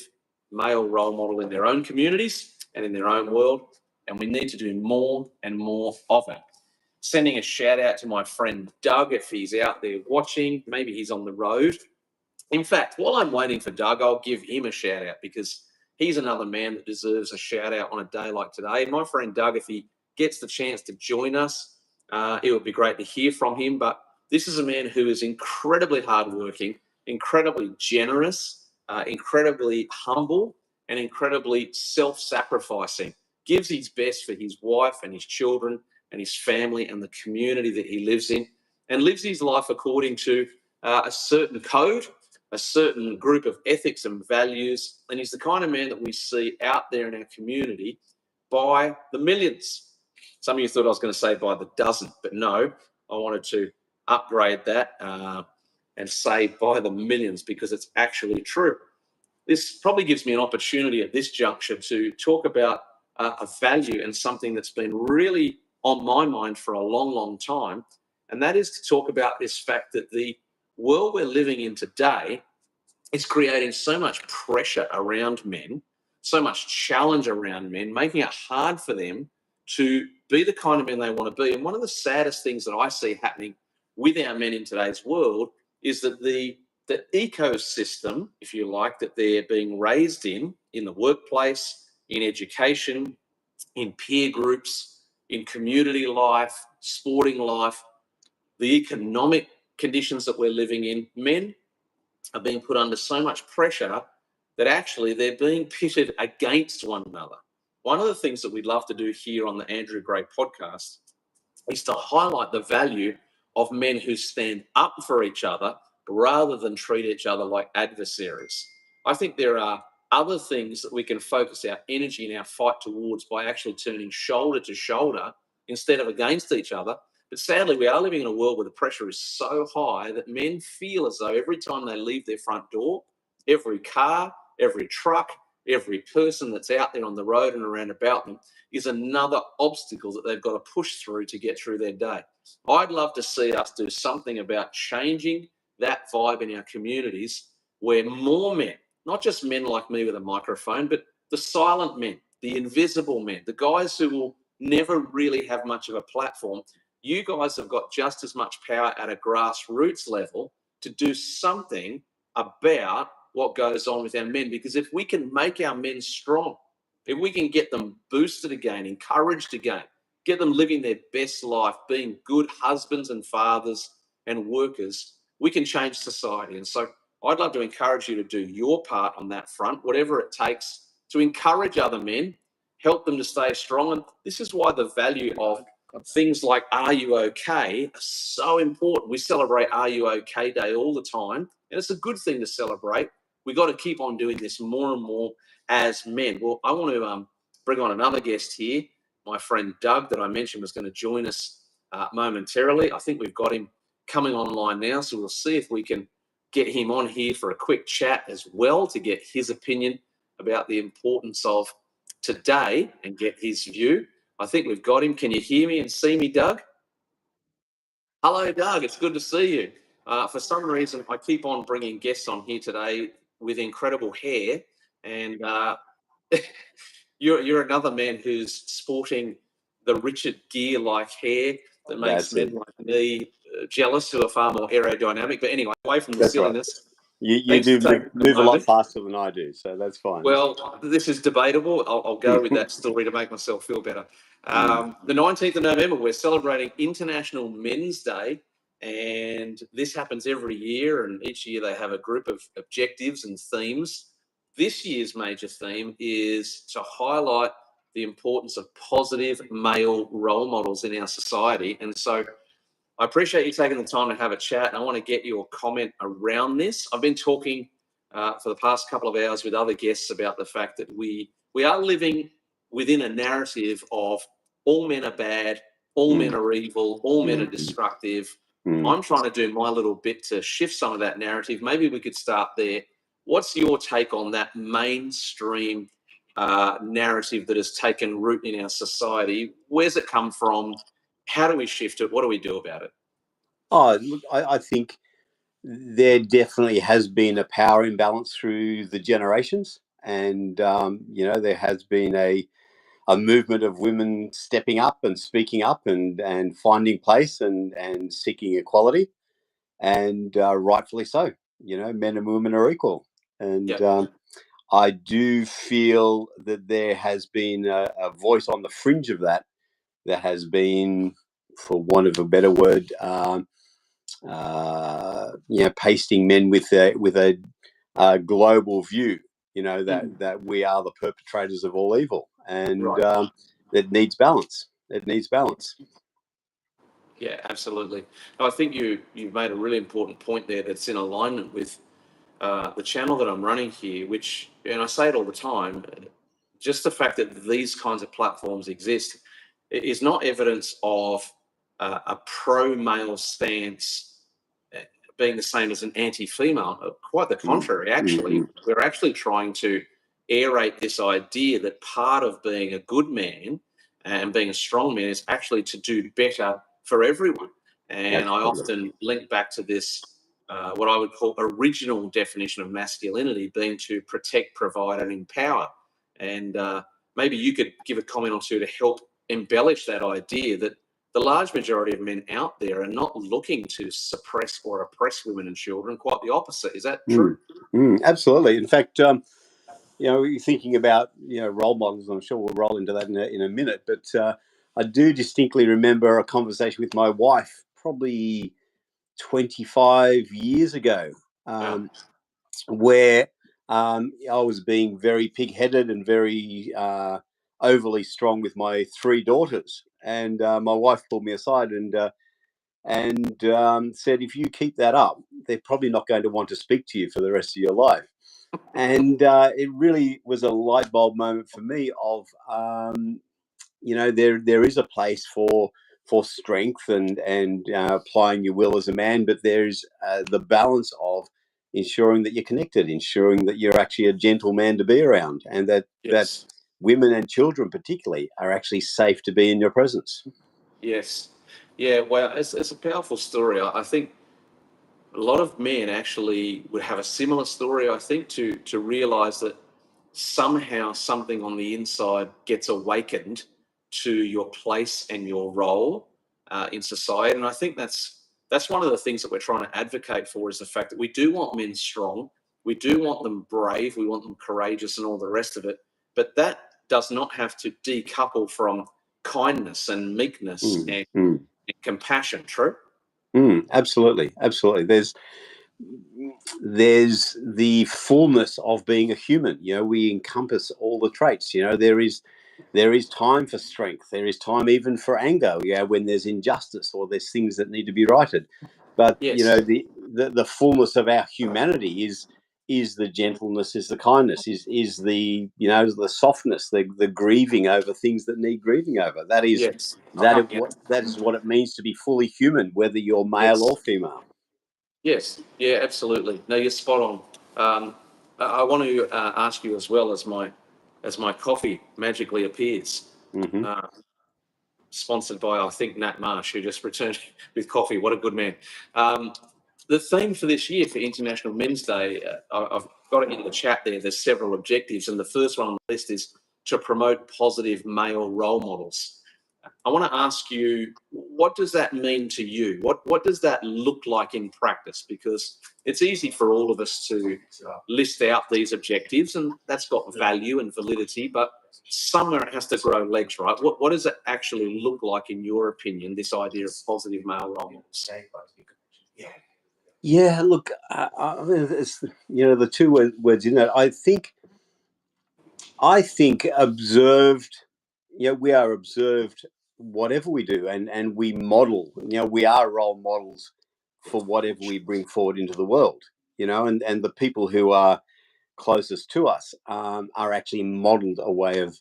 male role model in their own communities and in their own world, and we need to do more and more of it. Sending a shout out to my friend Doug, if he's out there watching, maybe he's on the road. In fact, while I'm waiting for Doug, I'll give him a shout out because he's another man that deserves a shout out on a day like today. My friend Doug, if he gets the chance to join us, it would be great to hear from him. But this is a man who is incredibly hardworking, incredibly generous, incredibly humble, and incredibly self-sacrificing. Gives his best for his wife and his children and his family and the community that he lives in, and lives his life according to a certain code, a certain group of ethics and values. And he's the kind of man that we see out there in our community by the millions. Some of you thought I was going to say by the dozen, but no, I wanted to upgrade that and say by the millions, because it's actually true. This probably gives me an opportunity at this juncture to talk about a value and something that's been really on my mind for a long, long time, and that is to talk about this fact that the world we're living in today is creating so much pressure around men, so much challenge around men, making it hard for them to be the kind of men they want to be. And one of the saddest things that I see happening with our men in today's world is that the ecosystem, if you like, that they're being raised in the workplace, in education, in peer groups, in community life, sporting life, the economic conditions that we're living in, men are being put under so much pressure that actually they're being pitted against one another. One of the things that we'd love to do here on the Andrew Gray podcast is to highlight the value of men who stand up for each other rather than treat each other like adversaries. I think there are other things that we can focus our energy and our fight towards by actually turning shoulder to shoulder instead of against each other. But sadly, we are living in a world where the pressure is so high that men feel as though every time they leave their front door, every car, every truck, every person that's out there on the road and around about them is another obstacle that they've got to push through to get through their day. I'd love to see us do something about changing that vibe in our communities where more men, not just men like me with a microphone, but the silent men, the invisible men, the guys who will never really have much of a platform. You guys have got just as much power at a grassroots level to do something about what goes on with our men. Because if we can make our men strong, if we can get them boosted again, encouraged again, get them living their best life, being good husbands and fathers and workers, we can change society. And so I'd love to encourage you to do your part on that front, whatever it takes to encourage other men, help them to stay strong. And this is why the value of things like Are You OK are so important. We celebrate Are You OK Day all the time, and it's a good thing to celebrate. We've got to keep on doing this more and more as men. Well, I want to bring on another guest here, my friend Doug, that I mentioned was going to join us momentarily. I think we've got him coming online now, so we'll see if we can get him on here for a quick chat as well to get his opinion about the importance of today and get his view. I think we've got him. Can you hear me and see me, Doug? Hello, Doug. It's good to see you. For some reason, I keep on bringing guests on here today with incredible hair, and you're another man who's sporting the Richard Gere-like hair that makes men like me jealous, who are far more aerodynamic. But anyway, away from the silliness. Right. You do move a lot faster than I do, so that's fine. Well, this is debatable. I'll go with that story to make myself feel better. The 19th of November, we're celebrating International Men's Day. And this happens every year, and each year they have a group of objectives and themes. This year's major theme is to highlight the importance of positive male role models in our society. And so I appreciate you taking the time to have a chat, and I want to get your comment around this. I've been talking for the past couple of hours with other guests about the fact that we are living within a narrative of all men are bad, all men are evil, all men are destructive. I'm trying to do my little bit to shift some of that narrative. Maybe we could start there. What's your take on that mainstream narrative that has taken root in our society? Where's it come from? How do we shift it? What do we do about it? Oh, look, I think there definitely has been a power imbalance through the generations, and there has been a movement of women stepping up and speaking up and finding place and seeking equality, and rightfully so. Men and women are equal, and I do feel that there has been a voice on the fringe of that has been, for want of a better word, pasting men with a global view. That we are the perpetrators of all evil, and it needs balance. It needs balance. Yeah, absolutely. I think you've made a really important point there that's in alignment with the channel that I'm running here, which, and I say it all the time, just the fact that these kinds of platforms exist is not evidence of a pro-male stance being the same as an anti-female. Quite the contrary, actually. We're actually trying to aerate this idea that part of being a good man and being a strong man is actually to do better for everyone. And I often link back to this, what I would call original definition of masculinity, being to protect, provide, and empower. And maybe you could give a comment or two to help embellish that idea that the large majority of men out there are not looking to suppress or oppress women and children. Quite the opposite. Is that true? Absolutely. In fact, you're thinking about role models. I'm sure we'll roll into that in a minute. But I do distinctly remember a conversation with my wife, probably 25 years ago, where I was being very pig-headed and very overly strong with my 3 daughters, and my wife pulled me aside and said, "If you keep that up, they're probably not going to want to speak to you for the rest of your life." And it really was a light bulb moment for me of, there is a place for strength and applying your will as a man, but there's the balance of ensuring that you're connected, ensuring that you're actually a gentle man to be around, and that women and children particularly are actually safe to be in your presence. Yes. Yeah, well, it's a powerful story. I think a lot of men actually would have a similar story, I think, to realize that somehow something on the inside gets awakened to your place and your role in society. And I think that's one of the things that we're trying to advocate for, is the fact that we do want men strong, we do want them brave, we want them courageous and all the rest of it, but that does not have to decouple from kindness and meekness and compassion. True? Absolutely. There's the fullness of being a human. We encompass all the traits. There is time for strength. There is time even for anger. When there's injustice or there's things that need to be righted. But the fullness of our humanity is the gentleness, is the kindness, is the the softness, the grieving over things that need grieving over. That is that is what it means to be fully human, whether you're male or female. Yes, yeah, absolutely. No, you're spot on. I want to ask you as well, as my coffee magically appears, sponsored by, I think, Nat Marsh, who just returned with coffee. What a good man. The theme for this year for International Men's Day, I've got it in the chat there. There's several objectives, and the first one on the list is to promote positive male role models. I want to ask you, what does that mean to you? What does that look like in practice? Because it's easy for all of us to list out these objectives, and that's got value and validity, but somewhere it has to grow legs, right? What does it actually look like, in your opinion, this idea of positive male role models? Yeah, look, I mean, it's, the two words in it. I think observed. We are observed whatever we do, and we model. We are role models for whatever we bring forward into the world. And the people who are closest to us are actually modeled a way of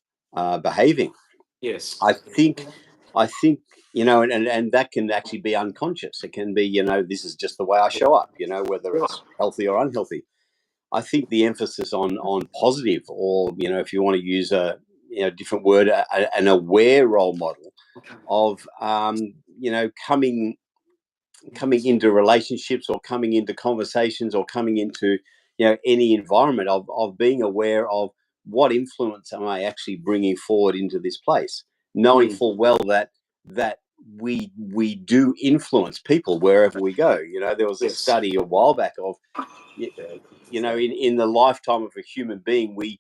behaving. Yes. I think, and that can actually be unconscious. It can be, this is just the way I show up, whether it's healthy or unhealthy. I think the emphasis on positive, or, if you want to use a different word, an aware role model of, coming into relationships, or coming into conversations, or coming into any environment, of being aware of what influence am I actually bringing forward into this place, knowing full well that we do influence people wherever we go. There was a study a while back of, in the lifetime of a human being, we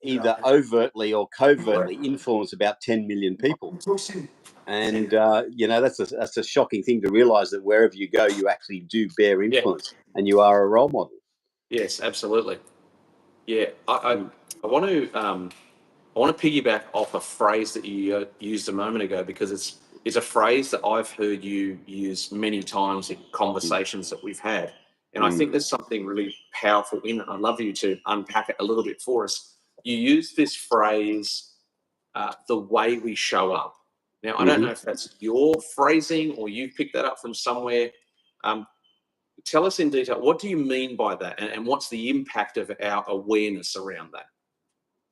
either overtly or covertly influence about 10 million people. And that's a shocking thing to realize, that wherever you go, you actually do bear influence, and you are a role model. Yes, absolutely. Yeah, I want to piggyback off a phrase that you used a moment ago, because it's a phrase that I've heard you use many times in conversations that we've had, and I think there's something really powerful in it. I'd love you to unpack it a little bit for us. You use this phrase, the way we show up. Now, I don't know if that's your phrasing or you picked that up from somewhere. Tell us in detail, what do you mean by that, and what's the impact of our awareness around that?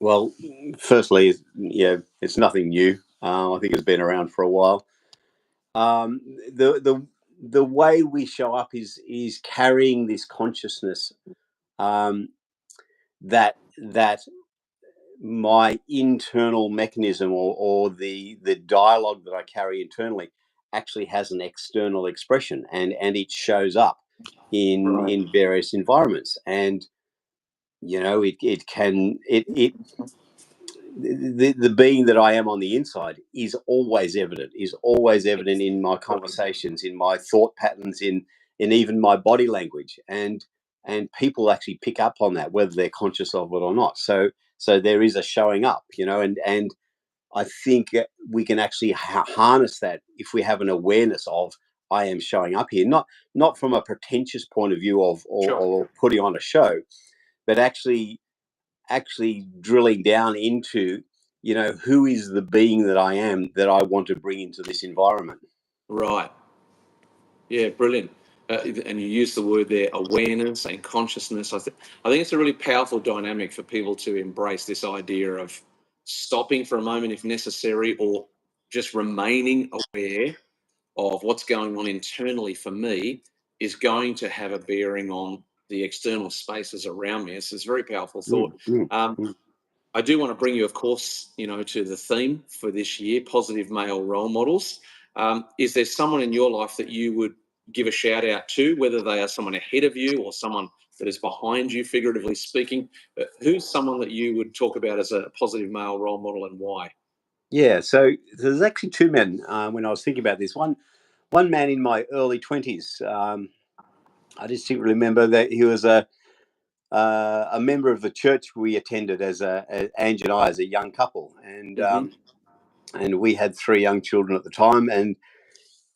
Well, firstly, it's nothing new. I think it's been around for a while. The way we show up is carrying this consciousness, that my internal mechanism, or the dialogue that I carry internally, actually has an external expression, and it shows up in various environments. And the being that I am on the inside is always evident in my conversations, in my thought patterns, in even my body language, and people actually pick up on that, whether they're conscious of it or not. So there is a showing up, and I think we can actually harness that if we have an awareness of, I am showing up here, not from a pretentious point of view of or putting on a show, but actually drilling down into, who is the being that I am, that I want to bring into this environment. Right. Yeah, brilliant. And you use the word there, awareness and consciousness. I think it's a really powerful dynamic for people to embrace, this idea of stopping for a moment if necessary, or just remaining aware of what's going on internally for me is going to have a bearing on the external spaces around me. It's a very powerful thought. I do want to bring you, of course, to the theme for this year, positive male role models. Is there someone in your life that you would give a shout out to, whether they are someone ahead of you or someone that is behind you, figuratively speaking? Who's someone that you would talk about as a positive male role model, and why? Yeah, so there's actually two men. When I was thinking about this, one man in my early 20s, I distinctly remember that he was a member of the church we attended as Ange and I, as a young couple, and we had 3 young children at the time. And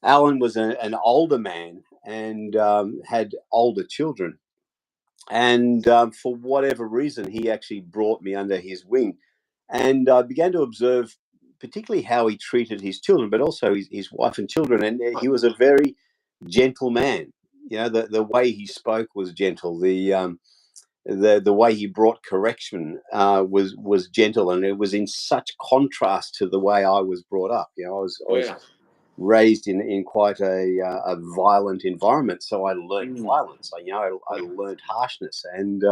Alan was an older man, and had older children, and for whatever reason, he actually brought me under his wing, and I began to observe particularly how he treated his children, but also his wife and children. And he was a very gentle man. The way he spoke was gentle. The way he brought correction was gentle, and it was in such contrast to the way I was brought up. I was raised in quite a violent environment, so I learned violence. I learned harshness, and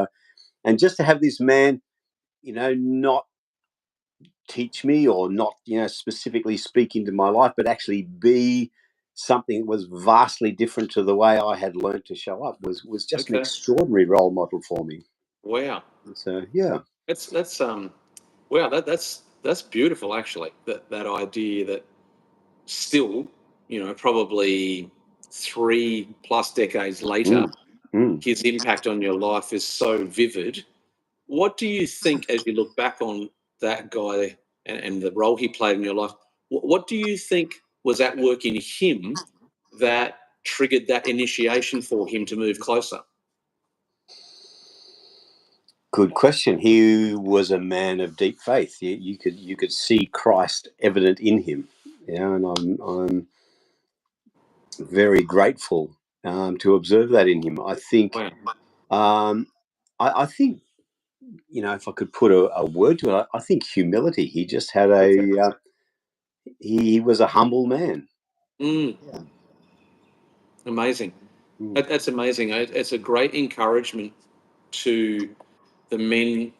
just to have this man, not teach me or not, specifically speak into my life, but actually be something that was vastly different to the way I had learned to show up was just an Okay. extraordinary role model for me. Wow. So yeah. That's wow, that's beautiful actually. That idea that still, probably 3+ decades later, his impact on your life is so vivid. What do you think as you look back on that guy and the role he played in your life? What do you think was at work in him that triggered that initiation for him to move closer? Good question. He was a man of deep faith. You could see Christ evident in him. And I'm very grateful to observe that in him. I think Wow. I think, if I could put a word to it, I think humility. He just had he was a humble man. Mm. Yeah. Amazing. Mm. That's amazing. It's a great encouragement to the men,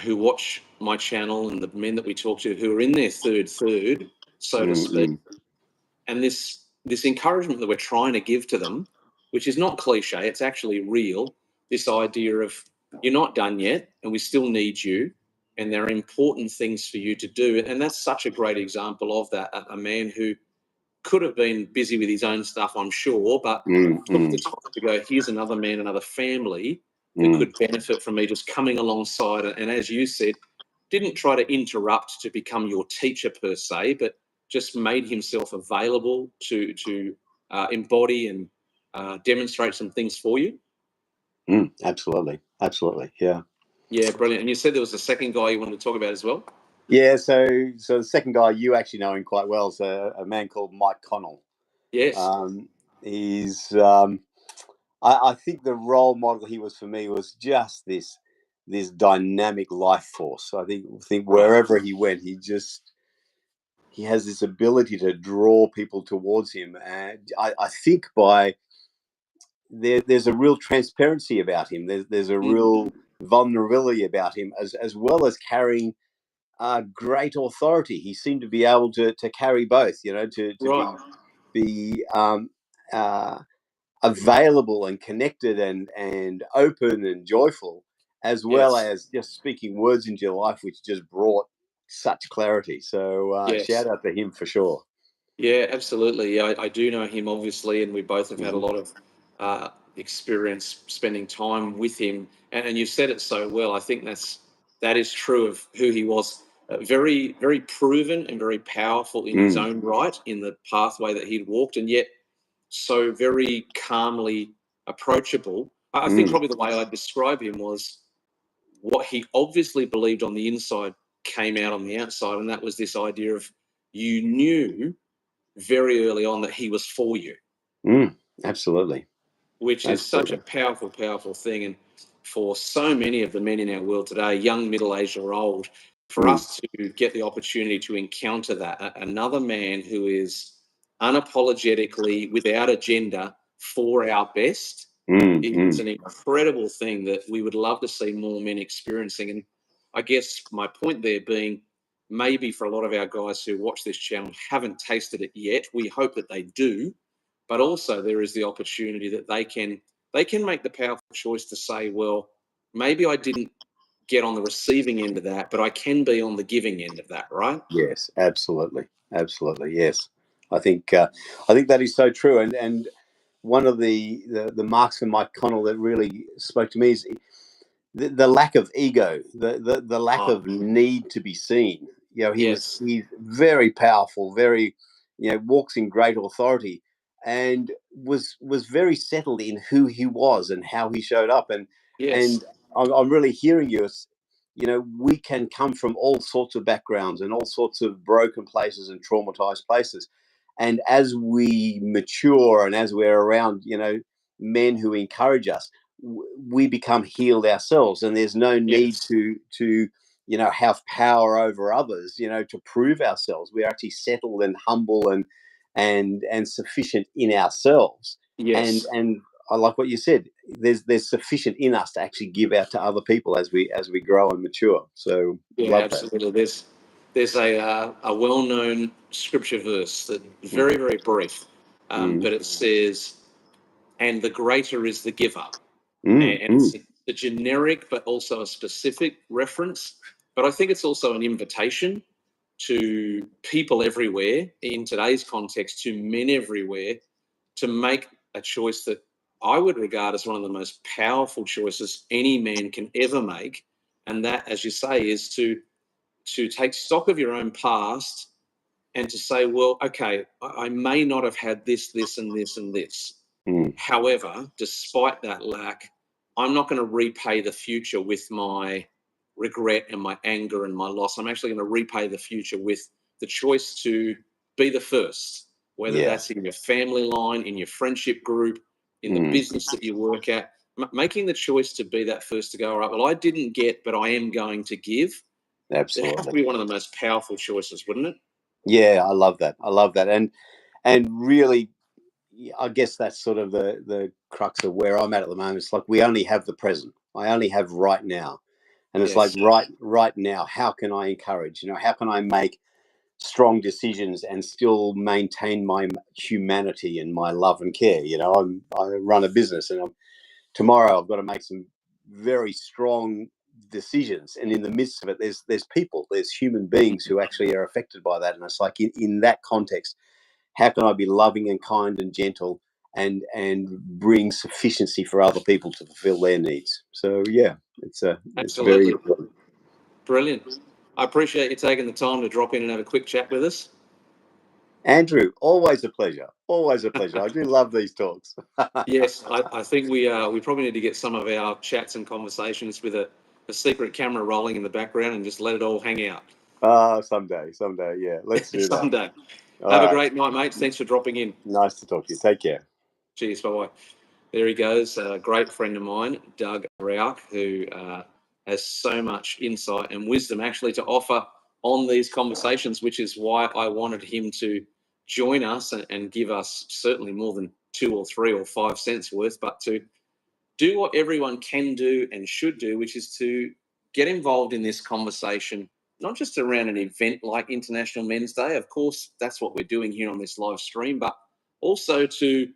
who watch my channel and the men that we talk to who are in their third, so to speak. And this encouragement that we're trying to give to them, which is not cliche, it's actually real. This idea of you're not done yet, and we still need you, and there are important things for you to do. And that's such a great example of that. A man who could have been busy with his own stuff, I'm sure, but took the time to go, here's another man, another family that could benefit from me just coming alongside. And as you said, didn't try to interrupt to become your teacher per se, but just made himself available to embody and demonstrate some things for you. Absolutely. Yeah. Yeah, brilliant. And you said there was a second guy you wanted to talk about as well? Yeah, so the second guy, you actually know him quite well, is a man called Mike Connell. Yes. He's I think the role model he was for me was just this dynamic life force. I think wherever he went, he has this ability to draw people towards him, and I think there's a real transparency about him. There's a real vulnerability about him, as well as carrying great authority. He seemed to be able to carry both, to be available and connected and open and joyful, as well as just speaking words into your life, which just brought such clarity. So shout out to him for sure. Yeah, absolutely. Yeah, I do know him, obviously, and we both have had a lot of experience spending time with him. And you said it so well. I think that is true of who he was. Very, very proven and very powerful in his own right in the pathway that he'd walked, and yet so very calmly approachable. I think probably the way I'd describe him was what he obviously believed on the inside came out on the outside, and that was this idea of you knew very early on that he was for you. Absolutely. Which is such a powerful, powerful thing. And for so many of the men in our world today, young, middle-aged or old, for us to get the opportunity to encounter that, another man who is unapologetically, without agenda, for our best, is an incredible thing that we would love to see more men experiencing. And I guess my point there being, maybe for a lot of our guys who watch this channel haven't tasted it yet, we hope that they do. But also there is the opportunity that they can make the powerful choice to say, well, maybe I didn't get on the receiving end of that, but I can be on the giving end of that, right? Yes, absolutely. Yes, I think that is so true. And one of the marks of Mike Connell that really spoke to me is the lack of ego, the lack of need to be seen. He's very powerful, very, walks in great authority, and was very settled in who he was and how he showed up. And I'm really hearing you. We can come from all sorts of backgrounds and all sorts of broken places and traumatized places. And as we mature and as we're around, men who encourage us, we become healed ourselves, and there's no need to have power over others, to prove ourselves. We're actually settled and humble and sufficient in ourselves. And I like what you said. There's sufficient in us to actually give out to other people as we grow and mature. So absolutely. there's a well-known scripture verse that very, very brief, but it says, "And the greater is the giver." And it's a generic, but also a specific reference. But I think it's also an invitation to people everywhere, in today's context, to men everywhere, to make a choice that I would regard as one of the most powerful choices any man can ever make. And that, as you say, is to take stock of your own past and to say, well, okay, I may not have had this, this, and this, and this. However, despite that lack, I'm not going to repay the future with my regret and my anger and my loss. I'm actually going to repay the future with the choice to be the first, whether that's in your family line, in your friendship group, in the business that you work at, making the choice to be that first to go, all right, well, I didn't get, but I am going to give. Absolutely. It has to be one of the most powerful choices, wouldn't it? Yeah, I love that. I love that. And really, I guess that's sort of the crux of where I'm at the moment. It's like we only have the present. I only have right now. And it's like right now, how can I encourage? How can I make strong decisions and still maintain my humanity and my love and care? I run a business, and tomorrow I've got to make some very strong decisions, and in the midst of it, there's people, there's human beings who actually are affected by that. And it's like in that context, how can I be loving and kind and gentle and bring sufficiency for other people to fulfill their needs? So yeah, it's very important. Brilliant. I appreciate you taking the time to drop in and have a quick chat with us. Andrew, always a pleasure. Always a pleasure. I do love these talks. Yes, I think we probably need to get some of our chats and conversations with a secret camera rolling in the background and just let it all hang out. Someday, yeah. Let's do that. Someday. All Have right. a great night, mate. Thanks for dropping in. Nice to talk to you. Take care. Cheers. Bye-bye. There he goes, a great friend of mine, Doug Rauch, who has so much insight and wisdom actually to offer on these conversations, which is why I wanted him to join us and give us certainly more than 2 or 3 or 5 cents worth, but to do what everyone can do and should do, which is to get involved in this conversation, not just around an event like International Men's Day. Of course, that's what we're doing here on this live stream, but also to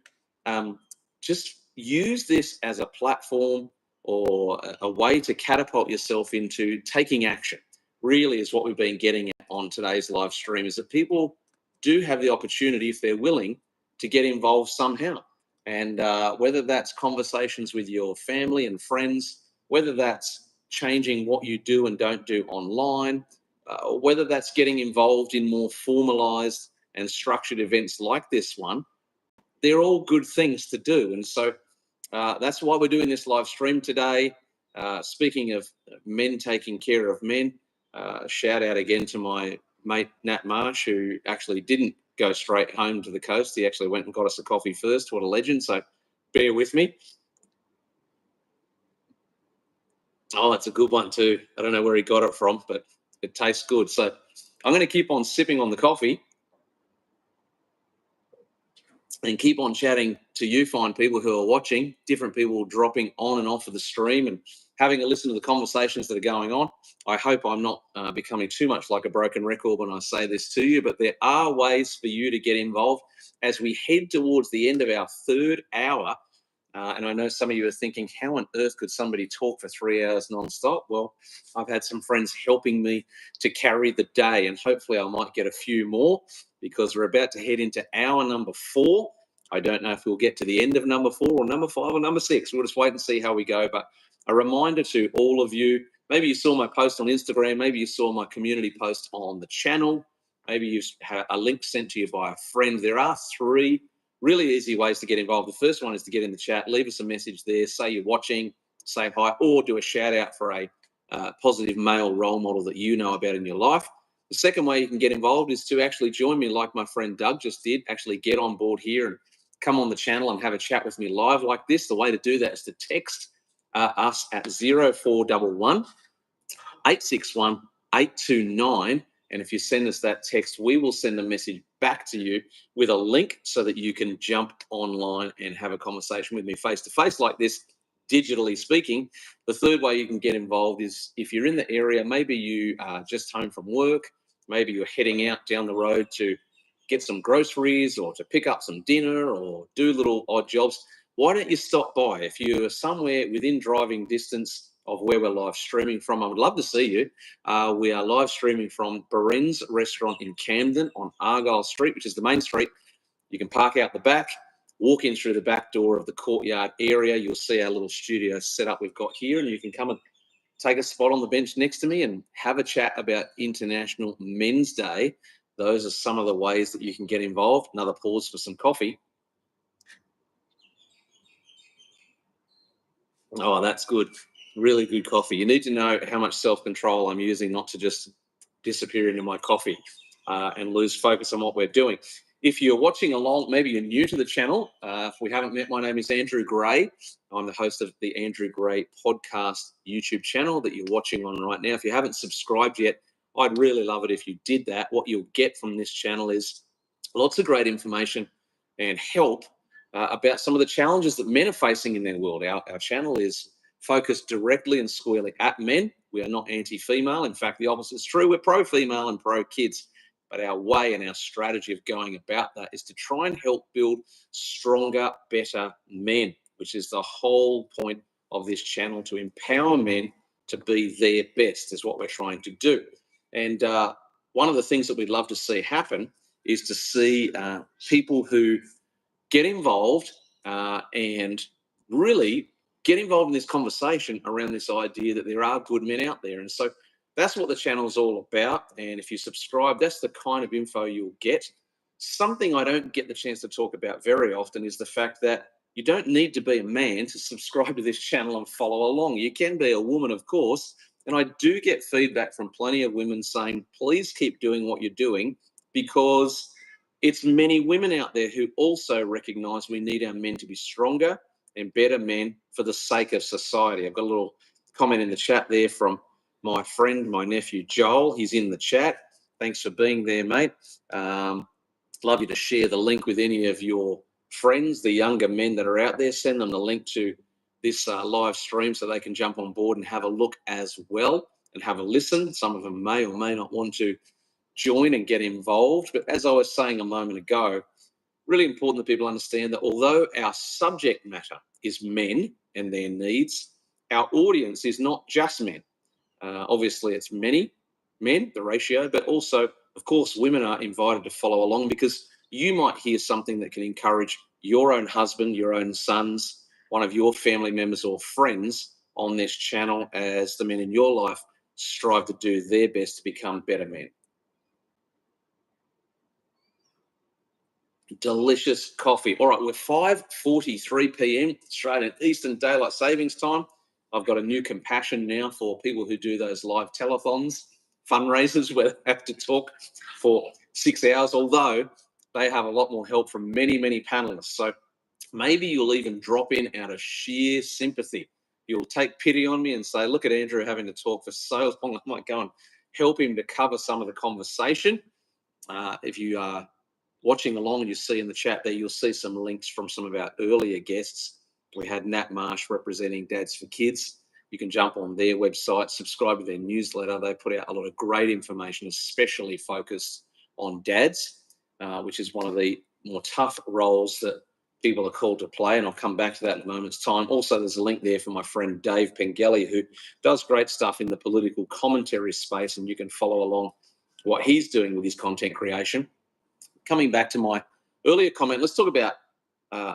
just use this as a platform or a way to catapult yourself into taking action. Really is what we've been getting at on today's live stream, is that people do have the opportunity, if they're willing, to get involved somehow. And whether that's conversations with your family and friends, whether that's changing what you do and don't do online, whether that's getting involved in more formalized and structured events like this one, they're all good things to do. And so that's why we're doing this live stream today. Speaking of men taking care of men, shout out again to my mate Nat Marsh, who actually didn't go straight home to the coast. He actually went and got us a coffee first. What a legend. So bear with me. Oh, that's a good one too. I don't know where he got it from, but it tastes good. So I'm going to keep on sipping on the coffee and keep on chatting to you fine people who are watching, different people dropping on and off of the stream and having a listen to the conversations that are going on. I hope I'm not becoming too much like a broken record when I say this to you, but there are ways for you to get involved as we head towards the end of our 3rd hour. And I know some of you are thinking, how on earth could somebody talk for 3 hours nonstop? Well, I've had some friends helping me to carry the day, and hopefully I might get a few more, because we're about to head into hour number 4. I don't know if we'll get to the end of number 4 or number 5 or number 6. We'll just wait and see how we go. But a reminder to all of you, maybe you saw my post on Instagram, maybe you saw my community post on the channel, maybe you had a link sent to you by a friend. There are 3 really easy ways to get involved. The first one is to get in the chat, leave us a message there, say you're watching, say hi, or do a shout out for a positive male role model that you know about in your life. The second way you can get involved is to actually join me like my friend Doug just did, actually get on board here and come on the channel and have a chat with me live like this. The way to do that is to text us at 0411 861 829. And if you send us that text, we will send a message back to you with a link so that you can jump online and have a conversation with me face to face like this, digitally speaking. The third way you can get involved is if you're in the area, maybe you are just home from work, maybe you're heading out down the road to get some groceries or to pick up some dinner or do little odd jobs, why don't you stop by? If you're somewhere within driving distance of where we're live streaming from, I would love to see you. We are live streaming from Barenz restaurant in Camden on Argyle Street, which is the main street. You can park out the back, walk in through the back door of the courtyard area. You'll see our little studio setup we've got here, and you can come and take a spot on the bench next to me and have a chat about International Men's Day. Those are some of the ways that you can get involved. Another pause for some coffee. Oh, that's good. Really good coffee. You need to know how much self-control I'm using not to just disappear into my coffee and lose focus on what we're doing. If you're watching along, maybe you're new to the channel. If we haven't met, my name is Andrew Gray. I'm the host of the Andrew Gray podcast YouTube channel that you're watching on right now. If you haven't subscribed yet, I'd really love it if you did that. What you'll get from this channel is lots of great information and help about some of the challenges that men are facing in their world. Our channel is focused directly and squarely at men. We are not anti-female. In fact, the opposite is true. We're pro-female and pro-kids. But our way and our strategy of going about that is to try and help build stronger, better men, which is the whole point of this channel, to empower men to be their best is what we're trying to do. And one of the things that we'd love to see happen is to see people who get involved and really get involved in this conversation around this idea that there are good men out there. And so that's what the channel is all about. And if you subscribe, that's the kind of info you'll get. Something I don't get the chance to talk about very often is the fact that you don't need to be a man to subscribe to this channel and follow along. You can be a woman, of course. And I do get feedback from plenty of women saying, please keep doing what you're doing, because it's many women out there who also recognize we need our men to be stronger and better men for the sake of society. I've got a little comment in the chat there from my friend, my nephew, Joel. He's in the chat. Thanks for being there, mate. Love you to share the link with any of your friends, the younger men that are out there. Send them the link to this live stream so they can jump on board and have a look as well and have a listen. Some of them may or may not want to join and get involved. But as I was saying a moment ago, really important that people understand that although our subject matter is men and their needs, our audience is not just men. Obviously, it's many men, the ratio, but also, of course, women are invited to follow along, because you might hear something that can encourage your own husband, your own sons, one of your family members or friends on this channel as the men in your life strive to do their best to become better men. Delicious coffee. All right, we're 5:43 p.m. Australian Eastern Daylight Savings Time. I've got a new compassion now for people who do those live telethons, fundraisers where they have to talk for 6 hours, although they have a lot more help from many, many panelists. So maybe you'll even drop in out of sheer sympathy. You'll take pity on me and say, look at Andrew having to talk for so long. I might go and help him to cover some of the conversation. If you are watching along and you see in the chat there, you'll see some links from some of our earlier guests. We had Nat Marsh representing Dads for Kids. You can jump on their website, subscribe to their newsletter. They put out a lot of great information, especially focused on dads, which is one of the more tough roles that people are called to play. And I'll come back to that in a moment's time. Also, there's a link there for my friend Dave Pengelly, who does great stuff in the political commentary space, and you can follow along what he's doing with his content creation. Coming back to my earlier comment, let's talk about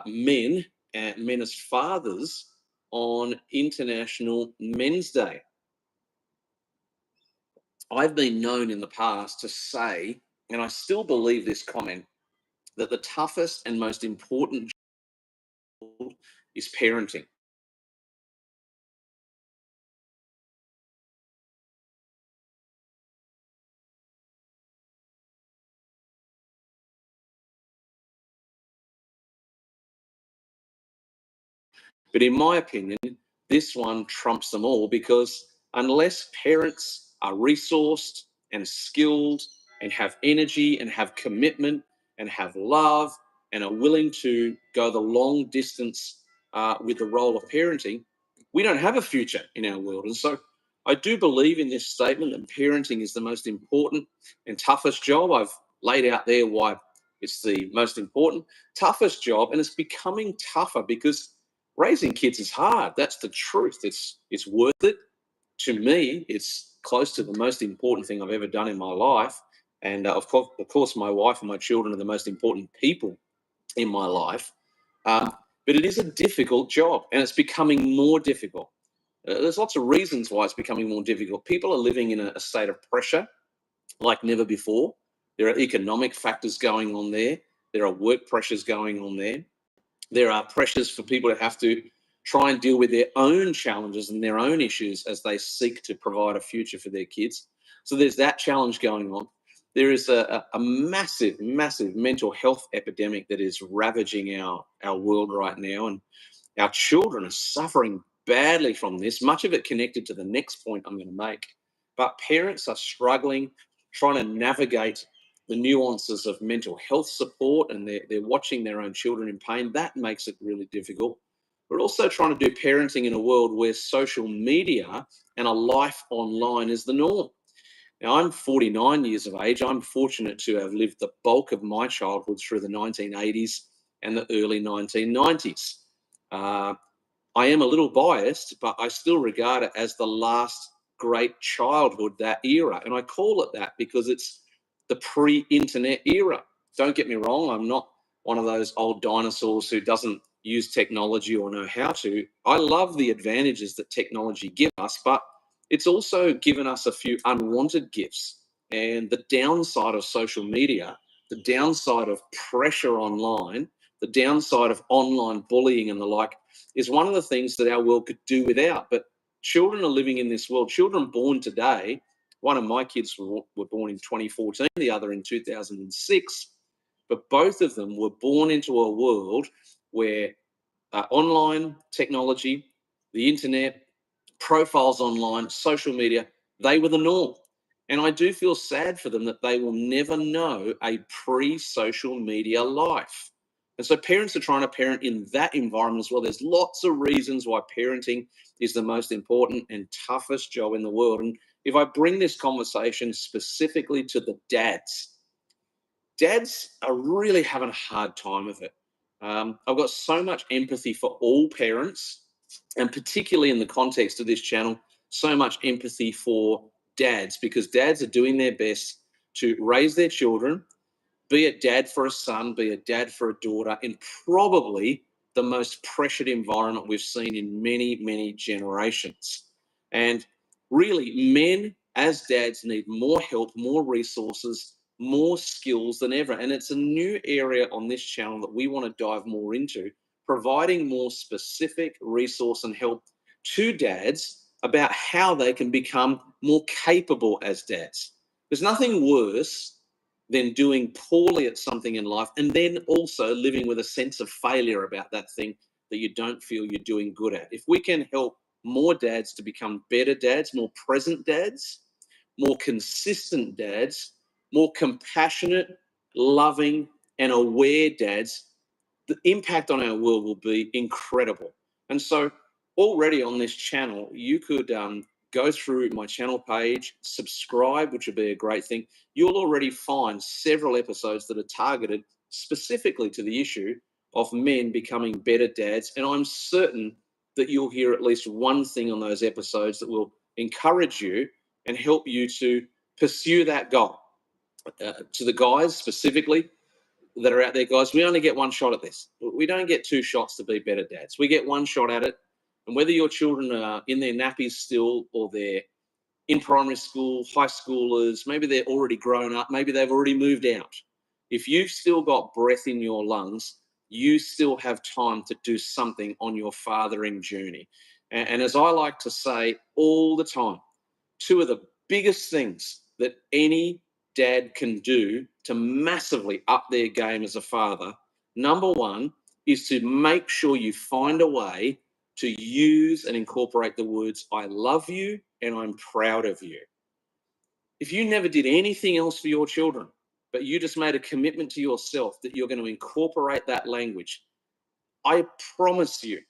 men and men as fathers on International Men's Day. I've been known in the past to say, and I still believe this comment, that the toughest and most important job is parenting. But in my opinion, this one trumps them all, because unless parents are resourced and skilled and have energy and have commitment and have love and are willing to go the long distance with the role of parenting, we don't have a future in our world. And so I do believe in this statement that parenting is the most important and toughest job. I've laid out there why it's the most important, toughest job, and it's becoming tougher because raising kids is hard. That's the truth. It's worth it. To me, it's close to the most important thing I've ever done in my life. And of course, my wife and my children are the most important people in my life. But it is a difficult job, and it's becoming more difficult. There's lots of reasons why it's becoming more difficult. People are living in a state of pressure like never before. There are economic factors going on there. There are work pressures going on there. There are pressures for people to have to try and deal with their own challenges and their own issues as they seek to provide a future for their kids. So there's that challenge going on. There is a massive, massive mental health epidemic that is ravaging our world right now. And our children are suffering badly from this, much of it connected to the next point I'm going to make. But parents are struggling, trying to navigate the nuances of mental health support, and they're watching their own children in pain. That makes it really difficult. We're also trying to do parenting in a world where social media and a life online is the norm. Now, I'm 49 years of age. I'm fortunate to have lived the bulk of my childhood through the 1980s and the early 1990s. I am a little biased, but I still regard it as the last great childhood, that era. And I call it that because it's the pre-internet era. Don't get me wrong, I'm not one of those old dinosaurs who doesn't use technology or know how to. I love the advantages that technology gives us, but it's also given us a few unwanted gifts. And the downside of social media, the downside of pressure online, the downside of online bullying and the like is one of the things that our world could do without. But children are living in this world. Children born today, one of my kids were born in 2014, the other in 2006, but both of them were born into a world where online technology, the internet, profiles online, social media, they were the norm. And I do feel sad for them that they will never know a pre-social media life. And so parents are trying to parent in that environment as well. There's lots of reasons why parenting is the most important and toughest job in the world. And if I bring this conversation specifically to the dads, dads are really having a hard time of it. I've got so much empathy for all parents, and particularly in the context of this channel, so much empathy for dads, because dads are doing their best to raise their children, be a dad for a son, be a dad for a daughter, in probably the most pressured environment we've seen in many, many generations. And really, men as dads need more help, more resources, more skills than ever. And it's a new area on this channel that we want to dive more into, providing more specific resource and help to dads about how they can become more capable as dads. There's nothing worse than doing poorly at something in life and then also living with a sense of failure about that thing that you don't feel you're doing good at. If we can help more dads to become better dads, more present dads, more consistent dads, more compassionate, loving, and aware dads, the impact on our world will be incredible. And so already on this channel, you could go through my channel page, subscribe, which would be a great thing. You'll already find several episodes that are targeted specifically to the issue of men becoming better dads. And I'm certain that you'll hear at least one thing on those episodes that will encourage you and help you to pursue that goal. To the guys specifically that are out there, guys, we only get one shot at this. We don't get two shots to be better dads. We get one shot at it. And whether your children are in their nappies still, or they're in primary school, high schoolers, maybe they're already grown up, maybe they've already moved out. If you've still got breath in your lungs, you still have time to do something on your fathering journey. And as I like to say all the time, two of the biggest things that any dad can do to massively up their game as a father, number one, is to make sure you find a way to use and incorporate the words, I love you and I'm proud of you. If you never did anything else for your children, but you just made a commitment to yourself that you're going to incorporate that language, I promise you,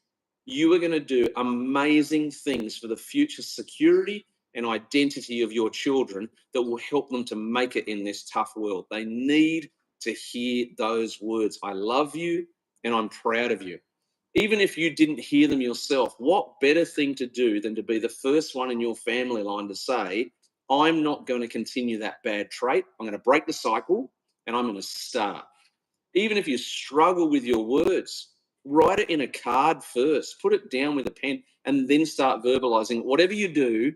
you are going to do amazing things for the future security and identity of your children that will help them to make it in this tough world. They need to hear those words. I love you and I'm proud of you. Even if you didn't hear them yourself, what better thing to do than to be the first one in your family line to say, I'm not going to continue that bad trait. I'm going to break the cycle and I'm going to start. Even if you struggle with your words, write it in a card first, put it down with a pen, and then start verbalizing. Whatever you do,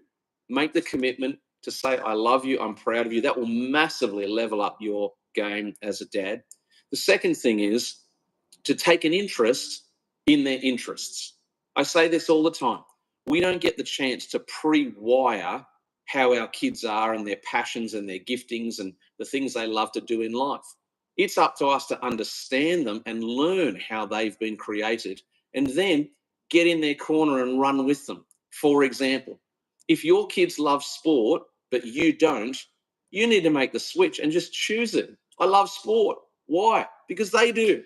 make the commitment to say, I love you, I'm proud of you. That will massively level up your game as a dad. The second thing is to take an interest in their interests. I say this all the time. We don't get the chance to pre-wire how our kids are and their passions and their giftings and the things they love to do in life. It's up to us to understand them and learn how they've been created and then get in their corner and run with them. For example, if your kids love sport, but you don't, you need to make the switch and just choose it. I love sport. Why? Because they do.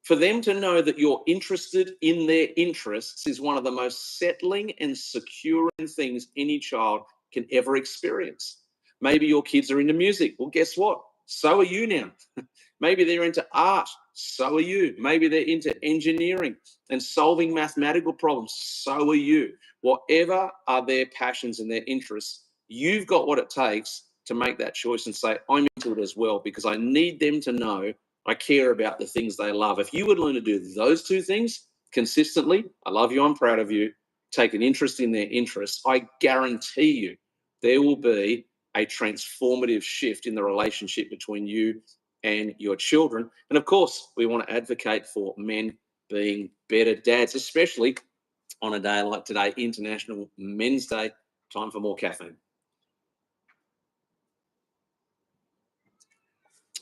For them to know that you're interested in their interests is one of the most settling and securing things any child can ever experience. Maybe your kids are into music. Well, guess what? So are you now. Maybe they're into art. So are you. Maybe they're into engineering and solving mathematical problems. So are you. Whatever are their passions and their interests, you've got what it takes to make that choice and say, I'm into it as well, because I need them to know I care about the things they love. If you would learn to do those two things consistently, I love you, I'm proud of you, take an interest in their interests, I guarantee you there will be a transformative shift in the relationship between you and your children. And of course, we want to advocate for men being better dads, especially on a day like today, International Men's Day. Time for more caffeine.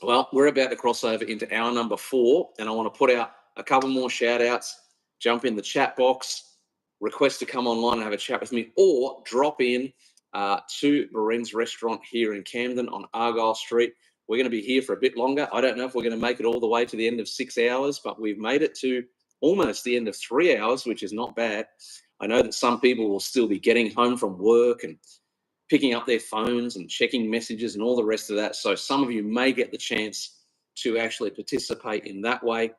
Well, we're about to cross over into hour number 4, and I want to put out a couple more shout outs. Jump in the chat box, request to come online and have a chat with me, or drop in to Barenz restaurant here in Camden on Argyle Street. We're going to be here for a bit longer. I don't know if we're going to make it all the way to the end of 6 hours, but we've made it to almost the end of 3 hours, which is not bad. I know that some people will still be getting home from work and picking up their phones and checking messages and all the rest of that. So some of you may get the chance to actually participate in that way.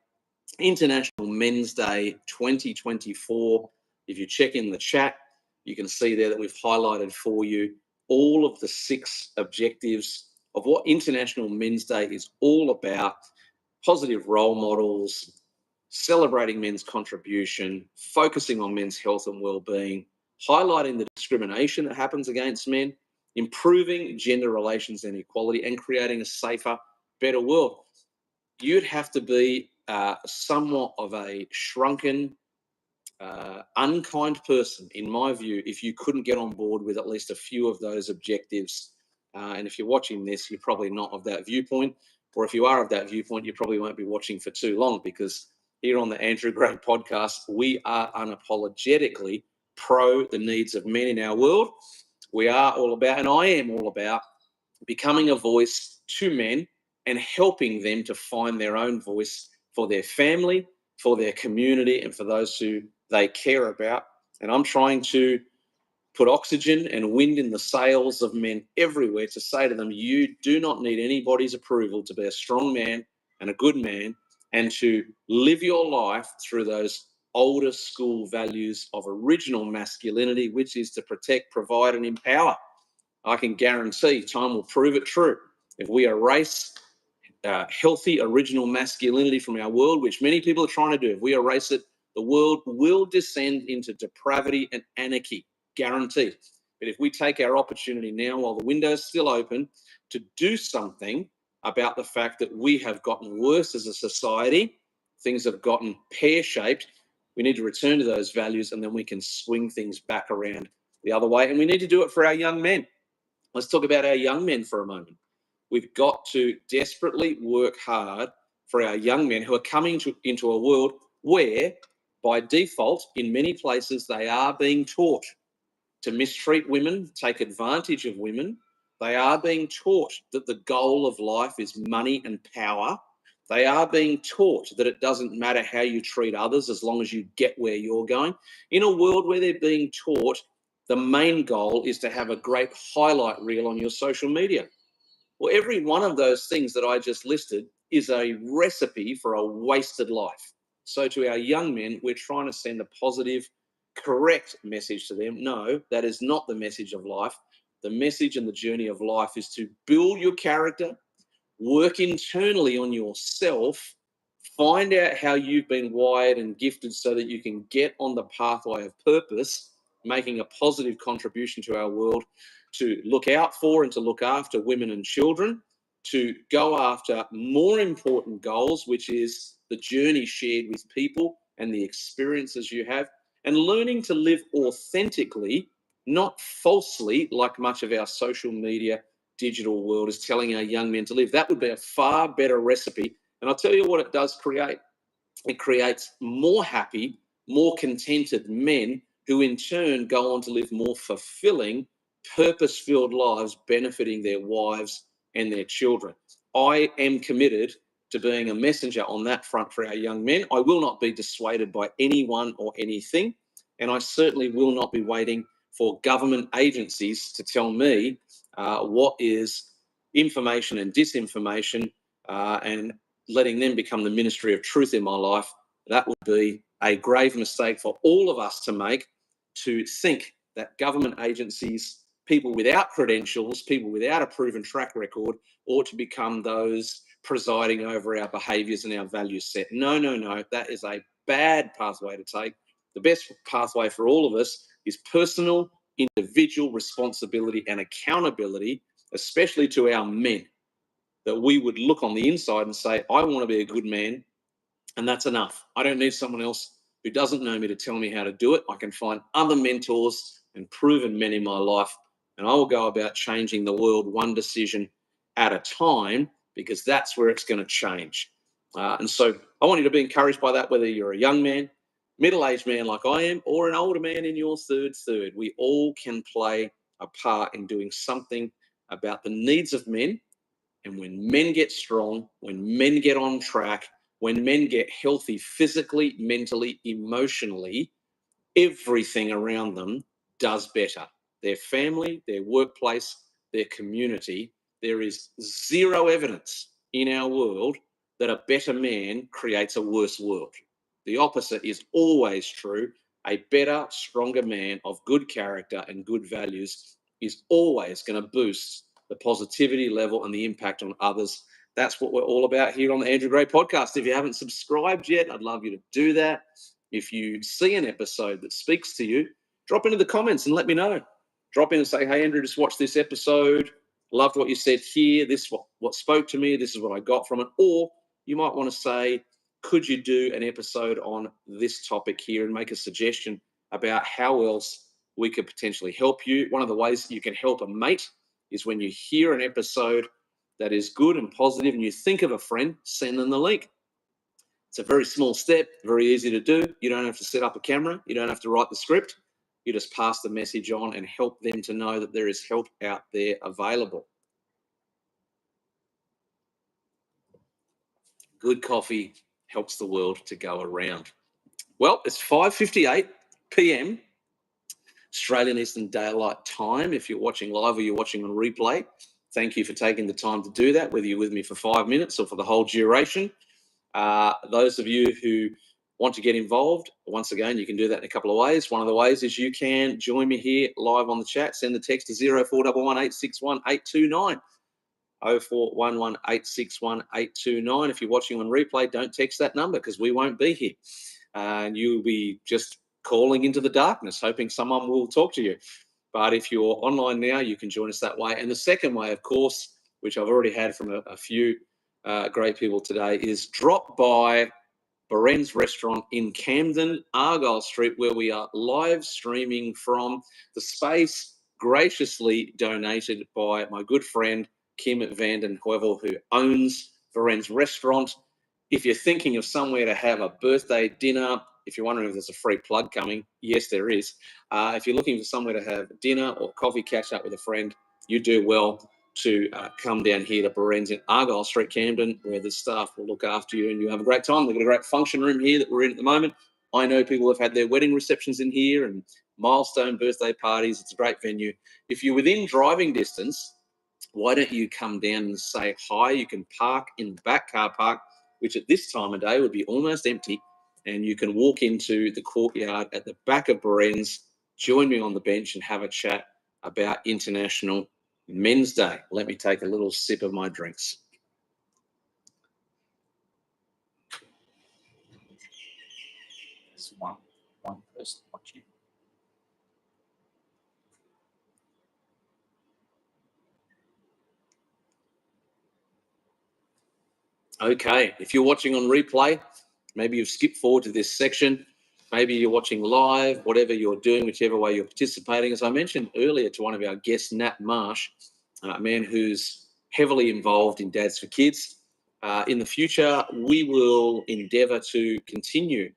International Men's Day 2024. If you check in the chat, you can see there that we've highlighted for you all of the 6 objectives of what International Men's Day is all about. Positive role models, celebrating men's contribution, focusing on men's health and well-being, highlighting the discrimination that happens against men, improving gender relations and equality, and creating a safer, better world. You'd have to be somewhat of a shrunken, unkind person, in my view, if you couldn't get on board with at least a few of those objectives. And if you're watching this, you're probably not of that viewpoint. Or if you are of that viewpoint, you probably won't be watching for too long, because here on the Andrew Gray podcast, we are unapologetically pro the needs of men in our world. We are all about, and I am all about, becoming a voice to men and helping them to find their own voice for their family, for their community, and for those who they care about. And I'm trying to put oxygen and wind in the sails of men everywhere to say to them, you do not need anybody's approval to be a strong man and a good man, and to live your life through those older school values of original masculinity, which is to protect, provide, and empower. I can guarantee time will prove it true. If we erase healthy original masculinity from our world, which many people are trying to do, if we erase it, the world will descend into depravity and anarchy, guaranteed. But if we take our opportunity now while the window's still open to do something about the fact that we have gotten worse as a society, things have gotten pear-shaped, we need to return to those values, and then we can swing things back around the other way. And we need to do it for our young men. Let's talk about our young men for a moment. We've got to desperately work hard for our young men who are coming into a world where, by default, in many places, they are being taught to mistreat women, take advantage of women. They are being taught that the goal of life is money and power. They are being taught that it doesn't matter how you treat others as long as you get where you're going. In a world where they're being taught The main goal is to have a great highlight reel on your social media. Well, every one of those things that I just listed is a recipe for a wasted life. So to our young men, we're trying to send a positive, correct message to them. No, that is not the message of life. The message and the journey of life is to build your character, work internally on yourself, find out how you've been wired and gifted so that you can get on the pathway of purpose, making a positive contribution to our world, to look out for and to look after women and children, to go after more important goals, which is the journey shared with people and the experiences you have, and learning to live authentically, not falsely, like much of our social media digital world is telling our young men to live. That would be a far better recipe. And I'll tell you what it does create. It creates more happy, more contented men who in turn go on to live more fulfilling, purpose-filled lives benefiting their wives and their children. I am committed to being a messenger on that front for our young men. I will not be dissuaded by anyone or anything, and I certainly will not be waiting for government agencies to tell me what is information and disinformation, and letting them become the ministry of truth in my life. That would be a grave mistake for all of us to make, to think that government agencies, people without credentials, people without a proven track record, ought to become those presiding over our behaviours and our value set. No, no, no. That is a bad pathway to take. The best pathway for all of us is personal, individual responsibility and accountability, especially to our men, that we would look on the inside and say, I want to be a good man, and that's enough. I don't need someone else who doesn't know me to tell me how to do it. I can find other mentors and proven men in my life, and I will go about changing the world one decision at a time, because that's where it's going to change. And so I want you to be encouraged by that, whether you're a young man, middle-aged man like I am, or an older man in your third. We all can play a part in doing something about the needs of men. And when men get strong, when men get on track, when men get healthy physically, mentally, emotionally, everything around them does better. Their family, their workplace, their community. There is zero evidence in our world that a better man creates a worse world. The opposite is always true. A better, stronger man of good character and good values is always going to boost the positivity level and the impact on others. That's what we're all about here on the Andrew Gray podcast. If you haven't subscribed yet, I'd love you to do that. If you see an episode that speaks to you, drop into the comments and let me know. Drop in and say, hey, Andrew, just watched this episode. Loved what you said here. This is what spoke to me. This is what I got from it. Or you might want to say, could you do an episode on this topic here, and make a suggestion about how else we could potentially help you. One of the ways that you can help a mate is when you hear an episode that is good and positive and you think of a friend, send them the link. It's a very small step, very easy to do. You don't have to set up a camera. You don't have to write the script. You just pass the message on and help them to know that there is help out there available. Good coffee helps the world to go around. Well, it's 5:58 p.m. Australian Eastern Daylight Time. If you're watching live or you're watching on replay, thank you for taking the time to do that, whether you're with me for 5 minutes or for the whole duration. Those of you who want to get involved, once again, you can do that in a couple of ways. One of the ways is you can join me here live on the chat. Send the text to 0411 861 829. 0411 861 829. If you're watching on replay, don't text that number because we won't be here. And you'll be just calling into the darkness, hoping someone will talk to you. But if you're online now, you can join us that way. And the second way, of course, which I've already had from a few great people today, is drop by Barenz restaurant in Camden, Argyle Street, where we are live streaming from the space graciously donated by my good friend Kim Vanden Heuvel, who owns Barenz restaurant. If you're thinking of somewhere to have a birthday dinner, if you're wondering if there's a free plug coming, yes, there is. If you're looking for somewhere to have dinner or coffee, catch up with a friend, you do well to come down here to Barenz in Argyle Street, Camden, where the staff will look after you and you have a great time. They've got a great function room here that we're in at the moment. I know people have had their wedding receptions in here and milestone birthday parties. It's a great venue. If you're within driving distance, why don't you come down and say hi? You can park in the back car park, which at this time of day would be almost empty, and you can walk into the courtyard at the back of Barenz, join me on the bench and have a chat about International Men's Day. Let me take a little sip of my drinks. There's one person watching. Okay, if you're watching on replay, maybe you've skipped forward to this section. Maybe you're watching live, whatever you're doing, whichever way you're participating. As I mentioned earlier to one of our guests, Nat Marsh, a man who's heavily involved in Dads for Kids. In the future, we will endeavour to continue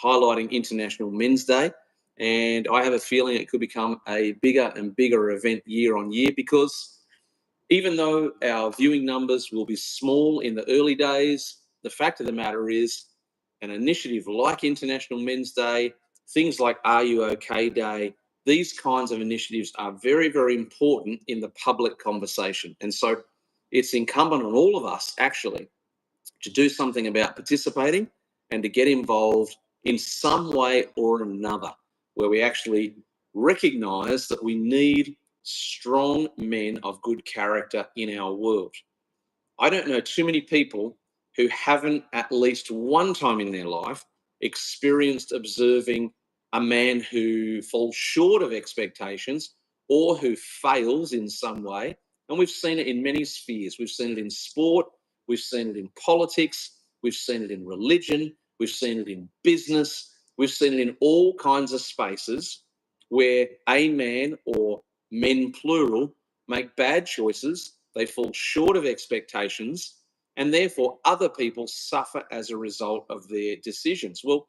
highlighting International Men's Day. And I have a feeling it could become a bigger and bigger event year on year, because even though our viewing numbers will be small in the early days, the fact of the matter is an initiative like International Men's Day, things like Are You OK Day, these kinds of initiatives are very, very important in the public conversation. And so it's incumbent on all of us, actually, to do something about participating and to get involved in some way or another, where we actually recognise that we need strong men of good character in our world. I don't know too many people who haven't at least one time in their life experienced observing a man who falls short of expectations or who fails in some way. And we've seen it in many spheres. We've seen it in sport, we've seen it in politics, we've seen it in religion, we've seen it in business, we've seen it in all kinds of spaces where a man or men plural make bad choices, they fall short of expectations, and therefore other people suffer as a result of their decisions. Well,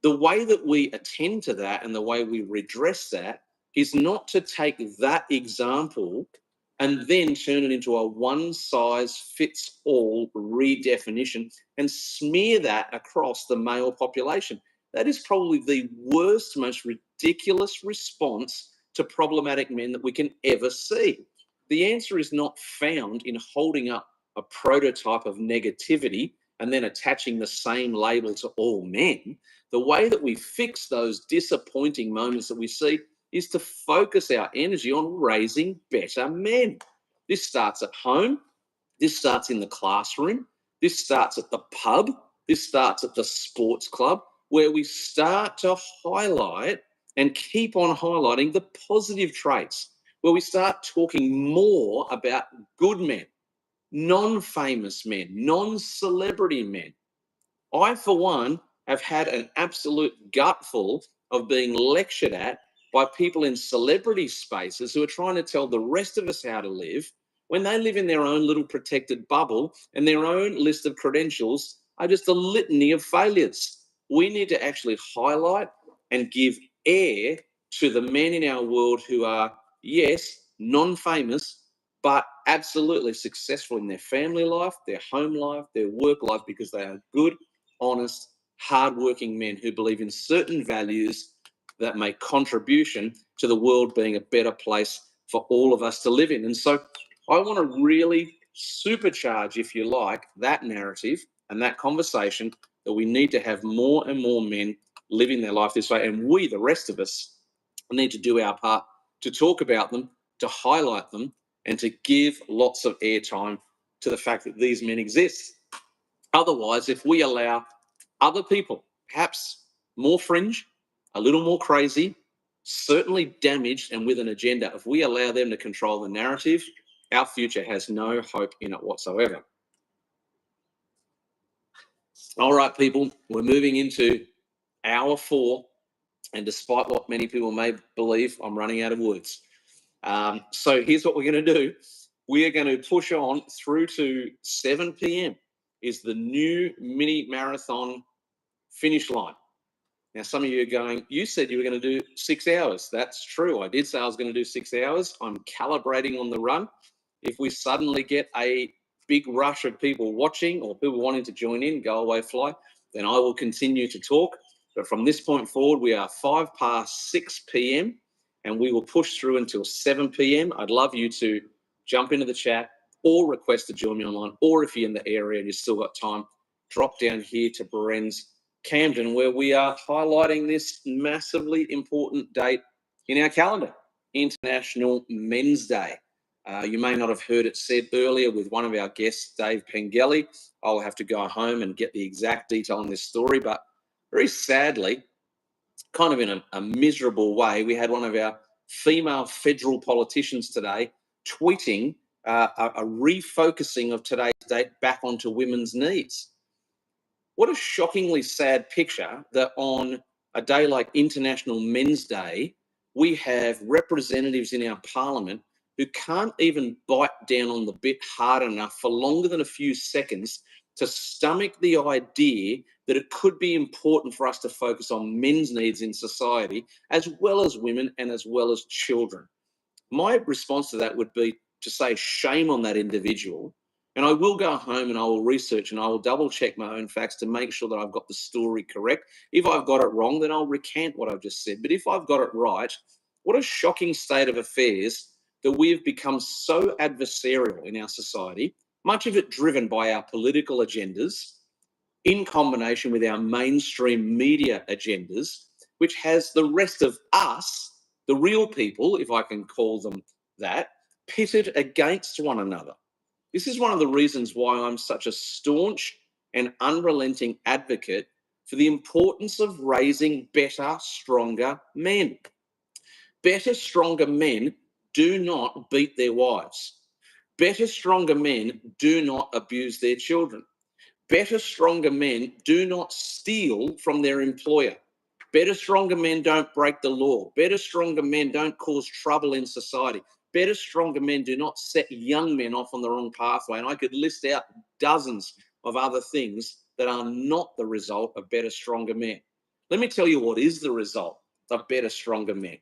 the way that we attend to that and the way we redress that is not to take that example and then turn it into a one-size-fits-all redefinition and smear that across the male population. That is probably the worst, most ridiculous response to problematic men that we can ever see. The answer is not found in holding up a prototype of negativity and then attaching the same label to all men. The way that we fix those disappointing moments that we see is to focus our energy on raising better men. This starts at home. This starts in the classroom. This starts at the pub. This starts at the sports club, where we start to highlight and keep on highlighting the positive traits, where we start talking more about good men, non-famous men, non-celebrity men. I, for one, have had an absolute gutful of being lectured at by people in celebrity spaces who are trying to tell the rest of us how to live when they live in their own little protected bubble and their own list of credentials are just a litany of failures. We need to actually highlight and give air to the men in our world who are, yes, non-famous, but absolutely successful in their family life, their home life, their work life, because they are good, honest, hardworking men who believe in certain values that make contribution to the world being a better place for all of us to live in. And so I want to really supercharge, if you like, that narrative and that conversation that we need to have more and more men living their life this way. And we, the rest of us, need to do our part to talk about them, to highlight them, and to give lots of airtime to the fact that these men exist. Otherwise, if we allow other people, perhaps more fringe, a little more crazy, certainly damaged and with an agenda, if we allow them to control the narrative, our future has no hope in it whatsoever. All right, people, we're moving into hour 4, and despite what many people may believe, I'm running out of words. So here's what we're going to do. We are going to push on through to 7 p.m. is the new mini marathon finish line. Now, some of you are going, you said you were going to do 6 hours. That's true. I did say I was going to do 6 hours. I'm calibrating on the run. If we suddenly get a big rush of people watching or people wanting to join in, go away, fly, then I will continue to talk. But from this point forward, we are 6 p.m. and we will push through until 7 p.m. I'd love you to jump into the chat or request to join me online, or if you're in the area and you've still got time, drop down here to Barenz, Camden, where we are highlighting this massively important date in our calendar, International Men's Day. You may not have heard it said earlier with one of our guests, Dave Pengelly. I'll have to go home and get the exact detail on this story, but very sadly, kind of in a miserable way, we had one of our female federal politicians today tweeting a refocusing of today's date back onto women's needs. What a shockingly sad picture that on a day like International Men's Day, we have representatives in our parliament who can't even bite down on the bit hard enough for longer than a few seconds to stomach the idea that it could be important for us to focus on men's needs in society, as well as women and as well as children. My response to that would be to say shame on that individual. And I will go home and I will research and I will double check my own facts to make sure that I've got the story correct. If I've got it wrong, then I'll recant what I've just said. But if I've got it right, what a shocking state of affairs that we have become so adversarial in our society, much of it driven by our political agendas in combination with our mainstream media agendas, which has the rest of us, the real people, if I can call them that, pitted against one another. This is one of the reasons why I'm such a staunch and unrelenting advocate for the importance of raising better, stronger men. Better, stronger men do not beat their wives. Better, stronger men do not abuse their children. Better, stronger men do not steal from their employer. Better, stronger men don't break the law. Better, stronger men don't cause trouble in society. Better, stronger men do not set young men off on the wrong pathway. And I could list out dozens of other things that are not the result of better, stronger men. Let me tell you what is the result of better, stronger men.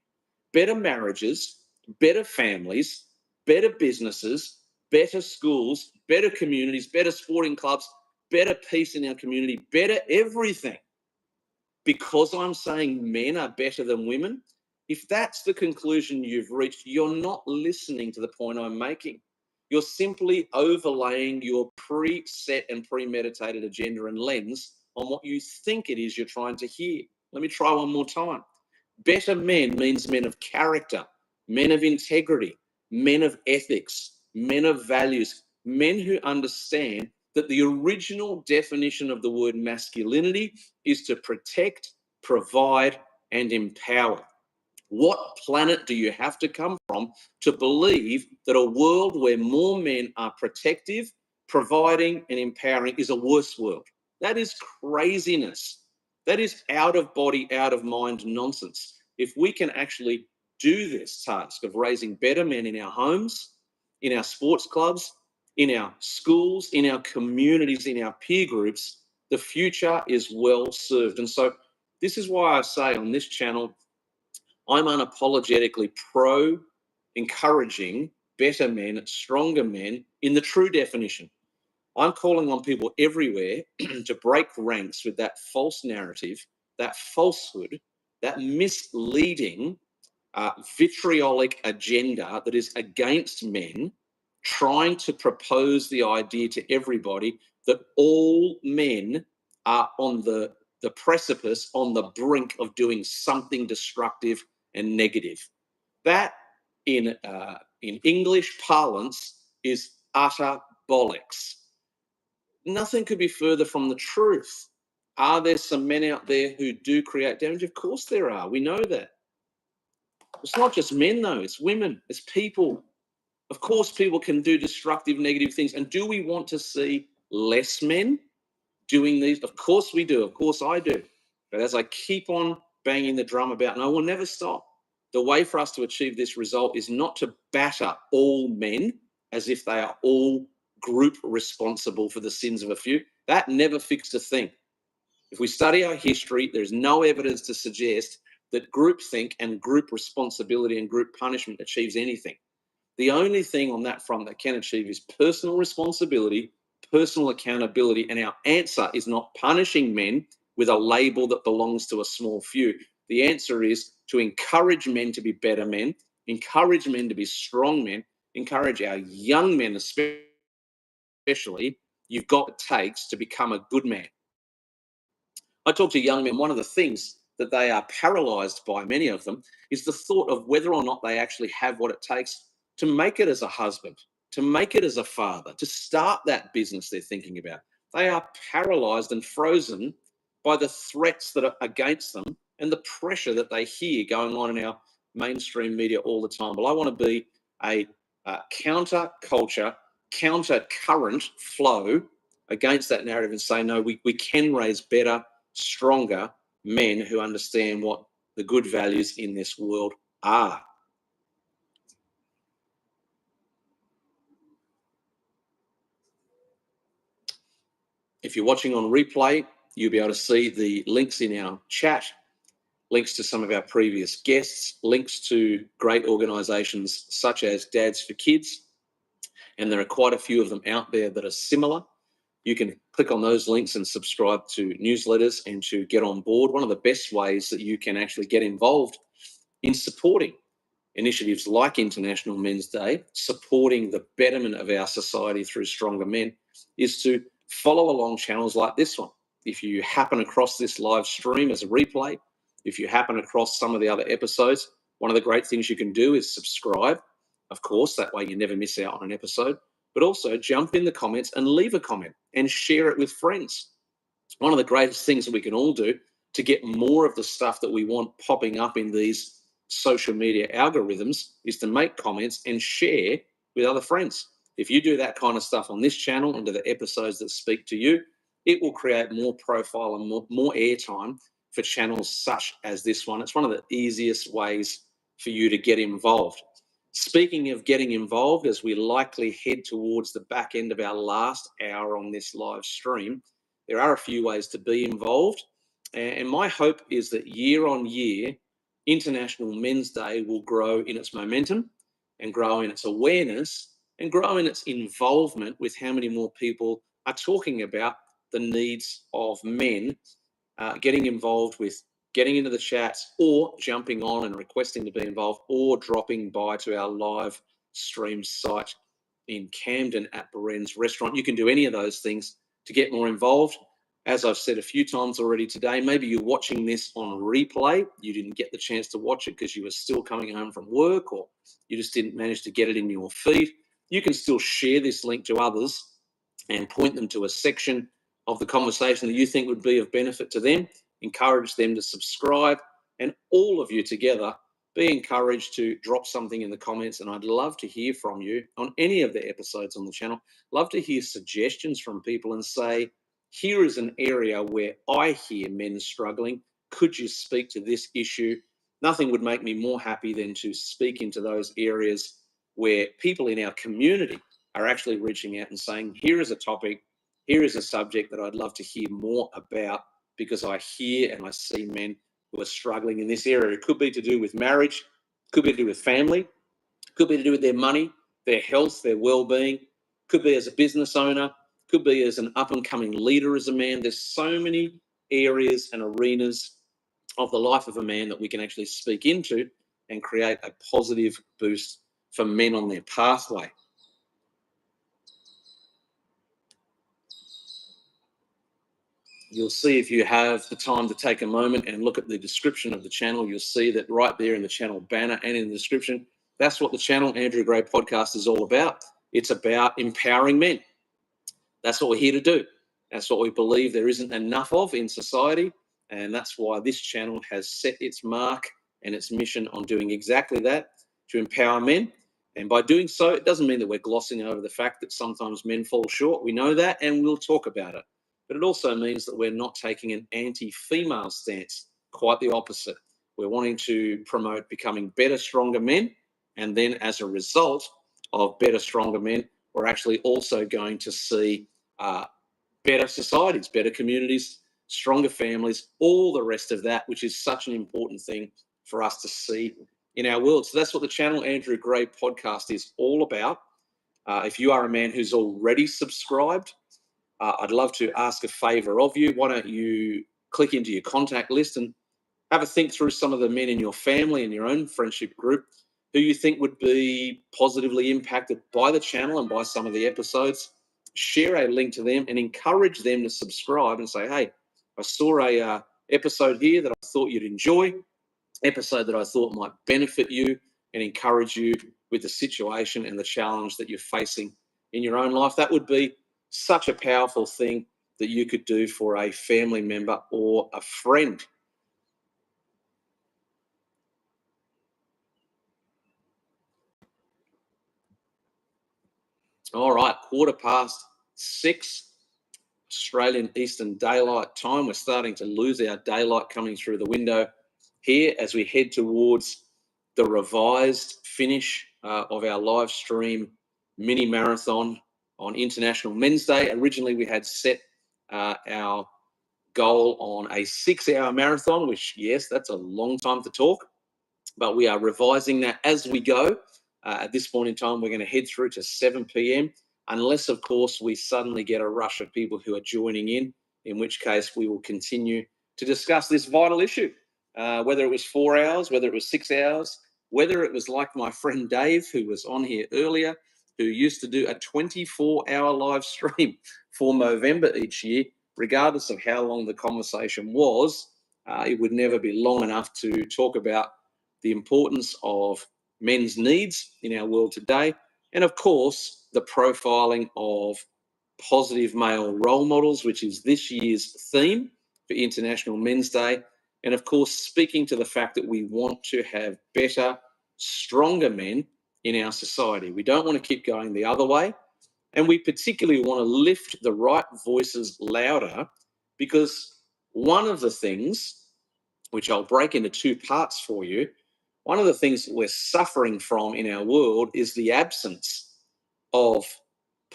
Better marriages, better families, better businesses, better schools, better communities, better sporting clubs, better peace in our community, better everything. Because I'm saying men are better than women, if that's the conclusion you've reached, you're not listening to the point I'm making. You're simply overlaying your preset and premeditated agenda and lens on what you think it is you're trying to hear. Let me try one more time. Better men means men of character, men of integrity, men of ethics, men of values, men who understand that the original definition of the word masculinity is to protect, provide, and empower. What planet do you have to come from to believe that a world where more men are protective, providing, and empowering is a worse world? That is craziness. That is out of body, out of mind nonsense. If we can actually do this task of raising better men in our homes, in our sports clubs, in our schools, in our communities, in our peer groups, the future is well served. And so this is why I say on this channel, I'm unapologetically pro encouraging better men, stronger men in the true definition. I'm calling on people everywhere to break ranks with that false narrative, that falsehood, that misleading, vitriolic agenda that is against men, trying to propose the idea to everybody that all men are on the precipice, on the brink of doing something destructive and negative. That, in English parlance, is utter bollocks. Nothing could be further from the truth. Are there some men out there who do create damage? Of course there are. We know that. It's not just men, though. It's women. It's people. Of course, people can do destructive, negative things. And do we want to see less men doing these? Of course we do. Of course I do. But as I keep on banging the drum about, and I will never stop, the way for us to achieve this result is not to batter all men as if they are all group responsible for the sins of a few. That never fixed a thing. If we study our history, there's no evidence to suggest that groupthink and group responsibility and group punishment achieves anything. The only thing on that front that can achieve is personal responsibility, personal accountability, and our answer is not punishing men with a label that belongs to a small few. The answer is to encourage men to be better men, encourage men to be strong men, encourage our young men especially. You've got what it takes to become a good man. I talk to young men, one of the things that they are paralyzed by, many of them, is the thought of whether or not they actually have what it takes to make it as a husband, to make it as a father, to start that business they're thinking about. They are paralyzed and frozen by the threats that are against them and the pressure that they hear going on in our mainstream media all the time. Well, I want to be a counter-culture, counter-current flow against that narrative and say, no, we can raise better, stronger men who understand what the good values in this world are. If you're watching on replay, you'll be able to see the links in our chat, links to some of our previous guests, links to great organisations such as Dads for Kids, and there are quite a few of them out there that are similar. You can click on those links and subscribe to newsletters and to get on board. One of the best ways that you can actually get involved in supporting initiatives like International Men's Day, supporting the betterment of our society through stronger men, is to follow along channels like this one. If you happen across this live stream as a replay, if you happen across some of the other episodes, one of the great things you can do is subscribe, of course, that way you never miss out on an episode, but also jump in the comments and leave a comment and share it with friends. It's one of the greatest things that we can all do to get more of the stuff that we want popping up in these social media algorithms is to make comments and share with other friends. If you do that kind of stuff on this channel and to the episodes that speak to you, it will create more profile and more airtime for channels such as this one. It's one of the easiest ways for you to get involved. Speaking of getting involved, as we likely head towards the back end of our last hour on this live stream, there are a few ways to be involved. And my hope is that year on year, International Men's Day will grow in its momentum and grow in its awareness and grow in its involvement with how many more people are talking about the needs of men, getting involved with getting into the chats or jumping on and requesting to be involved or dropping by to our live stream site in Camden at Barenz restaurant. You can do any of those things to get more involved. As I've said a few times already today, maybe you're watching this on replay. You didn't get the chance to watch it because you were still coming home from work or you just didn't manage to get it in your feed. You can still share this link to others and point them to a section of the conversation that you think would be of benefit to them. Encourage them to subscribe, and all of you together be encouraged to drop something in the comments. And I'd love to hear from you on any of the episodes on the channel. Love to hear suggestions from people and say, here is an area where I hear men struggling. Could you speak to this issue? Nothing would make me more happy than to speak into those areas where people in our community are actually reaching out and saying, here is a topic, here is a subject that I'd love to hear more about, because I hear and I see men who are struggling in this area. It could be to do with marriage, could be to do with family, could be to do with their money, their health, their well-being, could be as a business owner, could be as an up-and-coming leader as a man. There's so many areas and arenas of the life of a man that we can actually speak into and create a positive boost for men on their pathway. You'll see, if you have the time to take a moment and look at the description of the channel, you'll see that right there in the channel banner and in the description, that's what the channel Andrew Gray Podcast is all about. It's about empowering men. That's what we're here to do. That's what we believe there isn't enough of in society. And that's why this channel has set its mark and its mission on doing exactly that, to empower men. And by doing so, it doesn't mean that we're glossing over the fact that sometimes men fall short. We know that, and we'll talk about it. But it also means that we're not taking an anti-female stance, quite the opposite. We're wanting to promote becoming better, stronger men. And then as a result of better, stronger men, we're actually also going to see better societies, better communities, stronger families, all the rest of that, which is such an important thing for us to see in our world. So that's what the channel Andrew Gray Podcast is all about. If you are a man who's already subscribed, I'd love to ask a favor of you. Why don't you click into your contact list and have a think through some of the men in your family and your own friendship group who you think would be positively impacted by the channel and by some of the episodes. Share a link to them and encourage them to subscribe and say, hey, I saw a episode here that I thought you'd enjoy, episode that I thought might benefit you and encourage you with the situation and the challenge that you're facing in your own life. That would be such a powerful thing that you could do for a family member or a friend. All right, 6:15 Australian Eastern Daylight Time. We're starting to lose our daylight coming through the window here as we head towards the revised finish of our live stream mini marathon on International Men's Day. Originally, we had set our goal on a 6-hour marathon, which, yes, that's a long time to talk, but we are revising that as we go. At this point in time, we're going to head through to 7 p.m. unless, of course, we suddenly get a rush of people who are joining in which case we will continue to discuss this vital issue, whether it was 4 hours, whether it was 6 hours, whether it was like my friend Dave, who was on here earlier, who used to do a 24-hour live stream for Movember each year. Regardless of how long the conversation was, it would never be long enough to talk about the importance of men's needs in our world today, and of course, the profiling of positive male role models, which is this year's theme for International Men's Day, and of course, speaking to the fact that we want to have better, stronger men in our society. We don't want to keep going the other way, and we particularly want to lift the right voices louder, because one of the things, which I'll break into 2 parts for you, one of the things that we're suffering from in our world is the absence of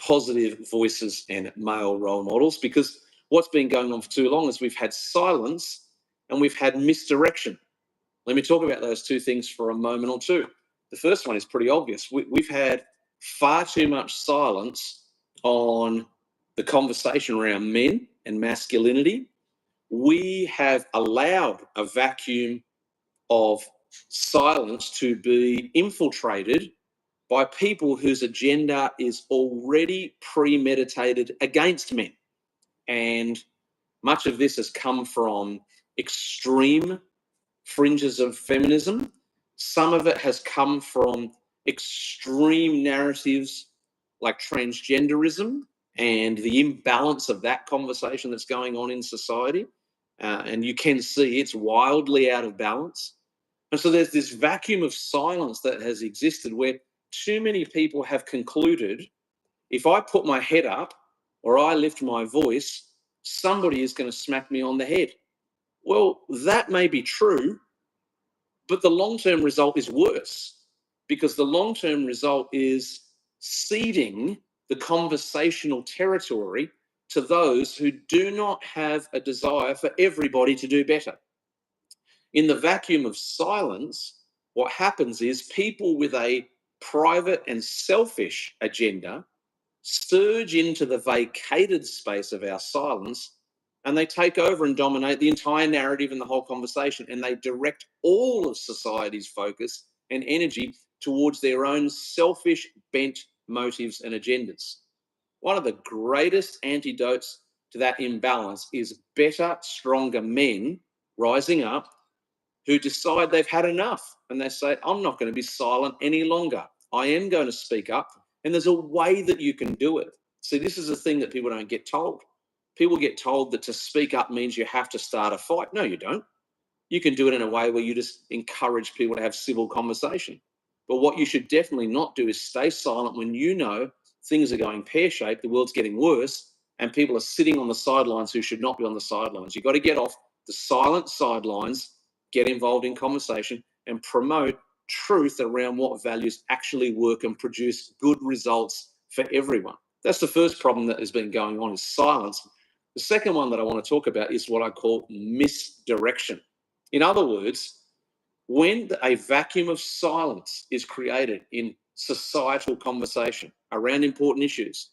positive voices and male role models, because what's been going on for too long is we've had silence and we've had misdirection. Let me talk about those 2 things for a moment or two. The first one is pretty obvious. We've had far too much silence on the conversation around men and masculinity. We have allowed a vacuum of silence to be infiltrated by people whose agenda is already premeditated against men. And much of this has come from extreme fringes of feminism. Some of it has come from extreme narratives like transgenderism and the imbalance of that conversation that's going on in society. And you can see it's wildly out of balance. And so there's this vacuum of silence that has existed where too many people have concluded, if I put my head up or I lift my voice, somebody is going to smack me on the head. Well, that may be true, but the long-term result is worse, because the long-term result is ceding the conversational territory to those who do not have a desire for everybody to do better. In the vacuum of silence, what happens is people with a private and selfish agenda surge into the vacated space of our silence, and they take over and dominate the entire narrative and the whole conversation, and they direct all of society's focus and energy towards their own selfish bent motives and agendas. One of the greatest antidotes to that imbalance is better, stronger men rising up who decide they've had enough and they say, I'm not going to be silent any longer. I am going to speak up, and there's a way that you can do it. See, this is a thing that people don't get told. People get told that to speak up means you have to start a fight. No, you don't. You can do it in a way where you just encourage people to have civil conversation. But what you should definitely not do is stay silent when you know things are going pear-shaped, the world's getting worse, and people are sitting on the sidelines who should not be on the sidelines. You've got to get off the silent sidelines, get involved in conversation, and promote truth around what values actually work and produce good results for everyone. That's the first problem that has been going on, is silence. The second one that I want to talk about is what I call misdirection. In other words, when a vacuum of silence is created in societal conversation around important issues,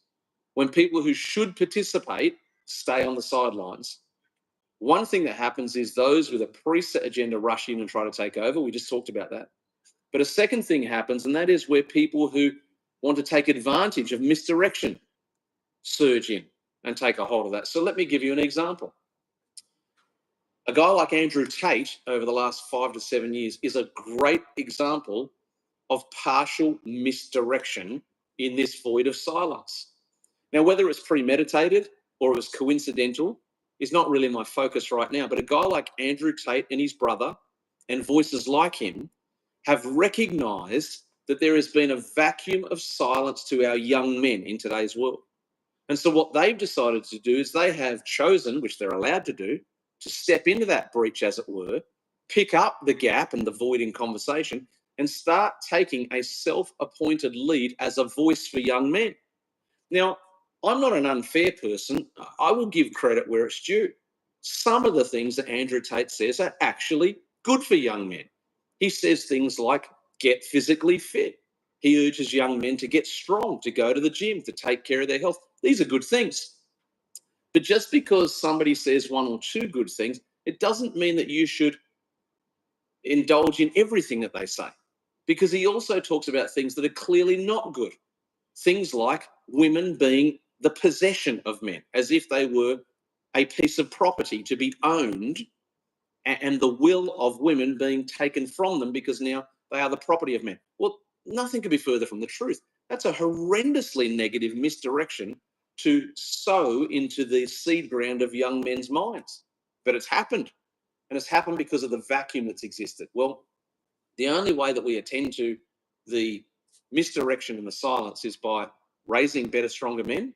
when people who should participate stay on the sidelines, One thing that happens is those with a preset agenda rush in and try to take over. We just talked about that. But a second thing happens, and that is where people who want to take advantage of misdirection surge in and take a hold of that. So let me give you an example. A guy like Andrew Tate over the last 5 to 7 years is a great example of partial misdirection in this void of silence. Now, whether it's premeditated or it was coincidental is not really my focus right now, but a guy like Andrew Tate and his brother and voices like him have recognised that there has been a vacuum of silence to our young men in today's world. And so what they've decided to do is they have chosen, which they're allowed to do, to step into that breach, as it were, pick up the gap and the void in conversation and start taking a self-appointed lead as a voice for young men. Now, I'm not an unfair person. I will give credit where it's due. Some of the things that Andrew Tate says are actually good for young men. He says things like, get physically fit. He urges young men to get strong, to go to the gym, to take care of their health. These are good things. But just because somebody says one or two good things, it doesn't mean that you should indulge in everything that they say. Because he also talks about things that are clearly not good. Things like women being the possession of men, as if they were a piece of property to be owned, and the will of women being taken from them because now they are the property of men. Well, nothing could be further from the truth. That's a horrendously negative misdirection to sow into the seed ground of young men's minds. But it's happened, and it's happened because of the vacuum that's existed. Well, the only way that we attend to the misdirection and the silence is by raising better, stronger men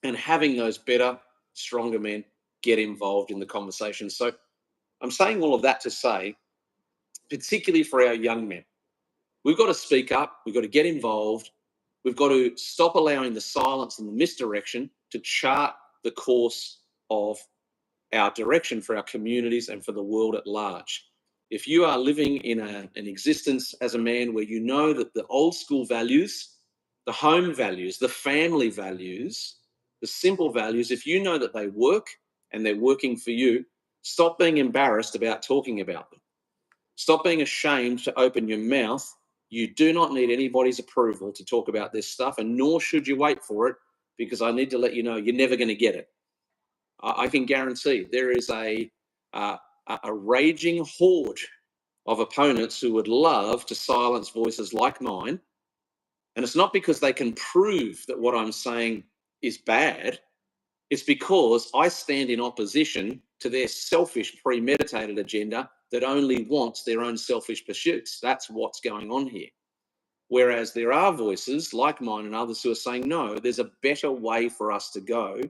and having those better, stronger men get involved in the conversation. So I'm saying all of that to say, particularly for our young men, we've got to speak up, we've got to get involved, we've got to stop allowing the silence and the misdirection to chart the course of our direction for our communities and for the world at large. If you are living in an existence as a man where you know that the old school values, the home values, the family values, the simple values, if you know that they work and they're working for you, stop being embarrassed about talking about them. Stop being ashamed to open your mouth. You do not need anybody's approval to talk about this stuff, and nor should you wait for it, because I need to let you know you're never going to get it. I can guarantee there is a raging horde of opponents who would love to silence voices like mine. And it's not because they can prove that what I'm saying is bad. It's because I stand in opposition to their selfish, premeditated agenda that only wants their own selfish pursuits. That's what's going on here. Whereas there are voices like mine and others who are saying, no, there's a better way for us to go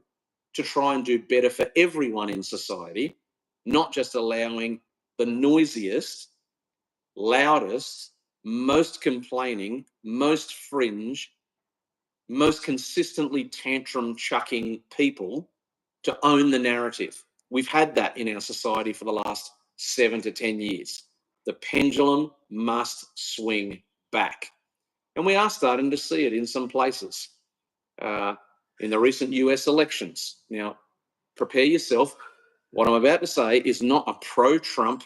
to try and do better for everyone in society, not just allowing the noisiest, loudest, most complaining, most fringe, most consistently tantrum chucking people to own the narrative. We've had that in our society for the last 7 to 10 years. The pendulum must swing back. And we are starting to see it in some places. In the recent US elections. Now, prepare yourself. What I'm about to say is not a pro-Trump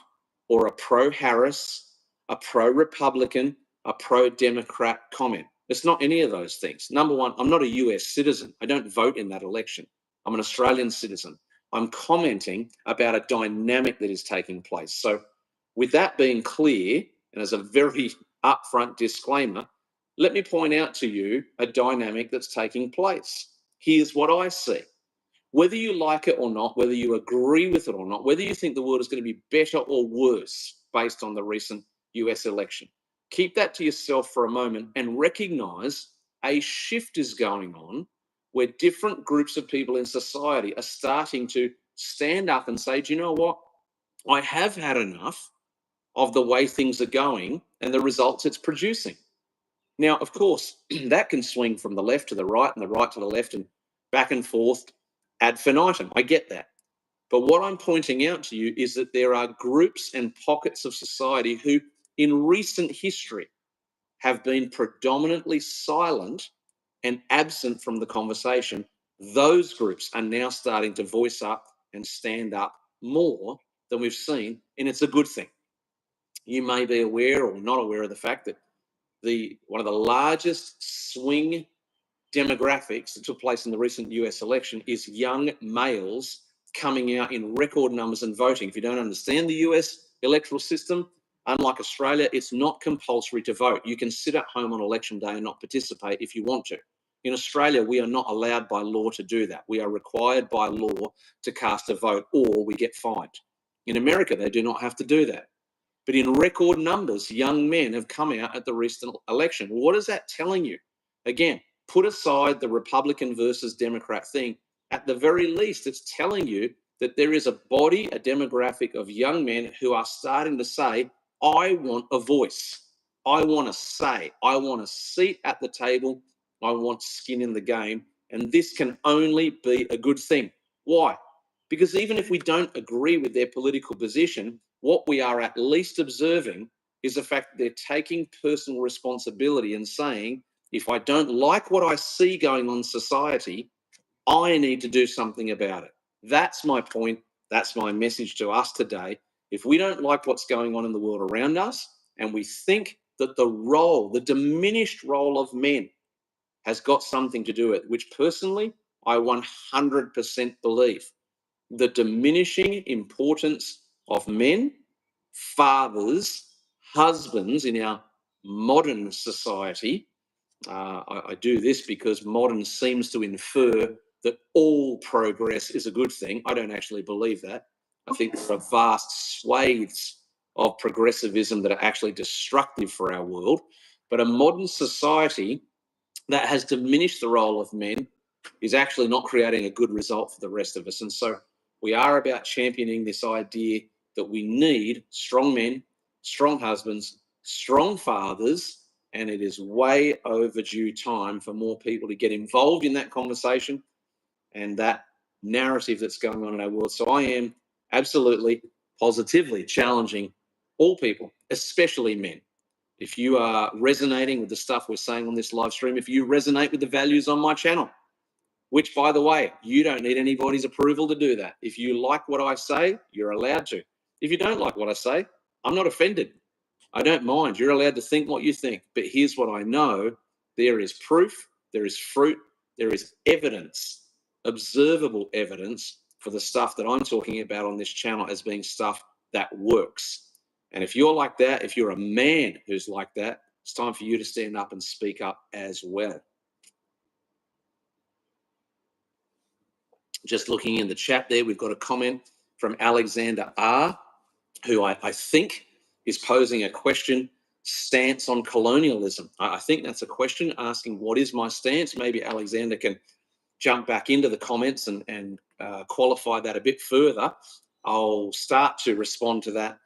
or a pro-Harris, a pro-Republican, a pro-Democrat comment. It's not any of those things. Number one, I'm not a US citizen. I don't vote in that election. I'm an Australian citizen. I'm commenting about a dynamic that is taking place. So with that being clear, and as a very upfront disclaimer, let me point out to you a dynamic that's taking place. Here's what I see. Whether you like it or not, whether you agree with it or not, whether you think the world is going to be better or worse based on the recent US election, keep that to yourself for a moment and recognise a shift is going on where different groups of people in society are starting to stand up and say, do you know what? I have had enough of the way things are going and the results it's producing. Now, of course, that can swing from the left to the right and the right to the left and back and forth ad infinitum. I get that. But what I'm pointing out to you is that there are groups and pockets of society who, in recent history, have been predominantly silent and absent from the conversation. Those groups are now starting to voice up and stand up more than we've seen, and it's a good thing. You may be aware or not aware of the fact that one of the largest swing demographics that took place in the recent US election is young males coming out in record numbers and voting. If you don't understand the US electoral system, unlike Australia, it's not compulsory to vote. You can sit at home on election day and not participate if you want to. In Australia, we are not allowed by law to do that. We are required by law to cast a vote or we get fined. In America, they do not have to do that. But in record numbers, young men have come out at the recent election. What is that telling you? Again, put aside the Republican versus Democrat thing. At the very least, it's telling you that there is a body, a demographic of young men who are starting to say, I want a voice. I want to say, I want a seat at the table. I want skin in the game. And this can only be a good thing. Why? Because even if we don't agree with their political position, what we are at least observing is the fact that they're taking personal responsibility and saying, if I don't like what I see going on in society, I need to do something about it. That's my point. That's my message to us today. If we don't like what's going on in the world around us, and we think that the diminished role of men has got something to do with it, which personally I 100% believe. The diminishing importance of men, fathers, husbands in our modern society. I do this because modern seems to infer that all progress is a good thing. I don't actually believe that. I think there are vast swathes of progressivism that are actually destructive for our world. But a modern society that has diminished the role of men is actually not creating a good result for the rest of us. And so we are about championing this idea that we need strong men, strong husbands, strong fathers, and it is way overdue time for more people to get involved in that conversation and that narrative that's going on in our world. So I am absolutely, positively challenging all people, especially men. If you are resonating with the stuff we're saying on this live stream, if you resonate with the values on my channel, which, by the way, you don't need anybody's approval to do that. If you like what I say, you're allowed to. If you don't like what I say, I'm not offended. I don't mind. You're allowed to think what you think. But here's what I know. There is proof, there is fruit, there is evidence, observable evidence for the stuff that I'm talking about on this channel as being stuff that works. And if you're like that, if you're a man who's like that, it's time for you to stand up and speak up as well. Just looking in the chat there, we've got a comment from Alexander R, who I think is posing a question, stance on colonialism. I think that's a question asking, what is my stance? Maybe Alexander can jump back into the comments and qualify that a bit further. I'll start to respond to that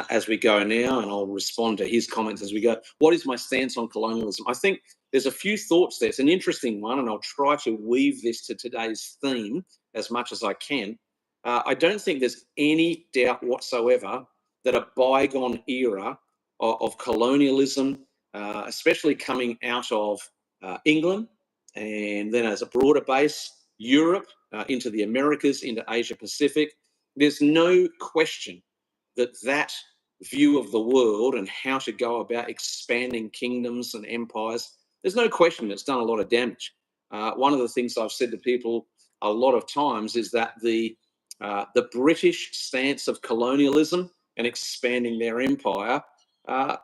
as we go now, and I'll respond to his comments as we go. What is my stance on colonialism? I think there's a few thoughts there. It's an interesting one, and I'll try to weave this to today's theme as much as I can. I don't think there's any doubt whatsoever that a bygone era of colonialism, especially coming out of England, and then as a broader base, Europe, into the Americas, into Asia Pacific, there's no question that view of the world and how to go about expanding kingdoms and empires, there's no question it's done a lot of damage. One of the things I've said to people a lot of times is that the British stance of colonialism and expanding their empire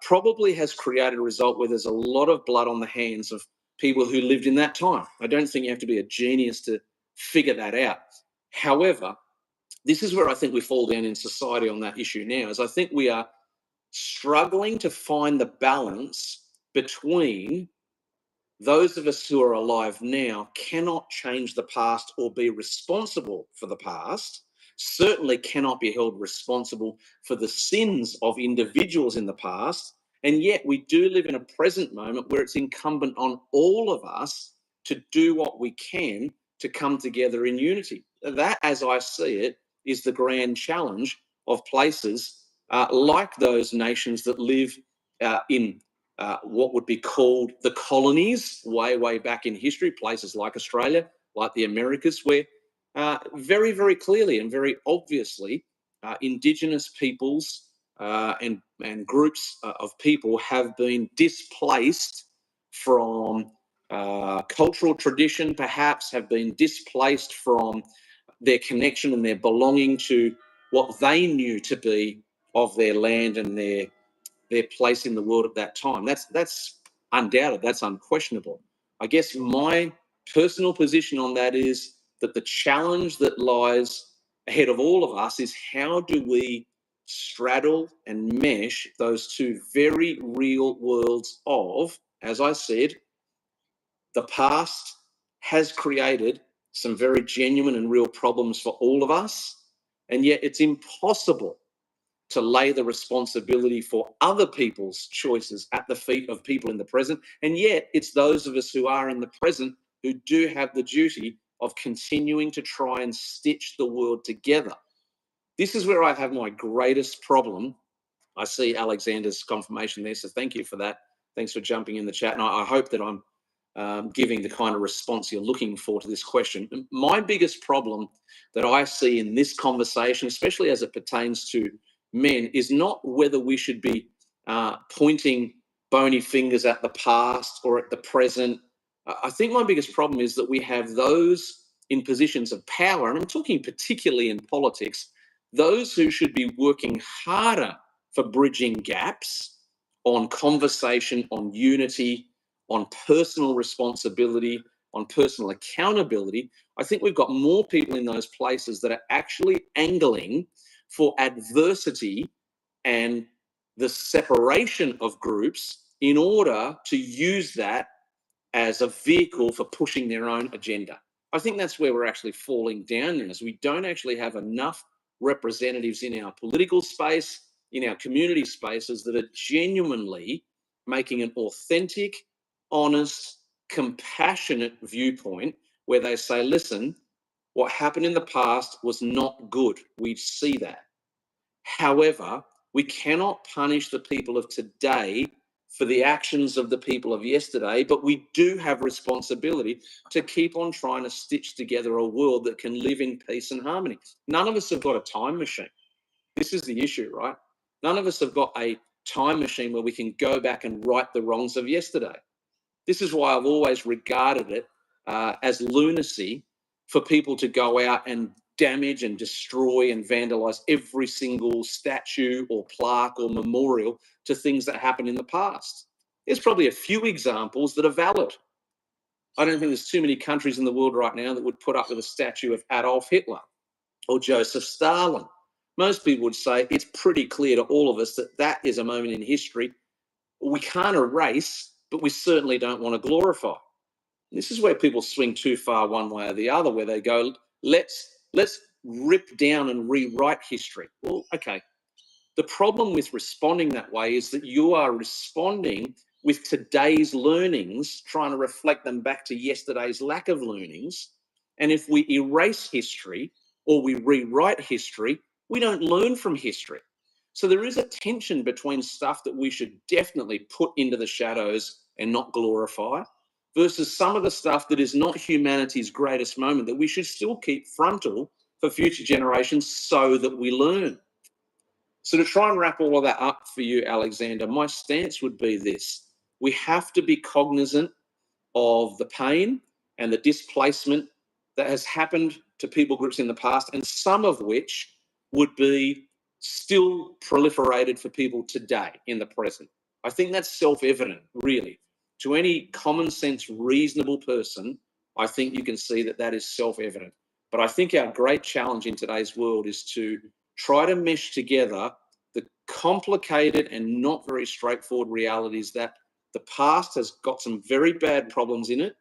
probably has created a result where there's a lot of blood on the hands of people who lived in that time. I don't think you have to be a genius to figure that out. However, this is where I think we fall down in society on that issue now, is I think we are struggling to find the balance between those of us who are alive now cannot change the past or be responsible for the past, certainly cannot be held responsible for the sins of individuals in the past, and yet we do live in a present moment where it's incumbent on all of us to do what we can to come together in unity. That, as I see it, is the grand challenge of places like those nations that live in what would be called the colonies way back in history, places like Australia, like the Americas, where very, very clearly and very obviously, Indigenous peoples and groups of people have been displaced from cultural tradition, perhaps, have been displaced from their connection and their belonging to what they knew to be of their land and their place in the world at that time. That's undoubted, that's unquestionable. I guess my personal position on that is that the challenge that lies ahead of all of us is how do we straddle and mesh those two very real worlds of, as I said, the past has created some very genuine and real problems for all of us, and yet it's impossible to lay the responsibility for other people's choices at the feet of people in the present. And yet it's those of us who are in the present who do have the duty of continuing to try and stitch the world together. This is where I have my greatest problem. I see Alexander's confirmation there, so thank you for that. Thanks for jumping in the chat. And I hope that I'm giving the kind of response you're looking for to this question. My biggest problem that I see in this conversation, especially as it pertains to men, is not whether we should be pointing bony fingers at the past or at the present. I think my biggest problem is that we have those in positions of power, and I'm talking particularly in politics, those who should be working harder for bridging gaps on conversation, on unity, on personal responsibility, on personal accountability. I think we've got more people in those places that are actually angling for adversity and the separation of groups in order to use that as a vehicle for pushing their own agenda. I think that's where we're actually falling down now, is we don't actually have enough representatives in our political space, in our community spaces, that are genuinely making an authentic, honest, compassionate viewpoint where they say, listen, what happened in the past was not good. We see that. However, we cannot punish the people of today for the actions of the people of yesterday, but we do have responsibility to keep on trying to stitch together a world that can live in peace and harmony. None of us have got a time machine. This is the issue, right? None of us have got a time machine where we can go back and right the wrongs of yesterday. This is why I've always regarded it as lunacy for people to go out and damage and destroy and vandalize every single statue or plaque or memorial to things that happened in the past. There's probably a few examples that are valid. I don't think there's too many countries in the world right now that would put up with a statue of Adolf Hitler or Joseph Stalin. Most people would say it's pretty clear to all of us that that is a moment in history we can't erase, but we certainly don't want to glorify. This is where people swing too far one way or the other, where they go, let's rip down and rewrite history. Well, okay. The problem with responding that way is that you are responding with today's learnings, trying to reflect them back to yesterday's lack of learnings. And if we erase history or we rewrite history, we don't learn from history. So there is a tension between stuff that we should definitely put into the shadows and not glorify, versus some of the stuff that is not humanity's greatest moment that we should still keep frontal for future generations so that we learn. So to try and wrap all of that up for you, Alexander, my stance would be this. We have to be cognizant of the pain and the displacement that has happened to people groups in the past, and some of which would be still proliferated for people today in the present. I think that's self-evident, really. To any common sense, reasonable person, I think you can see that that is self-evident. But I think our great challenge in today's world is to try to mesh together the complicated and not very straightforward realities that the past has got some very bad problems in it,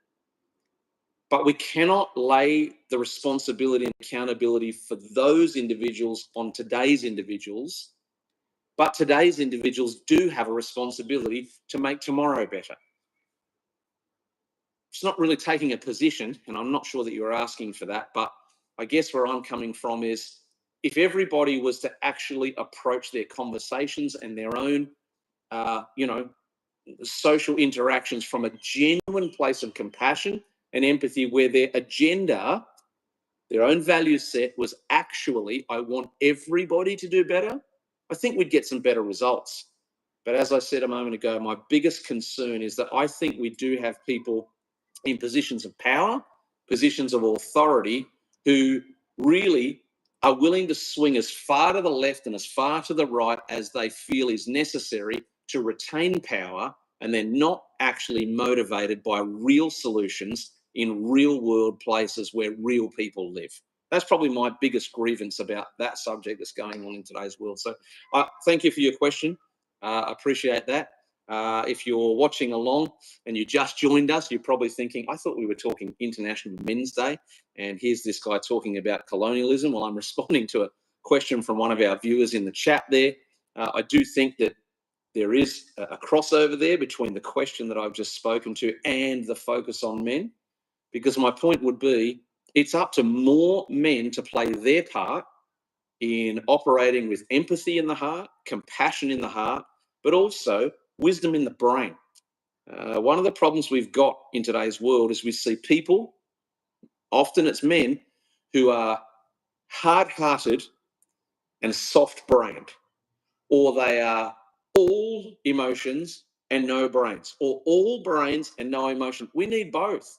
but we cannot lay the responsibility and accountability for those individuals on today's individuals, but today's individuals do have a responsibility to make tomorrow better. It's not really taking a position, and I'm not sure that you're asking for that, but I guess where I'm coming from is if everybody was to actually approach their conversations and their own, social interactions from a genuine place of compassion and empathy, where their agenda their own value set was actually, I want everybody to do better, I think we'd get some better results. But as I said a moment ago, my biggest concern is that I think we do have people in positions of power, positions of authority, who really are willing to swing as far to the left and as far to the right as they feel is necessary to retain power, and they're not actually motivated by real solutions in real world places where real people live. That's probably my biggest grievance about that subject that's going on in today's world. So thank you for your question. I appreciate that. If you're watching along and you just joined us, you're probably thinking, I thought we were talking International Men's Day, and here's this guy talking about colonialism. Well, I'm responding to a question from one of our viewers in the chat there. I do think that there is a crossover there between the question that I've just spoken to and the focus on men, because my point would be it's up to more men to play their part in operating with empathy in the heart, compassion in the heart, but also wisdom in the brain. One of the problems we've got in today's world is we see people, often it's men, who are hard-hearted and soft-brained, or they are all emotions and no brains, or all brains and no emotion. We need both.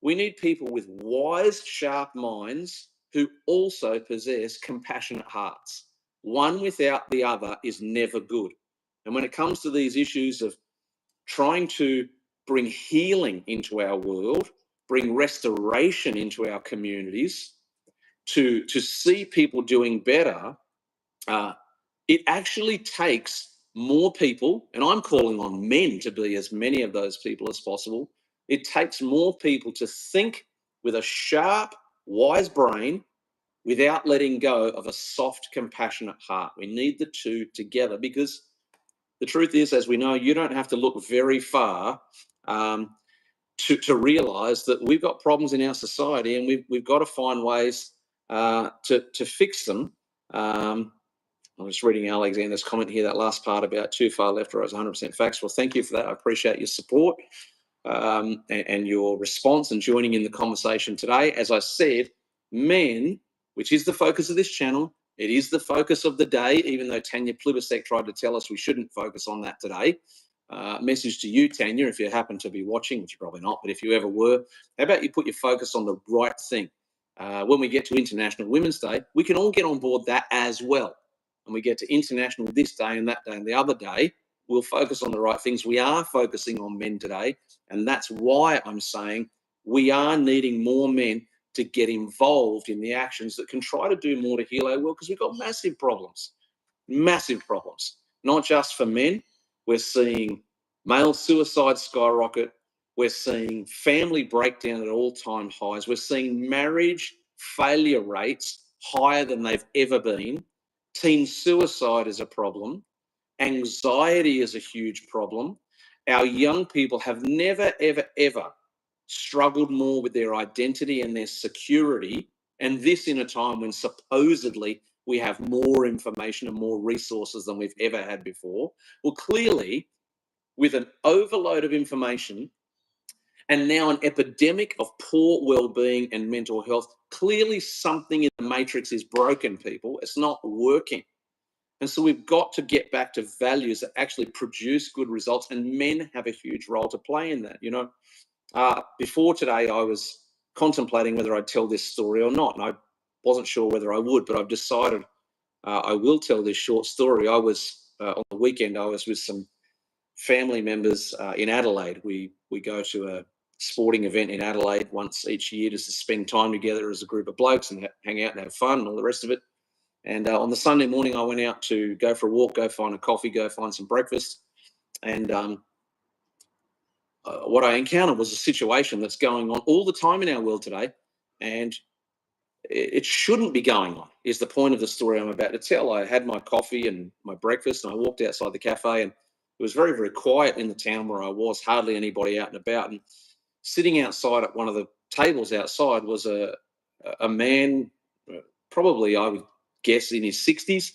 We need people with wise, sharp minds who also possess compassionate hearts. One without the other is never good. And when it comes to these issues of trying to bring healing into our world, bring restoration into our communities, to see people doing better, it actually takes more people, and I'm calling on men to be as many of those people as possible. It takes more people to think with a sharp, wise brain without letting go of a soft, compassionate heart. We need the two together, because the truth is, as we know, you don't have to look very far to realise that we've got problems in our society, and we've got to find ways to fix them. I was reading Alexander's comment here, that last part about too far left or is 100% facts. Well, thank you for that. I appreciate your support and your response and joining in the conversation today. As I said, men, which is the focus of this channel, it is the focus of the day, even though Tanya Plibersek tried to tell us we shouldn't focus on that today. Message to you, Tanya, if you happen to be watching, which you're probably not, but if you ever were, how about you put your focus on the right thing? When we get to International Women's Day, we can all get on board that as well. And we get to international this day and that day and the other day, we'll focus on the right things. We are focusing on men today. And that's why I'm saying we are needing more men to get involved in the actions that can try to do more to heal our world, because we've got massive problems, not just for men. We're seeing male suicide skyrocket. We're seeing family breakdown at all-time highs. We're seeing marriage failure rates higher than they've ever been. Teen suicide is a problem. Anxiety is a huge problem. Our young people have never, ever, ever struggled more with their identity and their security, and this in a time when supposedly we have more information and more resources than we've ever had before. Well, clearly, with an overload of information and now an epidemic of poor well-being and mental health, clearly something in the matrix is broken, people. It's not working. And so we've got to get back to values that actually produce good results, and men have a huge role to play in that. You know, before today, I was contemplating whether I'd tell this story or not, and I wasn't sure whether I would, but I've decided I will tell this short story. I was, on the weekend, I was with some family members in Adelaide. We go to a sporting event in Adelaide once each year just to spend time together as a group of blokes and hang out and have fun and all the rest of it. And on the Sunday morning, I went out to go for a walk, go find a coffee, go find some breakfast. And what I encountered was a situation that's going on all the time in our world today. And it shouldn't be going on, is the point of the story I'm about to tell. I had my coffee and my breakfast, and I walked outside the cafe, and it was very, very quiet in the town where I was, hardly anybody out and about. And sitting outside at one of the tables outside was a man, probably I would guess in his 60s,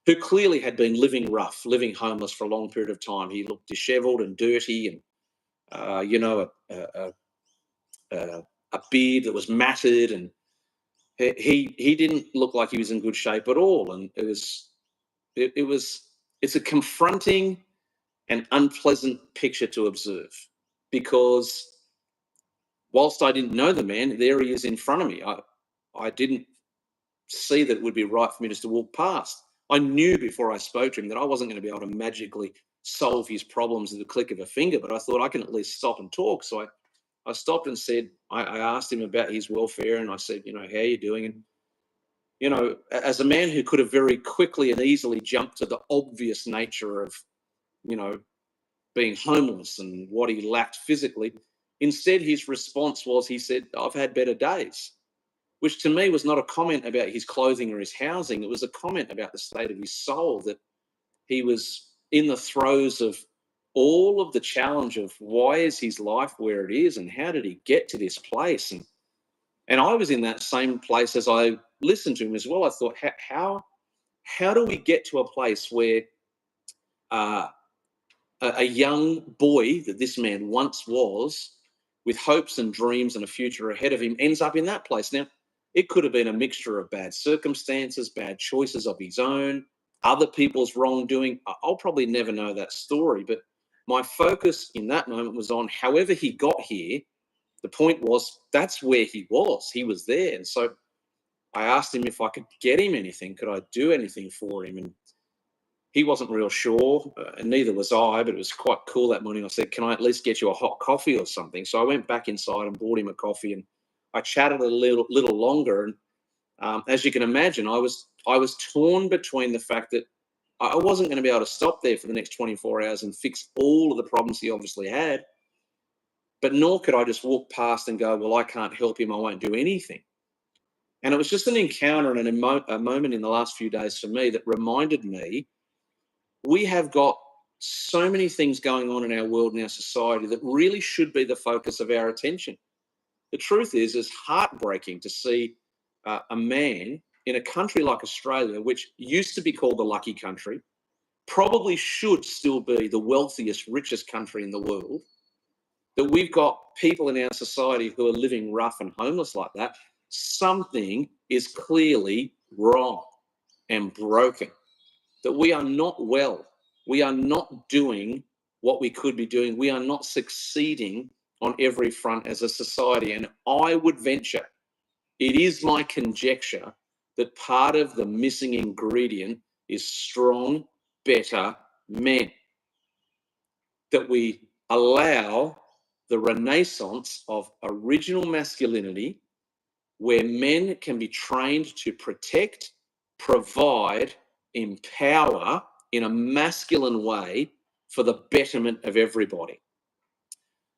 who clearly had been living rough, living homeless for a long period of time. He looked disheveled and dirty, and you know, a beard that was matted, and he didn't look like he was in good shape at all, and it's a confronting and unpleasant picture to observe, because whilst I didn't know the man, there he is in front of me. I didn't see that it would be right for me just to walk past. I knew before I spoke to him that I wasn't going to be able to magically solve his problems with the click of a finger, but I thought I can at least stop and talk. So I stopped and said, I asked him about his welfare, and I said, how are you doing? And, as a man who could have very quickly and easily jumped to the obvious nature of, being homeless and what he lacked physically, instead his response was, he said, I've had better days, which to me was not a comment about his clothing or his housing. It was a comment about the state of his soul, that he was in the throes of all of the challenge of why is his life where it is and how did he get to this place? And I was in that same place as I listened to him as well. I thought, how do we get to a place where a young boy that this man once was, with hopes and dreams and a future ahead of him, ends up in that place? Now, it could have been a mixture of bad circumstances, bad choices of his own, other people's wrongdoing. I'll probably never know that story, but my focus in that moment was on however he got here. The point was, that's where he was. He was there. And so I asked him if I could get him anything. Could I do anything for him? And he wasn't real sure, and neither was I, but it was quite cool that morning. I said, can I at least get you a hot coffee or something? So I went back inside and bought him a coffee, and I chatted a little longer. And as you can imagine, I was torn between the fact that I wasn't going to be able to stop there for the next 24 hours and fix all of the problems he obviously had, but nor could I just walk past and go, well, I can't help him, I won't do anything. And it was just an encounter and a moment in the last few days for me that reminded me, we have got so many things going on in our world and our society that really should be the focus of our attention. The truth is, it's heartbreaking to see a man in a country like Australia, which used to be called the lucky country, probably should still be the wealthiest, richest country in the world, that we've got people in our society who are living rough and homeless like that. Something is clearly wrong and broken, that we are not well. We are not doing what we could be doing. We are not succeeding on every front as a society. And I would venture, it is my conjecture, that part of the missing ingredient is strong, better men. That we allow the renaissance of original masculinity, where men can be trained to protect, provide, empower in a masculine way for the betterment of everybody.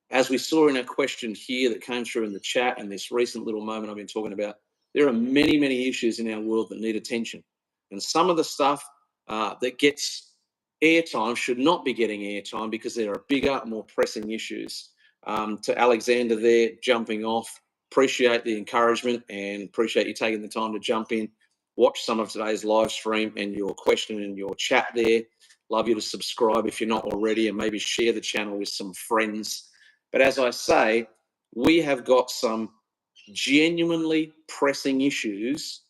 As we saw in our question here that came through in the chat and this recent little moment I've been talking about, there are many, many issues in our world that need attention. And some of the stuff that gets airtime should not be getting airtime because there are bigger, more pressing issues. To Alexander there jumping off, appreciate the encouragement and appreciate you taking the time to jump in, watch some of today's live stream and your question and your chat there. Love you to subscribe if you're not already, and maybe share the channel with some friends. But as I say, we have got some genuinely pressing issues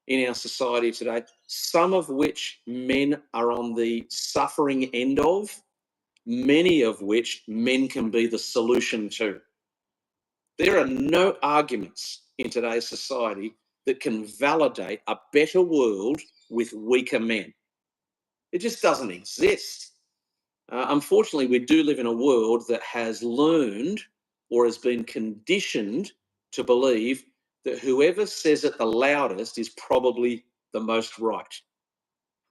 in our society today, some of which men are on the suffering end of, many of which men can be the solution to. There are no arguments in today's society that can validate a better world with weaker men. It just doesn't exist. Unfortunately, we do live in a world that has learned or has been conditioned to believe that whoever says it the loudest is probably the most right.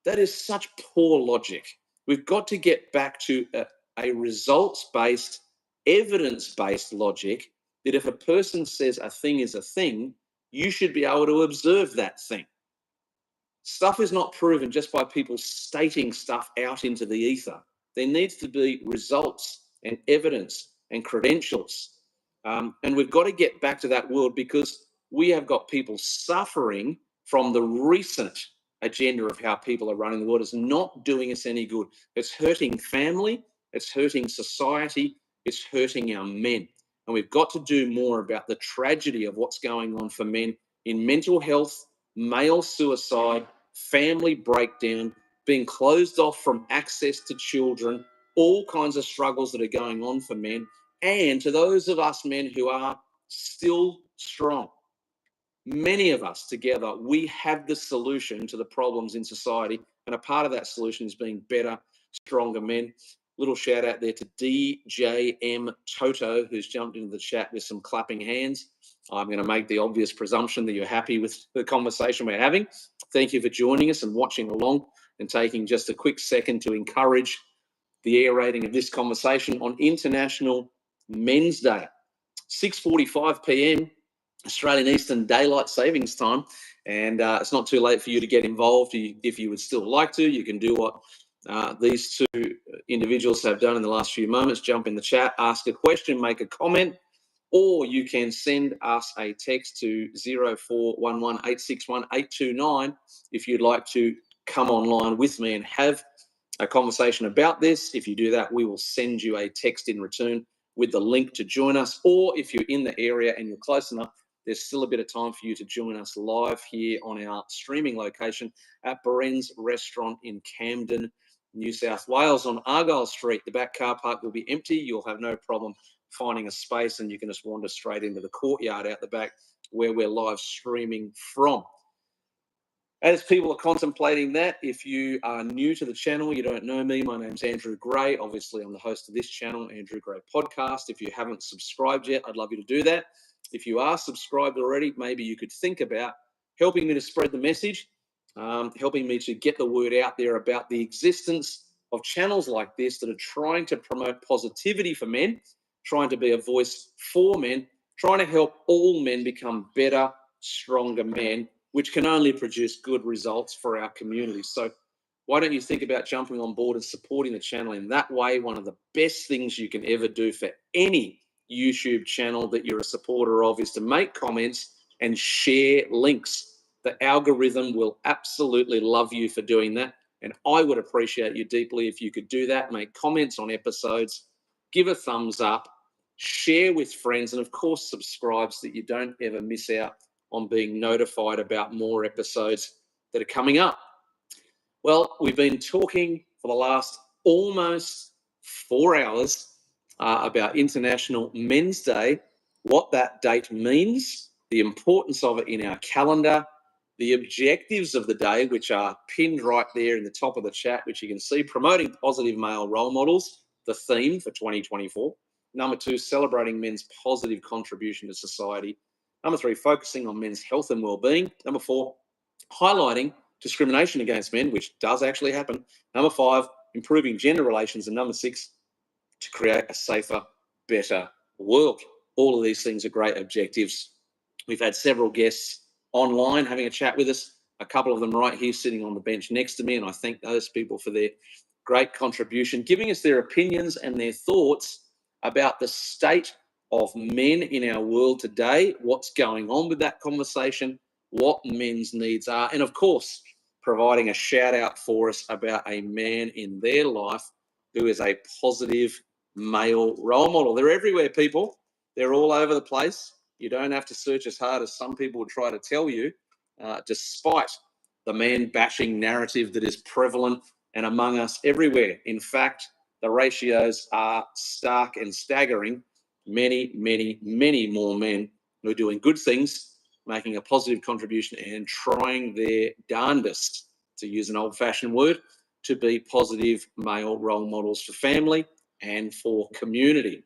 That is such poor logic. We've got to get back to a results-based, evidence-based logic that if a person says a thing is a thing, you should be able to observe that thing. Stuff is not proven just by people stating stuff out into the ether. There needs to be results and evidence and credentials. And we've got to get back to that world, because we have got people suffering from the recent agenda of how people are running the world. Is not doing us any good. It's hurting family, it's hurting society, it's hurting our men. And we've got to do more about the tragedy of what's going on for men in mental health, male suicide, family breakdown, being closed off from access to children, all kinds of struggles that are going on for men, and to those of us men who are still strong. Many of us together, we have the solution to the problems in society, and a part of that solution is being better, stronger men. Little shout out there to DJM Toto, who's jumped into the chat with some clapping hands. I'm going to make the obvious presumption that you're happy with the conversation we're having. Thank you for joining us and watching along and taking just a quick second to encourage the air rating of this conversation on International Men's Day. 6:45 p.m. Australian Eastern Daylight Savings Time, and it's not too late for you to get involved. If you would still like to, you can do what these two individuals have done in the last few moments. Jump in the chat, ask a question, make a comment, or you can send us a text to 0411 861 829 if you'd like to come online with me and have a conversation about this. If you do that, we will send you a text in return with the link to join us, or if you're in the area and you're close enough, there's still a bit of time for you to join us live here on our streaming location at Barenz Restaurant in Camden, New South Wales on Argyle Street. The back car park will be empty. You'll have no problem finding a space, and you can just wander straight into the courtyard out the back where we're live streaming from. As people are contemplating that, if you are new to the channel, you don't know me, my name's Andrew Gray. Obviously, I'm the host of this channel, Andrew Gray Podcast. If you haven't subscribed yet, I'd love you to do that. If you are subscribed already, maybe you could think about helping me to spread the message, helping me to get the word out there about the existence of channels like this that are trying to promote positivity for men, trying to be a voice for men, trying to help all men become better, stronger men, which can only produce good results for our community. So why don't you think about jumping on board and supporting the channel in that way? One of the best things you can ever do for any YouTube channel that you're a supporter of is to make comments and share links. The algorithm will absolutely love you for doing that. And I would appreciate you deeply if you could do that, make comments on episodes, give a thumbs up, share with friends, and of course, subscribe so that you don't ever miss out on being notified about more episodes that are coming up. Well, we've been talking for the last almost 4 hours about International Men's Day, what that date means, the importance of it in our calendar, the objectives of the day, which are pinned right there in the top of the chat, which you can see, promoting positive male role models, the theme for 2024. Number 2, celebrating men's positive contribution to society. Number 3, focusing on men's health and well-being. Number 4, highlighting discrimination against men, which does actually happen. Number 5, improving gender relations. And number 6, to create a safer, better world. All of these things are great objectives. We've had several guests online having a chat with us, a couple of them right here sitting on the bench next to me, and I thank those people for their great contribution, giving us their opinions and their thoughts about the state of men in our world today, what's going on with that conversation, what men's needs are, and of course, providing a shout out for us about a man in their life who is a positive male role model. They're everywhere, people. They're all over the place. You don't have to search as hard as some people would try to tell you, despite the man-bashing narrative that is prevalent and among us everywhere. In fact, the ratios are stark and staggering. Many, many, many more men who are doing good things, making a positive contribution and trying their darndest, to use an old-fashioned word, to be positive male role models for family and for community.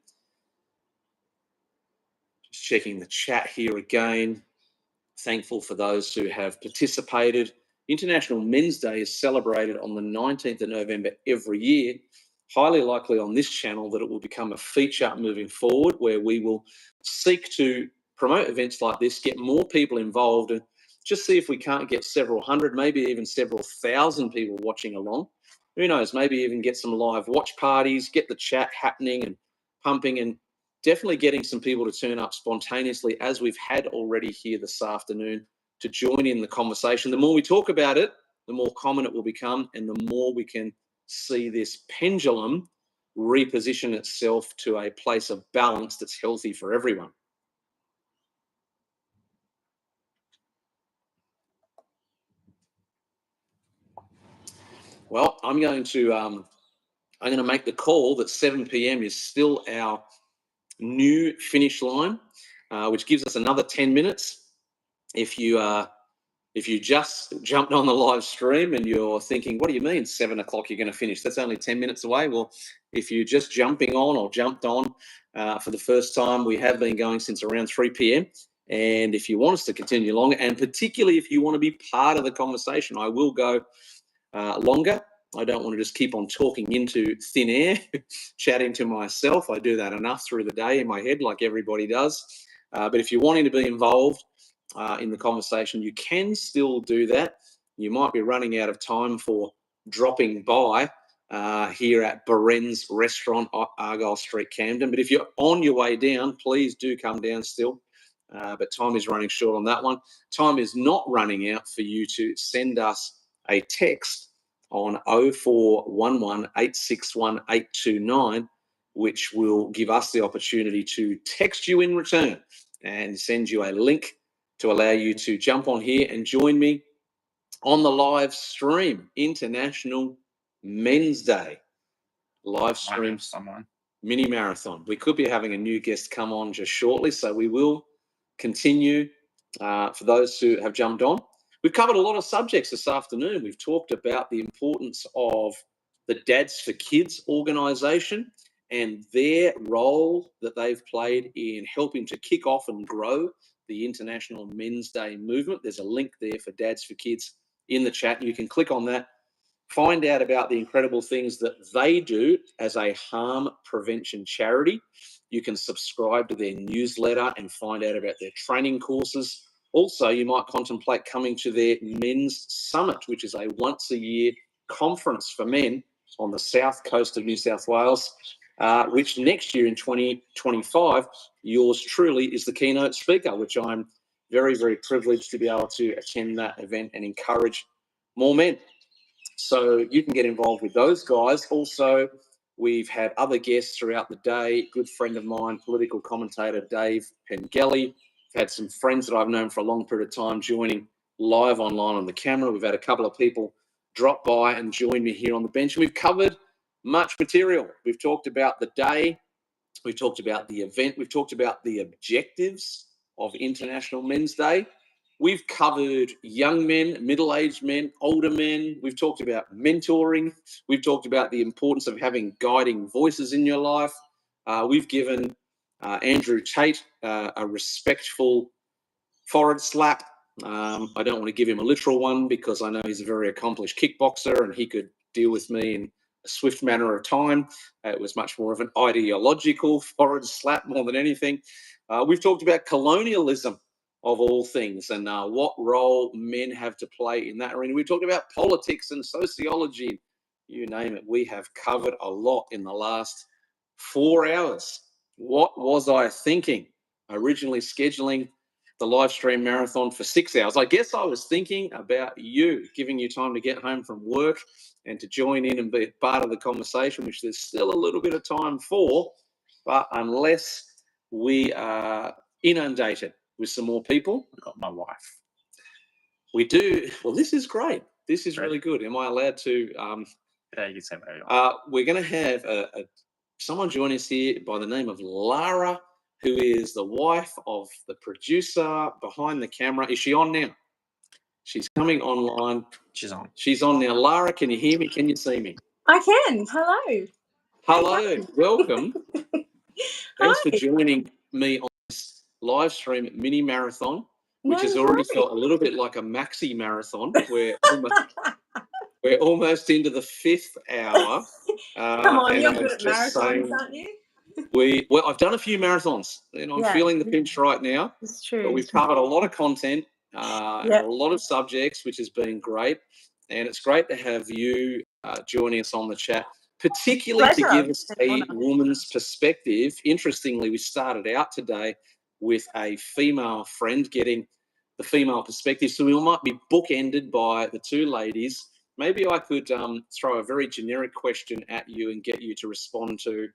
Just checking the chat here again. Thankful for those who have participated. International Men's Day is celebrated on the 19th of November every year. Highly likely on this channel that it will become a feature moving forward, where we will seek to promote events like this, get more people involved, and just see if we can't get several hundred, maybe even several thousand people watching along. Who knows, maybe even get some live watch parties, get the chat happening and pumping, and definitely getting some people to turn up spontaneously, as we've had already here this afternoon, to join in the conversation. The more we talk about it, the more common it will become, and the more we can see this pendulum reposition itself to a place of balance that's healthy for everyone. Well, I'm going to make the call that 7 p.m. is still our new finish line, which gives us another 10 minutes. If you just jumped on the live stream and you're thinking, what do you mean 7 o'clock you're going to finish? That's only 10 minutes away. Well, if you're just jumping on or jumped on for the first time, we have been going since around 3 p.m. And if you want us to continue longer, and particularly if you want to be part of the conversation, I will go longer. I don't want to just keep on talking into thin air, chatting to myself. I do that enough through the day in my head, like everybody does. But if you're wanting to be involved in the conversation, you can still do that. You might be running out of time for dropping by here at Barenz Restaurant, Argyle Street, Camden. But if you're on your way down, please do come down still. But time is running short on that one. Time is not running out for you to send us a text on 0411 861 829, which will give us the opportunity to text you in return and send you a link to allow you to jump on here and join me on the live stream, International Men's Day. Live stream mini marathon. We could be having a new guest come on just shortly, so we will continue for those who have jumped on. We've covered a lot of subjects this afternoon. We've talked about the importance of the Dads for Kids organisation and their role that they've played in helping to kick off and grow the International Men's Day movement. There's a link there for Dads for Kids in the chat. You can click on that, find out about the incredible things that they do as a harm prevention charity. You can subscribe to their newsletter and find out about their training courses. Also, you might contemplate coming to their Men's Summit, which is a once-a-year conference for men on the south coast of New South Wales, which next year in 2025, yours truly is the keynote speaker, which I'm very, very privileged to be able to attend that event and encourage more men. So you can get involved with those guys. Also, we've had other guests throughout the day. Good friend of mine, political commentator Dave Pengelly. We've had some friends that I've known for a long period of time joining live online on the camera. We've had a couple of people drop by and join me here on the bench. We've covered much material. We've talked about the day. We've talked about the event. We've talked about the objectives of International Men's Day. We've covered young men, middle-aged men, older men. We've talked about mentoring. We've talked about the importance of having guiding voices in your life. We've given Andrew Tate a respectful forehead slap. I don't want to give him a literal one because I know he's a very accomplished kickboxer and he could deal with me in a swift manner of time. It was much more of an ideological forehead slap more than anything. We've talked about colonialism of all things and what role men have to play in that arena. We've talked about politics and sociology. You name it. We have covered a lot in the last 4 hours. What was I thinking? Originally scheduling the live stream marathon for 6 hours. I guess I was thinking about you, giving you time to get home from work and to join in and be part of the conversation, which there's still a little bit of time for. But unless we are inundated with some more people. I've got my wife. We do. Well, this is great. This is really good. Am I allowed to? Yeah, you can say whatever. We're going to have someone join us here by the name of Lara, who is the wife of the producer behind the camera. Is she on now? She's coming online. She's on. She's on now. Lara, can you hear me? Can you see me? I can. Hello. Hello. Welcome. Thanks for joining me on this live stream mini marathon, which has already felt a little bit like a maxi marathon. We're almost into the 5th hour. Come on, you're good at marathons, aren't you? Well, I've done a few marathons, and I'm feeling the pinch right now. It's true. But we've covered a lot of content, and a lot of subjects, which has been great. And it's great to have you joining us on the chat, particularly to give us a woman's perspective. Interestingly, we started out today with a female friend getting the female perspective. So we might be bookended by the two ladies. Maybe I could throw a very generic question at you and get you to respond to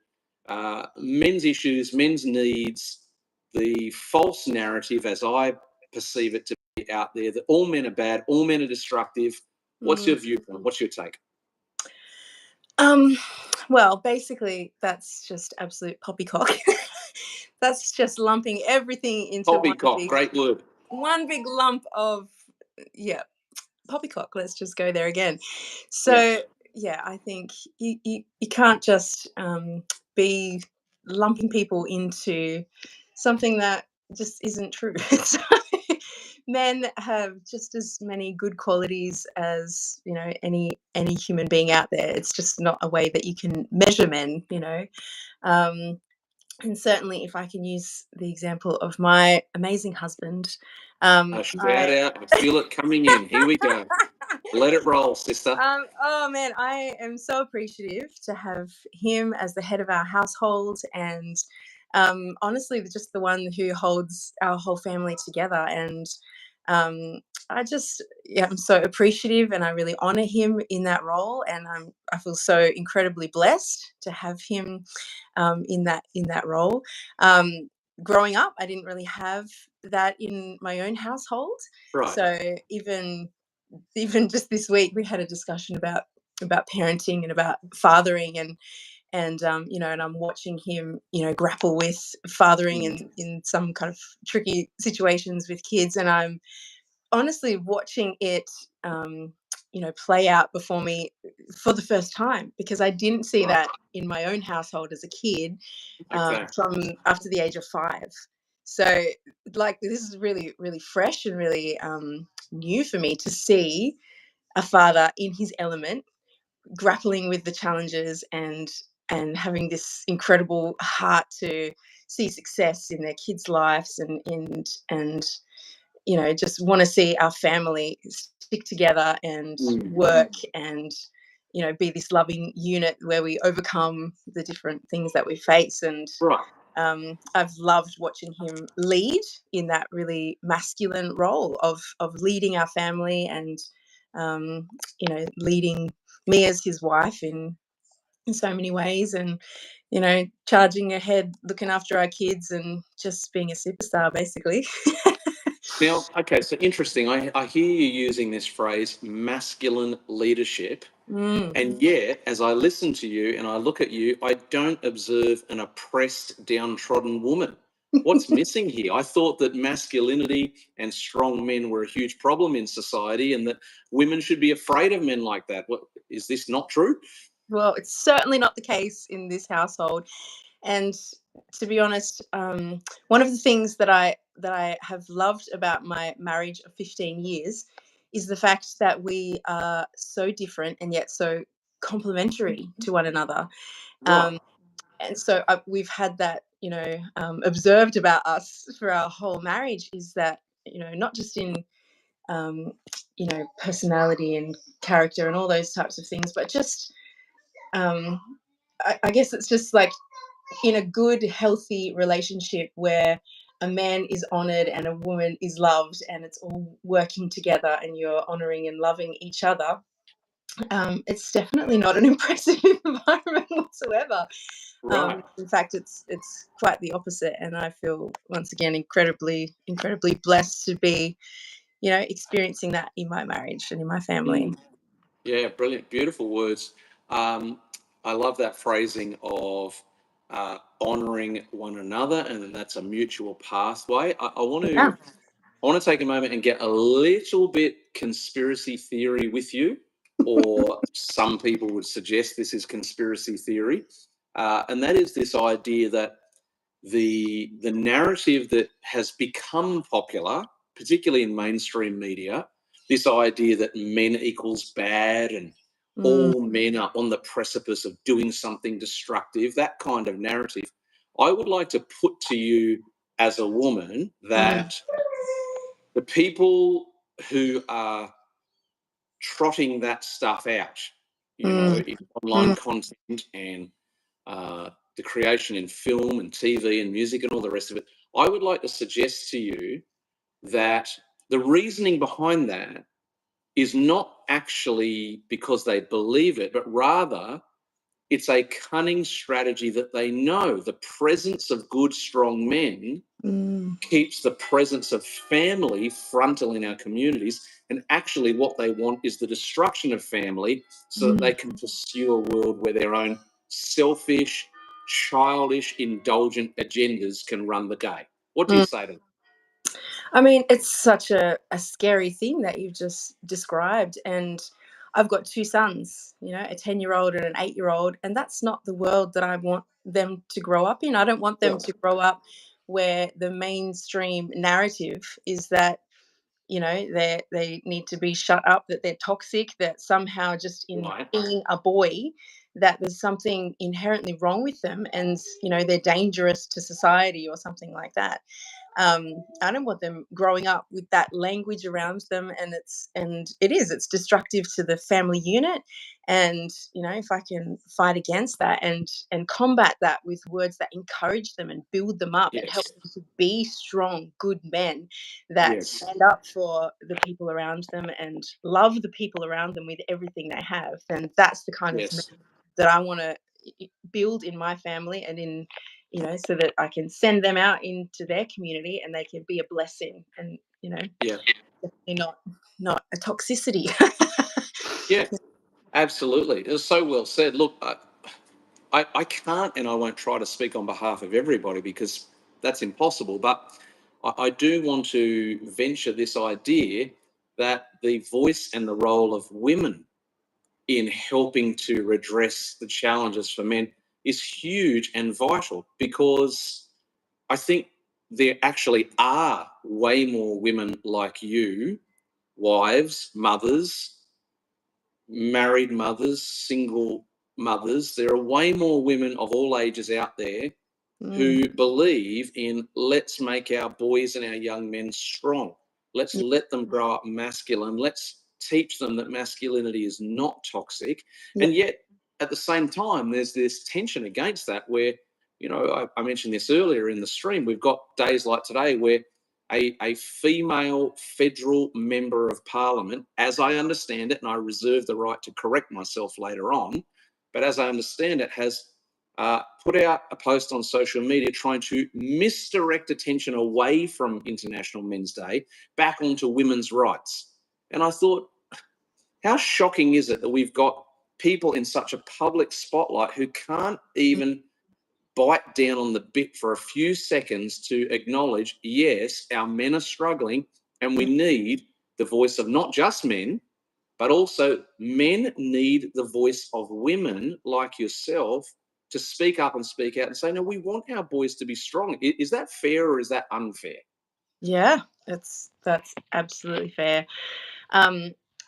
men's issues, men's needs, the false narrative, as I perceive it to be out there, that all men are bad, all men are destructive. What's your viewpoint? What's your take? Well, basically, that's just absolute poppycock. That's just lumping everything into Poppycock, great word. one big lump of, yeah, poppycock. Let's just go there again. So yeah, I think you can't just be lumping people into something that just isn't true. So, men have just as many good qualities as, you know, any human being out there. It's just not a way that you can measure men, you know. And certainly, if I can use the example of my amazing husband, A shout out. I feel it coming in. Here we go. Let it roll, sister. Oh man, I am so appreciative to have him as the head of our household, and honestly, just the one who holds our whole family together. And I just, yeah, I'm so appreciative, and I really honor him in that role. And I feel so incredibly blessed to have him in that role. Growing up, I didn't really have that in my own household. Right. So even just this week, we had a discussion about parenting and about fathering, and you know, and I'm watching him, you know, grapple with fathering in some kind of tricky situations with kids, and I'm honestly watching it, you know, play out before me for the first time, because I didn't see that in my own household as a kid, from after the age of 5. So, like, this is really, really fresh and really new for me to see a father in his element, grappling with the challenges and having this incredible heart to see success in their kids' lives, and you know, just want to see our family stick together and work, and you know, be this loving unit where we overcome the different things that we face. And I've loved watching him lead in that really masculine role of leading our family, and you know, leading me as his wife in so many ways, and you know, charging ahead, looking after our kids, and just being a superstar, basically. Now, okay, so interesting. I hear you using this phrase, masculine leadership. And yet, as I listen to you and I look at you, I don't observe an oppressed, downtrodden woman. What's missing here? I thought that masculinity and strong men were a huge problem in society, and that women should be afraid of men like that. What, is this not true? Well, it's certainly not the case in this household. And to be honest, one of the things that I have loved about my marriage of 15 years is the fact that we are so different and yet so complementary to one another. And so we've had that, you know, observed about us for our whole marriage, is that, you know, not just in you know, personality and character and all those types of things, but just I guess it's just like in a good, healthy relationship where a man is honored and a woman is loved, and it's all working together and you're honoring and loving each other. It's definitely not an impressive environment whatsoever. In fact, it's quite the opposite, and I feel once again incredibly blessed to be, you know, experiencing that in my marriage and in my family. Yeah, brilliant, beautiful words. I love that phrasing of honouring one another, and then that's a mutual pathway. I want to take a moment and get a little bit conspiracy theory with you, or some people would suggest this is conspiracy theory, and that is this idea that the narrative that has become popular, particularly in mainstream media, this idea that men equals bad and all men are on the precipice of doing something destructive, that kind of narrative. I would like to put to you as a woman that the people who are trotting that stuff out, you know, in online content and the creation in film and TV and music and all the rest of it, I would like to suggest to you that the reasoning behind that is not actually because they believe it, but rather it's a cunning strategy that they know the presence of good, strong men keeps the presence of family frontal in our communities. And actually what they want is the destruction of family so that they can pursue a world where their own selfish, childish, indulgent agendas can run the day. What do you say to them? I mean, it's such a scary thing that you've just described. And I've got two sons, you know, a 10-year-old and an 8-year-old, and that's not the world that I want them to grow up in. I don't want them to grow up where the mainstream narrative is that, you know, they need to be shut up, that they're toxic, that somehow just in being a boy, that there's something inherently wrong with them and, you know, they're dangerous to society or something like that. I don't want them growing up with that language around them, and it's destructive to the family unit. And you know, if I can fight against that and combat that with words that encourage them and build them up and help them to be strong, good men that stand up for the people around them and love the people around them with everything they have, then that's the kind of men that I want to build in my family and in, you know, so that I can send them out into their community and they can be a blessing and, you know, definitely not a toxicity. Yeah, absolutely. It was so well said. Look, I can't and I won't try to speak on behalf of everybody because that's impossible. But I do want to venture this idea that the voice and the role of women in helping to redress the challenges for men is huge and vital, because I think there actually are way more women like you, wives, mothers, married mothers, single mothers. There are way more women of all ages out there who believe in let's make our boys and our young men strong. Let's let them grow up masculine. Let's teach them that masculinity is not toxic. And yet, at the same time, there's this tension against that where, you know, I mentioned this earlier in the stream, we've got days like today where a female federal member of parliament, as I understand it, and I reserve the right to correct myself later on, but as I understand it, has put out a post on social media trying to misdirect attention away from International Men's Day back onto women's rights. And I thought, how shocking is it that we've got people in such a public spotlight who can't even bite down on the bit for a few seconds to acknowledge, yes, our men are struggling and we need the voice of not just men, but also men need the voice of women like yourself to speak up and speak out and say, no, we want our boys to be strong. Is that fair or is that unfair? Yeah, that's absolutely fair.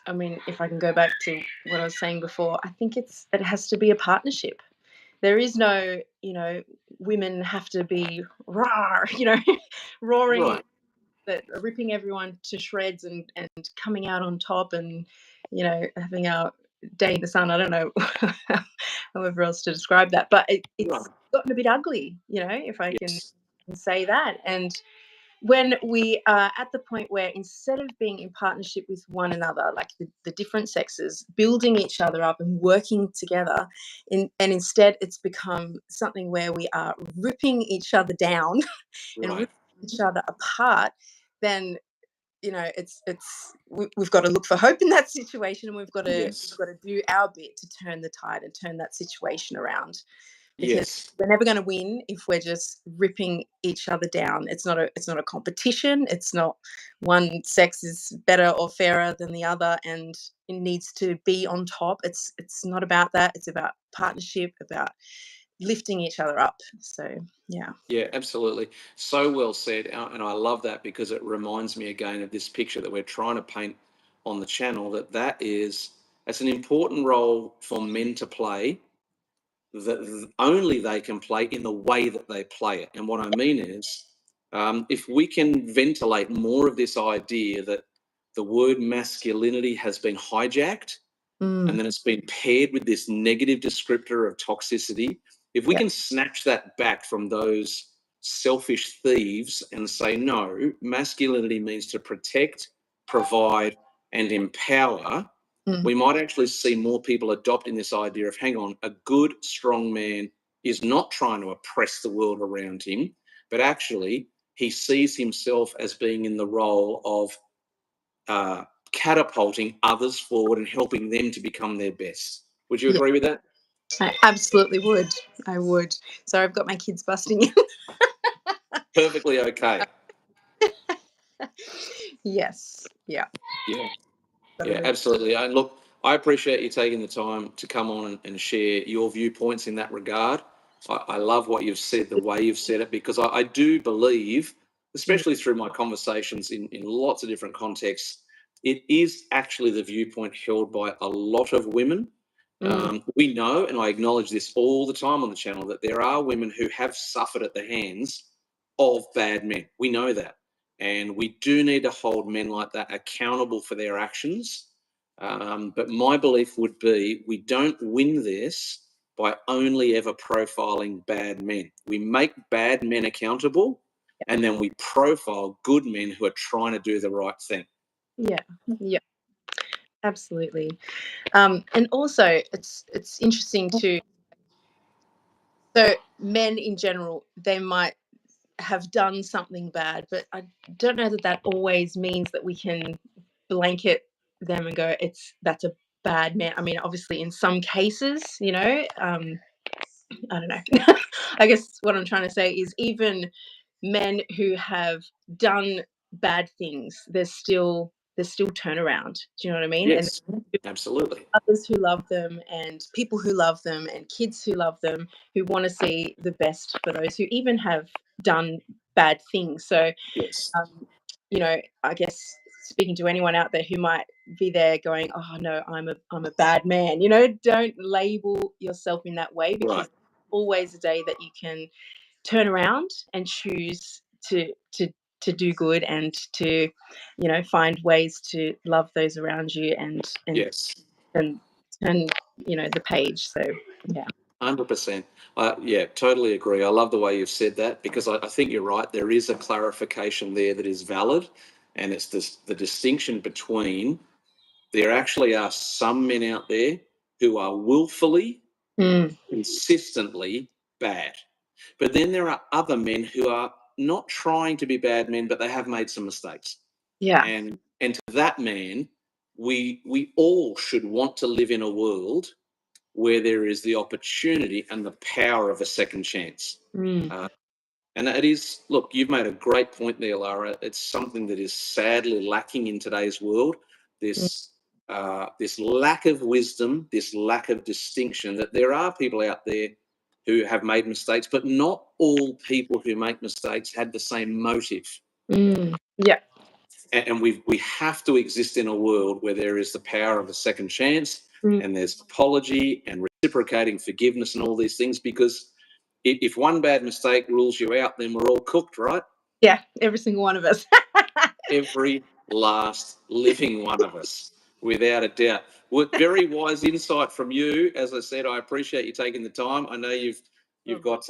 I mean, if I can go back to what I was saying before, I think it has to be a partnership. There is no, you know, women have to be you know, roaring, that ripping everyone to shreds and coming out on top and, you know, having our day in the sun. I don't know however else to describe that, but it's gotten a bit ugly, you know, if I can say that. And when we are at the point where instead of being in partnership with one another, like the different sexes, building each other up and working together, and instead it's become something where we are ripping each other down and ripping each other apart, then, you know, we've got to look for hope in that situation, and we've got to do our bit to turn the tide and turn that situation around. Because we're never going to win if we're just ripping each other down. It's not a competition. It's not one sex is better or fairer than the other and it needs to be on top. It's not about that. It's about partnership, about lifting each other up. So yeah, absolutely, so well said. And I love that because it reminds me again of this picture that we're trying to paint on the channel, that's an important role for men to play, that only they can play in the way that they play it. And what I mean is, if we can ventilate more of this idea that the word masculinity has been hijacked and then it's been paired with this negative descriptor of toxicity, if we can snatch that back from those selfish thieves and say, no, masculinity means to protect, provide, and empower, we might actually see more people adopting this idea of, hang on, a good, strong man is not trying to oppress the world around him, but actually he sees himself as being in the role of catapulting others forward and helping them to become their best. Would you agree with that? I absolutely would. I would. Sorry, I've got my kids busting in. Perfectly okay. Yes. Yeah. Yeah, absolutely. And look, I appreciate you taking the time to come on and share your viewpoints in that regard. I love what you've said, the way you've said it, because I do believe, especially through my conversations in lots of different contexts, it is actually the viewpoint held by a lot of women. We know, and I acknowledge this all the time on the channel, that there are women who have suffered at the hands of bad men. We know that. And we do need to hold men like that accountable for their actions. But my belief would be we don't win this by only ever profiling bad men. We make bad men accountable, and then we profile good men who are trying to do the right thing. Yeah, absolutely. And also, it's interesting too. So men in general, they might have done something bad, but I don't know that always means that we can blanket them and go, that's a bad man. I mean, obviously in some cases, I don't know. I guess what I'm trying to say is even men who have done bad things, there's still turnaround. Do you know what I mean? Yes, absolutely. Others who love them and people who love them and kids who love them, who want to see the best for those who even have done bad things. So, yes. I guess speaking to anyone out there who might be there going, oh no, I'm a bad man, don't label yourself in that way, because Right. always a day that you can turn around and choose to do good and to find ways to love those around you and Yes. and turn the page. So yeah. 100%. Yeah, totally agree. I love the way you've said that, because I think you're right. There is a clarification there that is valid, and it's the distinction between there actually are some men out there who are willfully, consistently bad. But then there are other men who are not trying to be bad men, but they have made some mistakes. Yeah. And to that man, we all should want to live in a world where there is the opportunity and the power of a second chance. And it is, look, you've made a great point there, Lara. It's something that is sadly lacking in today's world. This lack of wisdom, this lack of distinction, that there are people out there who have made mistakes, but not all people who make mistakes had the same motive. Yeah. And we have to exist in a world where there is the power of a second chance, and there's apology and reciprocating forgiveness and all these things, because if one bad mistake rules you out, then we're all cooked, right? Yeah, every single one of us. Every last living one of us, without a doubt. Well, very wise insight from you. As I said, I appreciate you taking the time. I know you've got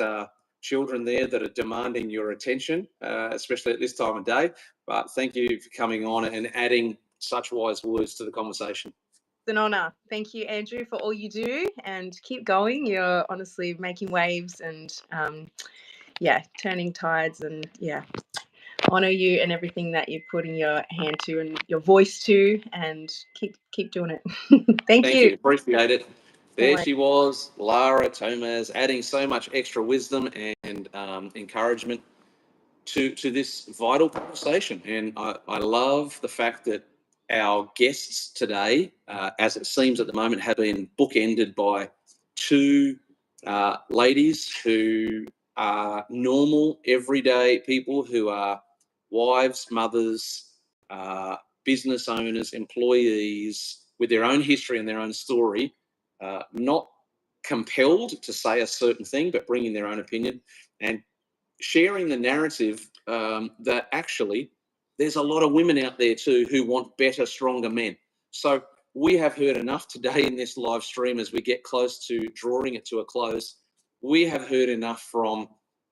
children there that are demanding your attention, especially at this time of day. But thank you for coming on and adding such wise words to the conversation. It's an honor. Thank you, Andrew, for all you do, and keep going. You're honestly making waves and turning tides, and honor you and everything that you're putting your hand to and your voice to, and keep doing it. Thank you. Appreciate it. There she was, Lara Tomaz, adding so much extra wisdom and encouragement to this vital conversation. And I love the fact that our guests today, as it seems at the moment, have been bookended by two ladies who are normal, everyday people who are wives, mothers, business owners, employees, with their own history and their own story, not compelled to say a certain thing, but bringing their own opinion and sharing the narrative that actually there's a lot of women out there too who want better, stronger men. So we have heard enough today in this live stream as we get close to drawing it to a close. We have heard enough from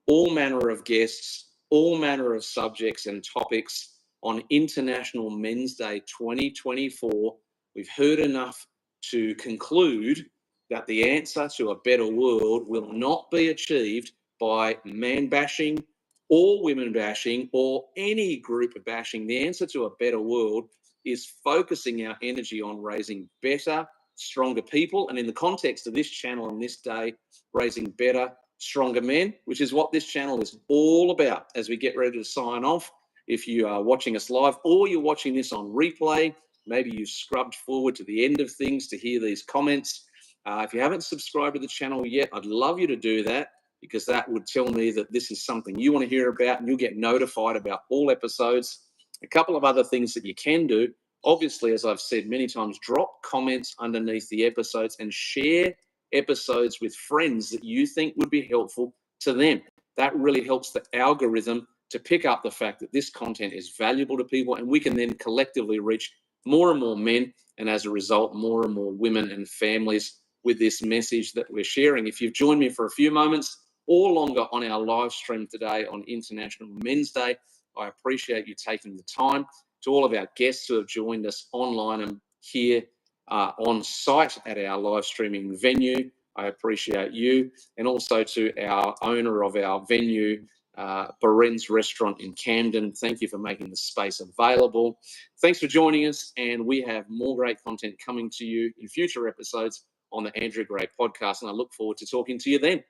all manner of guests, all manner of subjects and topics on International Men's Day 2024. We've heard enough to conclude that the answer to a better world will not be achieved by man bashing or women bashing or any group of bashing. The answer to a better world is focusing our energy on raising better, stronger people. And in the context of this channel on this day, raising better, stronger men, which is what this channel is all about. As we get ready to sign off, if you are watching us live or you're watching this on replay, maybe you scrubbed forward to the end of things to hear these comments. If you haven't subscribed to the channel yet, I'd love you to do that, because that would tell me that this is something you want to hear about, and you'll get notified about all episodes. A couple of other things that you can do, obviously, as I've said many times, drop comments underneath the episodes and share episodes with friends that you think would be helpful to them. That really helps the algorithm to pick up the fact that this content is valuable to people, and we can then collectively reach more and more men, and as a result, more and more women and families with this message that we're sharing. If you've joined me for a few moments or longer on our live stream today on International Men's Day, I appreciate you taking the time. To all of our guests who have joined us online and here on site at our live streaming venue, I appreciate you. And also to our owner of our venue, Barenz restaurant in Camden, thank you for making the space available. Thanks for joining us, and we have more great content coming to you in future episodes on the Andrew Gray podcast, and I look forward to talking to you then.